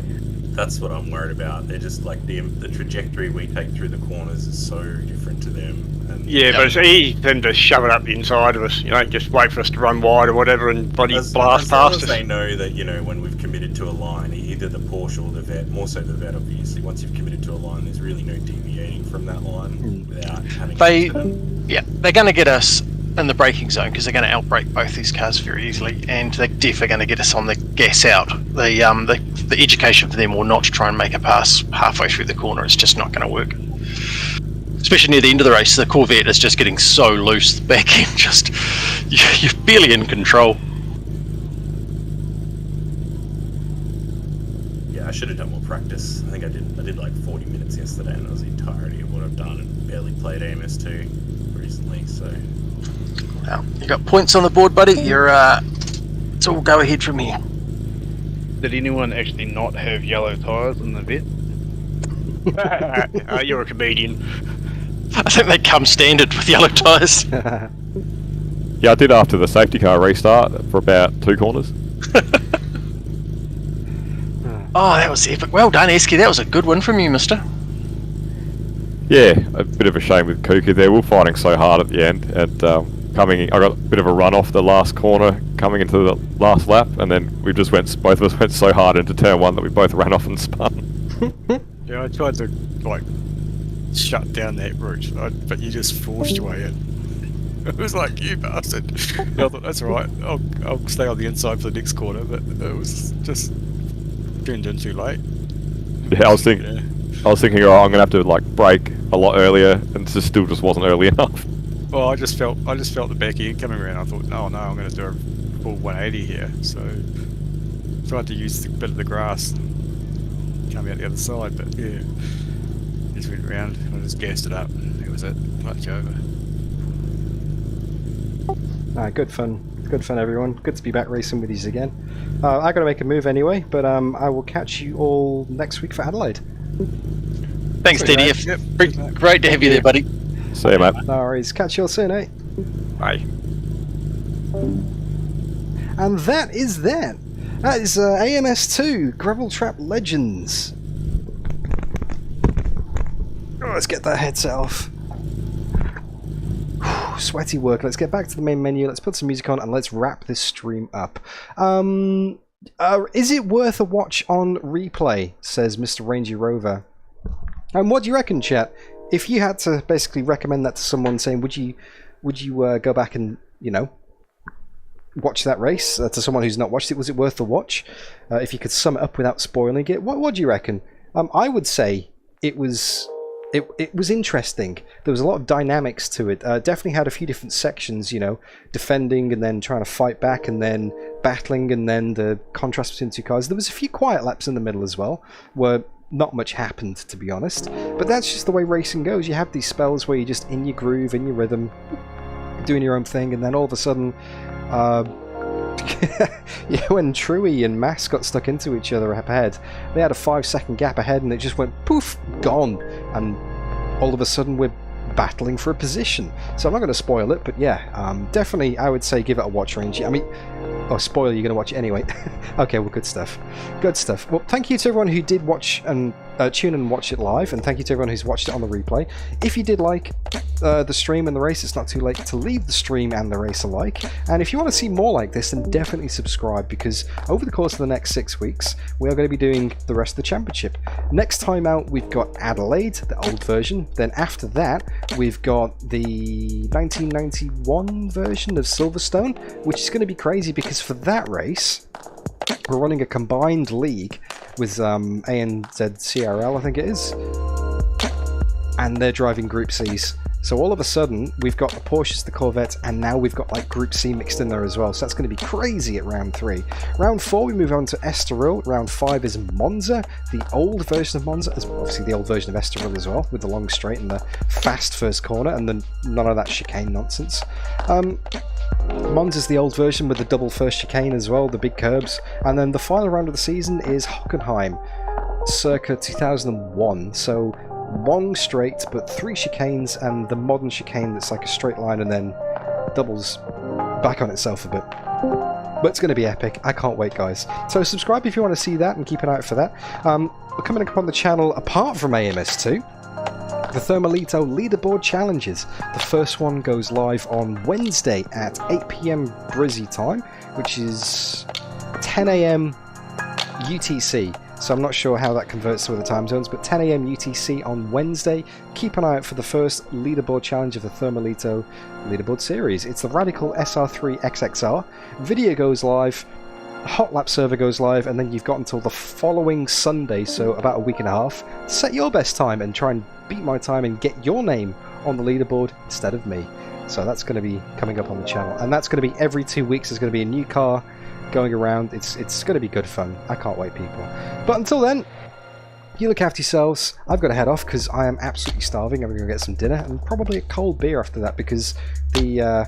That's what I'm worried about. They're just like the trajectory we take through the corners is so different to them. And Yeah, but it's easy for them to shove it up the inside of us. You know, just wait for us to run wide or whatever and bloody blast past us. They know that, you know, when we've committed to a line, either the Porsche or the Vet, more so the Vet obviously, once you've committed to a line, there's really no deviating from that line without having they're going to get us in the braking zone because they're going to outbrake both these cars very easily, and they're definitely going to get us on the gas out. The education for them will not try and make a pass halfway through the corner. It's just not going to work. Especially near the end of the race, the Corvette is just getting so loose. The back end just you're barely in control. Yeah, I should have done more practice. I think I did like 40 minutes yesterday, and that was the entirety of what I've done, and barely played AMS2 recently, so. Well, you got points on the board, buddy. You're it's all go ahead from here. Did anyone actually not have yellow tyres in the vet? You're a comedian. I think they come standard with yellow tyres. Yeah, I did after the safety car restart for about 2 corners. Oh, that was epic. Well done, Esky. That was a good win from you, mister. Yeah, a bit of a shame with Kuka there. We were fighting so hard at the end, and I got a bit of a run off the last corner coming into the last lap, and then we just both of us went so hard into turn 1 that we both ran off and spun. Yeah, I tried to like shut down that route, but you just forced your way in. It was like, you bastard. And I thought, that's alright, I'll stay on the inside for the next corner, but it was just turned in too late. Yeah, I was thinking, oh, I'm gonna have to like brake a lot earlier, and it still just wasn't early enough. Well, I just felt the back end coming around. I thought, no, I'm going to do a full 180 here. So tried to use a bit of the grass, coming out the other side, but yeah, just went around and I just gassed it up. And that was it. Much over. Good fun. Good fun, everyone. Good to be back racing with you again. I got to make a move anyway, but I will catch you all next week for Adelaide. Thanks, DDF. Yep. Great to have you there, buddy. See you, mate. No worries. Catch you all soon, eh? Bye. And that is that. That is AMS2 Gravel Trap Legends. Oh, let's get that headset off. Sweaty work. Let's get back to the main menu. Let's put some music on and let's wrap this stream up. Is it worth a watch on replay? Says Mr. Rangy Rover. And what do you reckon, chat? If you had to basically recommend that to someone, saying, would you go back and, you know, watch that race to someone who's not watched it? Was it worth the watch? If you could sum it up without spoiling it, what do you reckon? I would say it was interesting. There was a lot of dynamics to it. Definitely had a few different sections, you know, defending and then trying to fight back and then battling and then the contrast between the two cars. There was a few quiet laps in the middle as well, where not much happened, to be honest. But that's just the way racing goes. You have these spells where you're just in your groove, in your rhythm, doing your own thing, and then all of a sudden Yeah, when Truey and Mass got stuck into each other up ahead, they had a 5-second gap ahead and it just went poof, gone. And all of a sudden we're battling for a position. So I'm not going to spoil it, but yeah, definitely I would say give it a watch range. I mean, oh, spoiler, you're going to watch it anyway. Okay, well, good stuff. Good stuff. Well, thank you to everyone who did watch and tune in and watch it live, and thank you to everyone who's watched it on the replay. If you did like the stream and the race, it's not too late to leave the stream and the race a like. And if you want to see more like this, then definitely subscribe, because over the course of the next 6 weeks, we are going to be doing the rest of the championship. Next time out, we've got Adelaide, the old version. Then after that, we've got the 1991 version of Silverstone, which is going to be crazy because for that race, we're running a combined league with ANZ CRL, I think it is, and they're driving Group C's. So all of a sudden, we've got the Porsches, the Corvettes, and now we've got like Group C mixed in there as well. So that's going to be crazy at round 3. Round 4, we move on to Estoril. Round 5 is Monza, the old version of Monza, as obviously the old version of Estoril as well, with the long straight and the fast first corner, and then none of that chicane nonsense. Monza's the old version with the double first chicane as well, the big curbs. And then the final round of the season is Hockenheim, circa 2001. So long straight, but 3 chicanes, and the modern chicane that's like a straight line and then doubles back on itself a bit. But it's going to be epic. I can't wait, guys. So subscribe if you want to see that and keep an eye out for that. We're coming up on the channel apart from AMS2. The Thermalito Leaderboard Challenges. The first one goes live on Wednesday at 8 PM Brizzy time, which is 10 AM UTC. So I'm not sure how that converts to other time zones, but 10 AM UTC on Wednesday. Keep an eye out for the first leaderboard challenge of the Thermalito Leaderboard Series. It's the Radical SR3 XXR. Video goes live, Hot Lap server goes live, and then you've got until the following Sunday, so about a week and a half, to set your best time and try and beat my time and get your name on the leaderboard instead of me. So that's going to be coming up on the channel, and that's going to be every 2 weeks. There's going to be a new car going around. It's going to be good fun. I can't wait, people. But until then, you look after yourselves. I've got to head off because I am absolutely starving. I'm going to go get some dinner and probably a cold beer after that, because the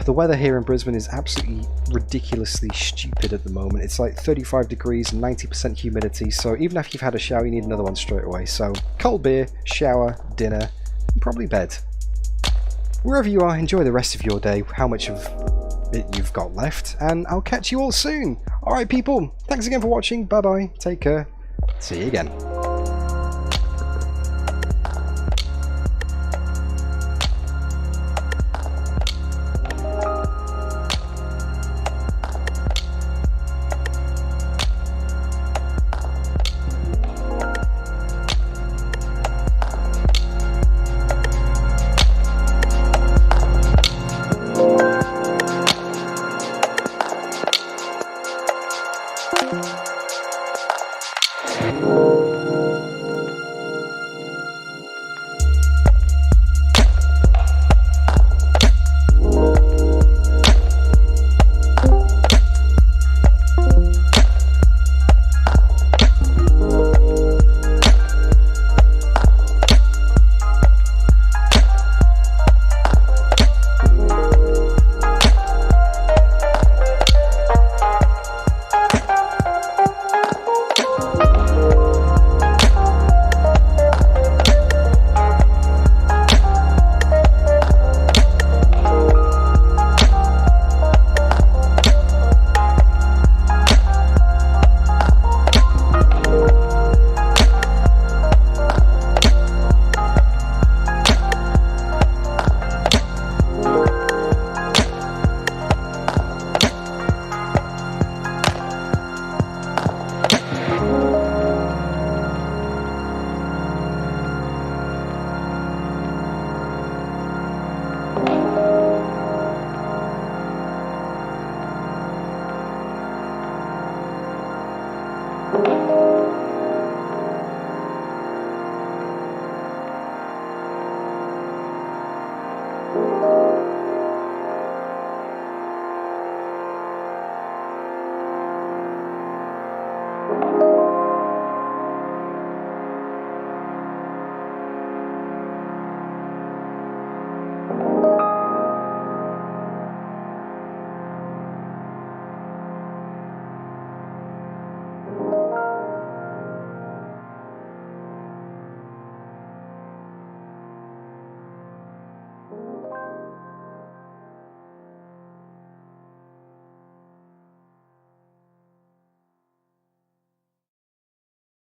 weather here in Brisbane is absolutely ridiculously stupid at the moment. It's like 35 degrees and 90% humidity, so even after you've had a shower, you need another one straight away. So cold beer, shower, dinner, and probably bed. Wherever you are, enjoy the rest of your day, how much of it you've got left, and I'll catch you all soon. Alright, people, thanks again for watching. Bye bye, take care, see you again.